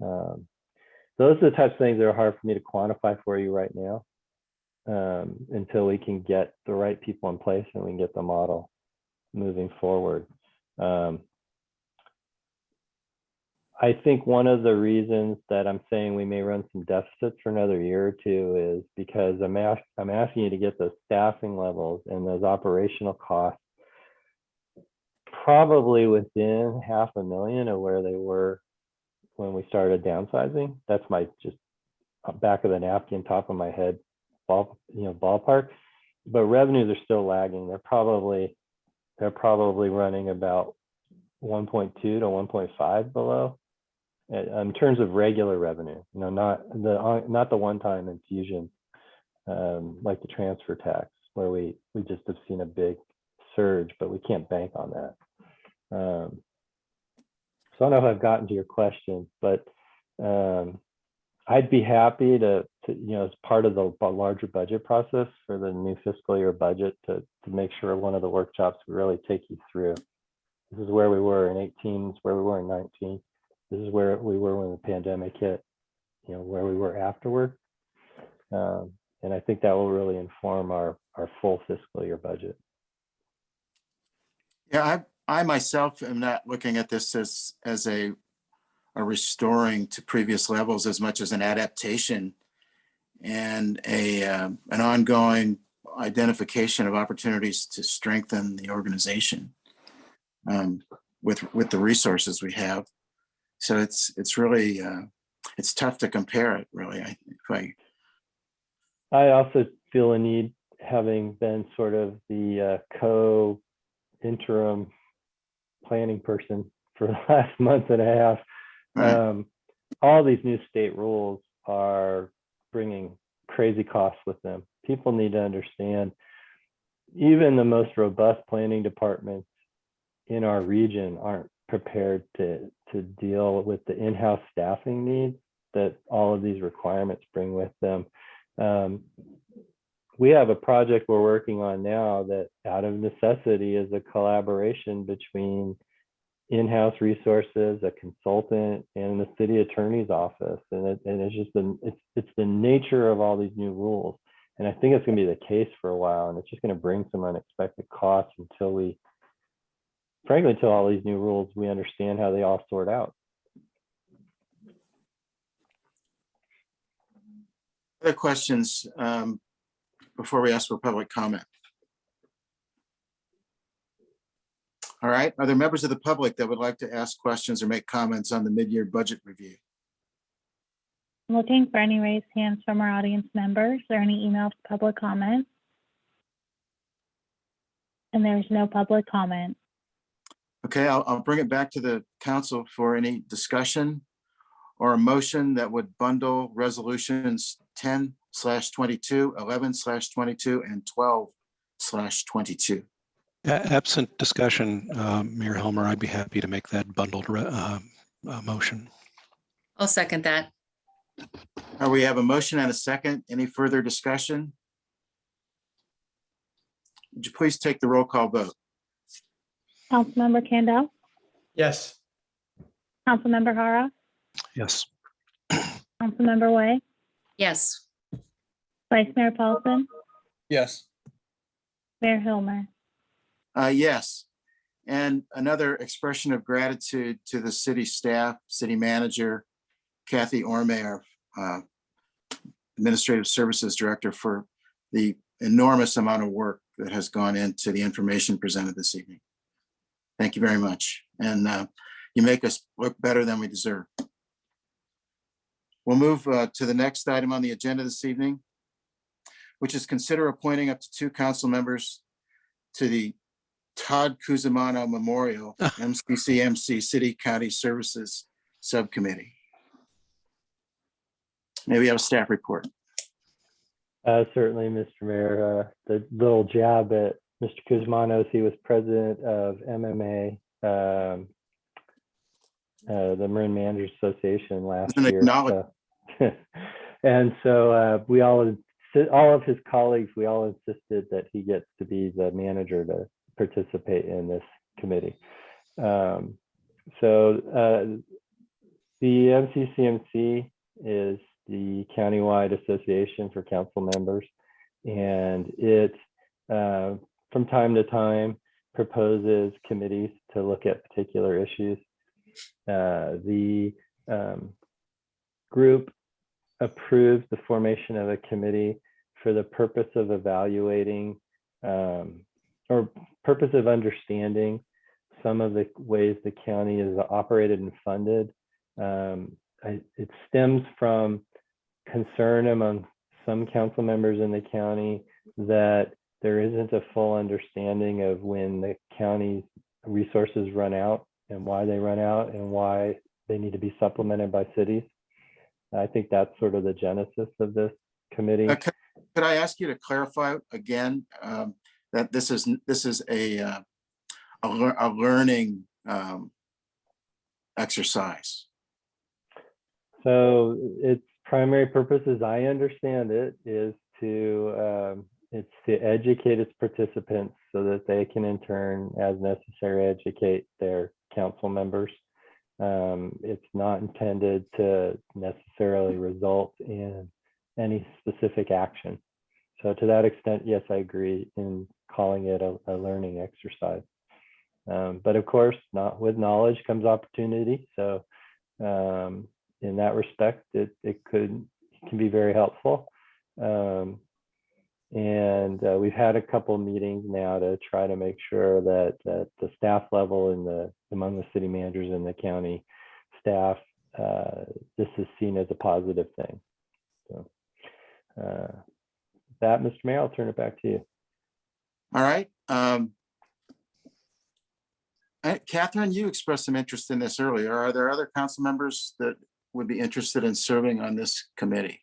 Those are the types of things that are hard for me to quantify for you right now, until we can get the right people in place and we can get the model moving forward. I think one of the reasons that I'm saying we may run some deficits for another year or two is because I'm asking you to get those staffing levels and those operational costs probably within $500,000 of where they were when we started downsizing. That's my just back of the napkin, top of my head ballpark. But revenues are still lagging. They're probably running about 1.2 to 1.5 below in terms of regular revenue. Not the one-time infusion like the transfer tax, where we just have seen a big surge, but we can't bank on that. So I don't know if I've gotten to your question, but I'd be happy to as part of the larger budget process for the new fiscal year budget to make sure one of the workshops we really take you through. This is where we were in 18, this is where we were in 19. This is where we were when the pandemic hit, where we were afterward. And I think that will really inform our full fiscal year budget. Yeah, I myself am not looking at this as a restoring to previous levels as much as an adaptation and an ongoing identification of opportunities to strengthen the organization with the resources we have. So it's really it's tough to compare it, really. I also feel a need, having been sort of the interim planning person for the last month and a half. Right. All these new state rules are bringing crazy costs with them. People need to understand, even the most robust planning departments in our region aren't prepared to deal with the in-house staffing needs that all of these requirements bring with them. We have a project we're working on now that, out of necessity, is a collaboration between in-house resources, a consultant, and the city attorney's office. And it's just it's the nature of all these new rules. And I think it's going to be the case for a while, and it's just going to bring some unexpected costs until all these new rules, we understand how they all sort out. Other questions before we ask for public comment? All right, are there members of the public that would like to ask questions or make comments on the mid-year budget review? I'm looking for any raised hands from our audience members or any emailed public comments. And there's no public comment. Okay, I'll bring it back to the council for any discussion or a motion that would bundle resolutions 10/22, 11/22, and 12/22. Absent discussion, Mayor Helmer, I'd be happy to make that bundled motion. I'll second that. We have a motion and a second. Any further discussion? Would you please take the roll call vote? Councilmember Kandel, Yes. Councilmember Hara, Yes. Councilmember Way, Yes. Vice Mayor Paulson, Yes. Mayor Hilmer. Yes. And another expression of gratitude to the city staff, city manager, Kathy Orme, our Administrative Services Director, for the enormous amount of work that has gone into the information presented this evening. Thank you very much. And you make us look better than we deserve. We'll move to the next item on the agenda this evening, which is consider appointing up to 2 council members to the Todd Kuzumano Memorial MCCMC City County Services Subcommittee. May we have a staff report? Certainly, Mr. Mayor. The little jab at Mr. Kuzmanos, he was president of MMA, the Marin Managers Association last An year. acknowledge- And so we all of his colleagues, we all insisted that he gets to be the manager to participate in this committee. The MCCMC is the countywide association for council members, and it from time to time proposes committees to look at particular issues. The group approved the formation of a committee for the purpose of evaluating or purpose of understanding some of the ways the county is operated and funded. It stems from concern among some council members in the county that there isn't a full understanding of when the county's resources run out and why they run out and why they need to be supplemented by cities. I think that's sort of the genesis of this committee. Could I ask you to clarify again that this is a learning exercise? So its primary purpose, as I understand it, is to educate its participants so that they can in turn, as necessary, educate their council members. It's not intended to necessarily result in any specific action. So to that extent, yes, I agree in calling it a learning exercise. But of course, not with knowledge comes opportunity. So in that respect, it can be very helpful. And we've had a couple meetings now to try to make sure that the staff level and among the city managers and the county staff, this is seen as a positive thing. So that, Mr. Mayor, I'll turn it back to you. All right. Catherine, you expressed some interest in this earlier. Are there other council members that would be interested in serving on this committee?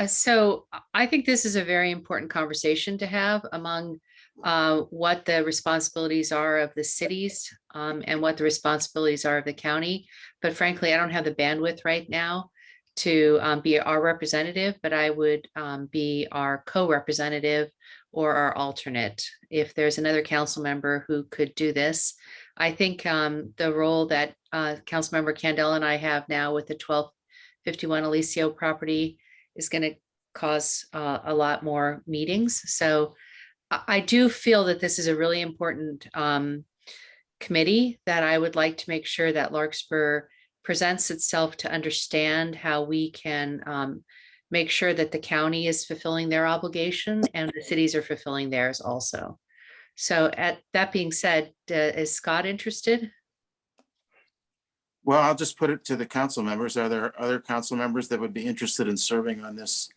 So I think this is a very important conversation to have among what the responsibilities are of the cities and what the responsibilities are of the county. But frankly, I don't have the bandwidth right now to be our representative, but I would be our co-representative or our alternate if there's another council member who could do this. I think the role that Councilmember Candela and I have now with the 1251 Alicio property is going to cause a lot more meetings. So I do feel that this is a really important committee that I would like to make sure that Larkspur presents itself to understand how we can make sure that the county is fulfilling their obligation and the cities are fulfilling theirs also. So that being said, is Scott interested? Well, I'll just put it to the council members. Are there other council members that would be interested in serving on this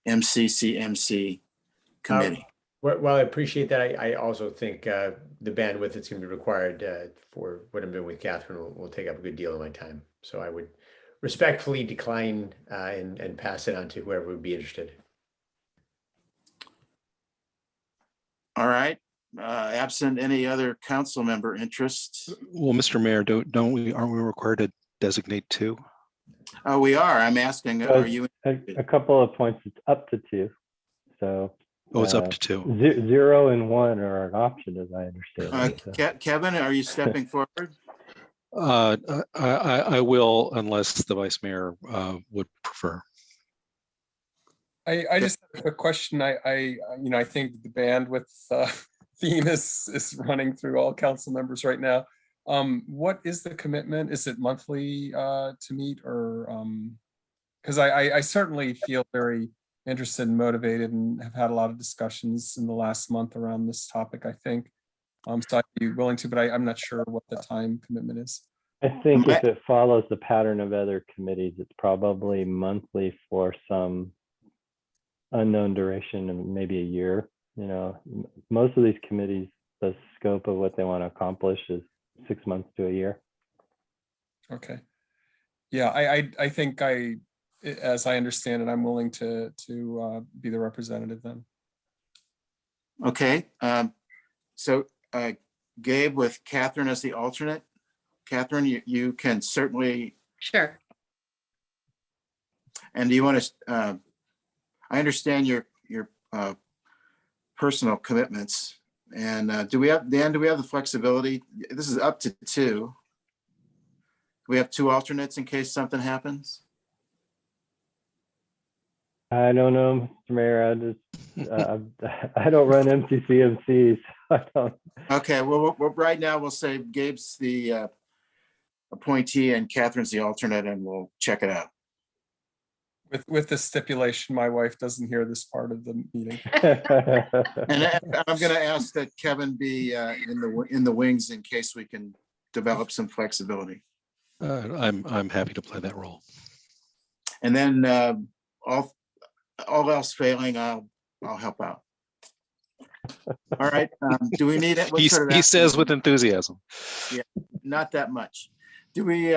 MCCMC committee? Well, I appreciate that. I also think the bandwidth that's going to be required for what I'm doing with Catherine will take up a good deal of my time. So I would respectfully decline and pass it on to whoever would be interested. All right. Absent any other council member interest? Well, Mr. Mayor, aren't we required to designate two? We are. I'm asking, are you? A couple of points, it's up to two. So Oh, it's up to two. 0 and 1 are an option, as I understand it. So. Kevin, are you stepping forward? I will, unless the vice mayor would prefer. I just have a question. I think the bandwidth theme is running through all council members right now. What is the commitment? Is it monthly to meet, or because I certainly feel very interested and motivated and have had a lot of discussions in the last month around this topic, I think. So I'd be willing to, but I'm not sure what the time commitment is. I think if it follows the pattern of other committees, it's probably monthly for some unknown duration and maybe a year. You know, most of these committees, the scope of what they want to accomplish is 6 months to a year. Okay. Yeah, I think I As I understand it, I'm willing to be the representative then. Okay, so Gabe with Catherine as the alternate. Catherine, you can certainly, Sure. and do you want to, I understand your personal commitments. And Dan, do we have the flexibility? This is up to 2. Do we have 2 alternates in case something happens? I don't know, Mr. Mayor. I don't run MCCMC, so I don't. Okay, well, right now we'll say Gabe's the appointee and Catherine's the alternate, and we'll check it out. With the stipulation, my wife doesn't hear this part of the meeting. And I'm going to ask that Kevin be in the wings in case we can develop some flexibility. I'm happy to play that role. And then all else failing, I'll help out. All right. Do we need it? He says with enthusiasm. Yeah, not that much. Do we?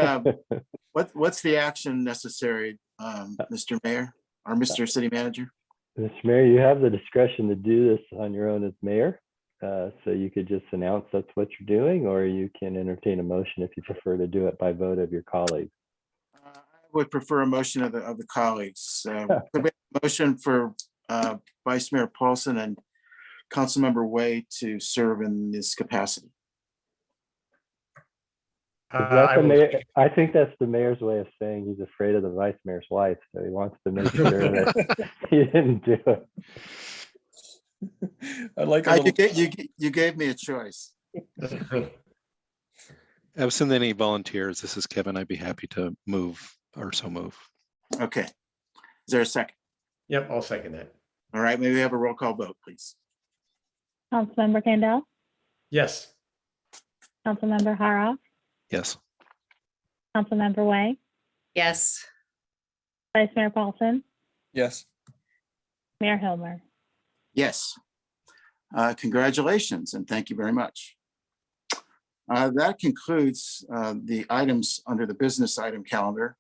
What's the action necessary, Mr. Mayor or Mr. City Manager? Mr. Mayor, you have the discretion to do this on your own as mayor. So you could just announce that's what you're doing, or you can entertain a motion if you prefer to do it by vote of your colleagues. I would prefer a motion of the colleagues. Could we have a motion for Vice Mayor Paulson and Councilmember Way to serve in this capacity? I think that's the mayor's way of saying he's afraid of the vice mayor's wife, so he wants to make sure that he didn't do it. I like you gave me a choice. Absent any volunteers, this is Kevin. I'd be happy to move or so move. Okay. Is there a second? Yep, I'll second that. All right, maybe we have a roll call vote, please. Councilmember Kendall, Yes. Councilmember Hara, Yes. Councilmember Way, Yes. Vice Mayor Paulson, Yes. Mayor Hilmer. Yes. Congratulations and thank you very much. That concludes the items under the business item calendar.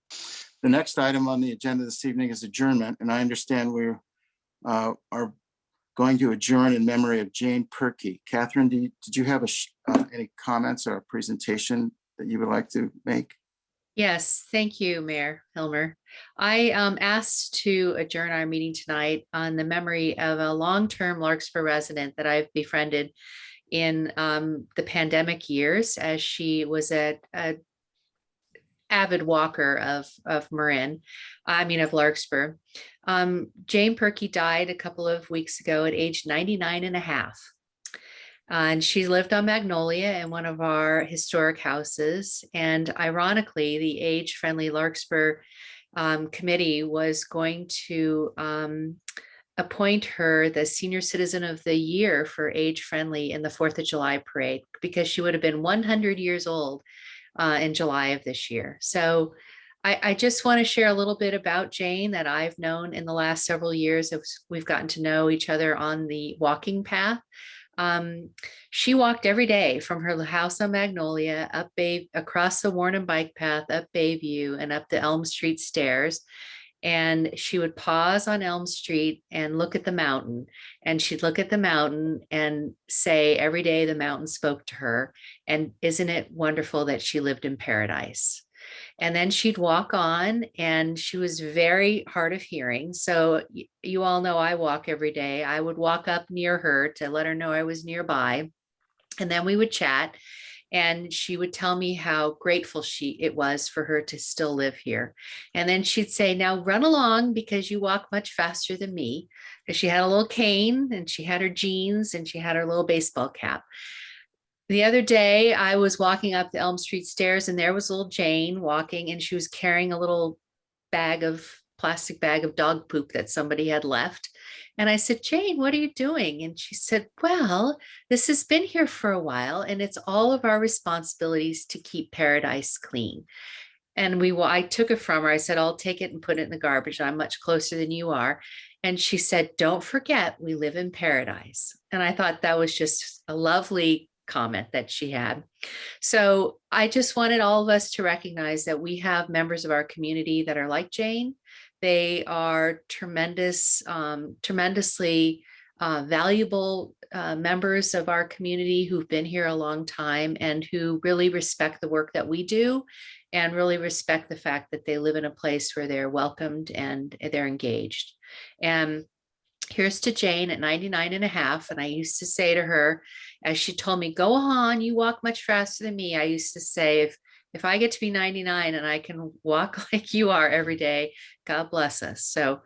The next item on the agenda this evening is adjournment, and I understand we are going to adjourn in memory of Jane Perkey. Catherine, did you have any comments or a presentation that you would like to make? Yes, thank you, Mayor Hilmer. I asked to adjourn our meeting tonight on the memory of a long-term Larkspur resident that I've befriended in the pandemic years, as she was an avid walker of Marin, of Larkspur. Jane Perkey died a couple of weeks ago at age 99 and a half. And she lived on Magnolia in one of our historic houses. And ironically, the age-friendly Larkspur committee was going to appoint her the Senior Citizen of the Year for age-friendly in the 4th of July parade, because she would have been 100 years old in July of this year. So I just want to share a little bit about Jane that I've known in the last several years. We've gotten to know each other on the walking path. She walked every day from her house on Magnolia across the Warren bike path, up Bayview and up the Elm Street stairs. And she would pause on Elm Street and look at the mountain. And she'd look at the mountain and say every day the mountain spoke to her. And isn't it wonderful that she lived in paradise? And then she'd walk on, and she was very hard of hearing. So you all know I walk every day. I would walk up near her to let her know I was nearby. And then we would chat, and she would tell me how grateful it was for her to still live here. And then she'd say, now run along because you walk much faster than me. And she had a little cane, and she had her jeans, and she had her little baseball cap. The other day, I was walking up the Elm Street stairs, and there was little Jane walking, and she was carrying a little plastic bag of dog poop that somebody had left. And I said, Jane, what are you doing? And she said, well, this has been here for a while, and it's all of our responsibilities to keep paradise clean. And I took it from her. I said, I'll take it and put it in the garbage. I'm much closer than you are. And she said, don't forget, we live in paradise. And I thought that was just a lovely comment that she had. So I just wanted all of us to recognize that we have members of our community that are like Jane, They are tremendously valuable members of our community who've been here a long time and who really respect the work that we do and really respect the fact that they live in a place where they're welcomed and they're engaged. And here's to Jane at 99 and a half. And I used to say to her, as she told me, go on, you walk much faster than me. I used to say, if I get to be 99 and I can walk like you are every day, God bless us. So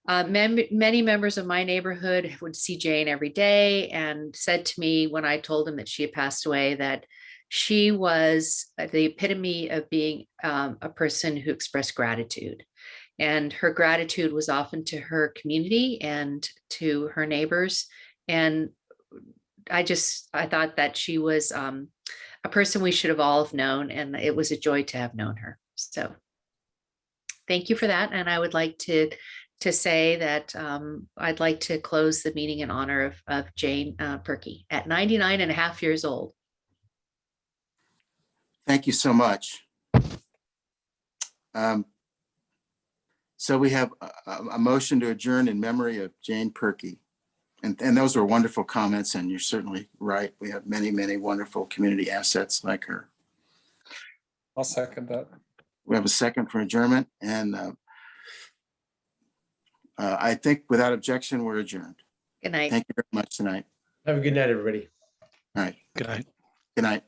many members of my neighborhood would see Jane every day and said to me when I told them that she had passed away that she was the epitome of being a person who expressed gratitude. And her gratitude was often to her community and to her neighbors. And I thought that she was a person we should have all have known, and it was a joy to have known her. So thank you for that. And I would like to say that I'd like to close the meeting in honor of Jane Perky at 99 and a half years old. Thank you so much. So we have a motion to adjourn in memory of Jane Perky. And those were wonderful comments, and you're certainly right. We have many, many wonderful community assets like her. I'll second that. We have a second for adjournment, and I think without objection, we're adjourned. Good night. Thank you very much tonight. Have a good night, everybody. All right. Good night. Good night.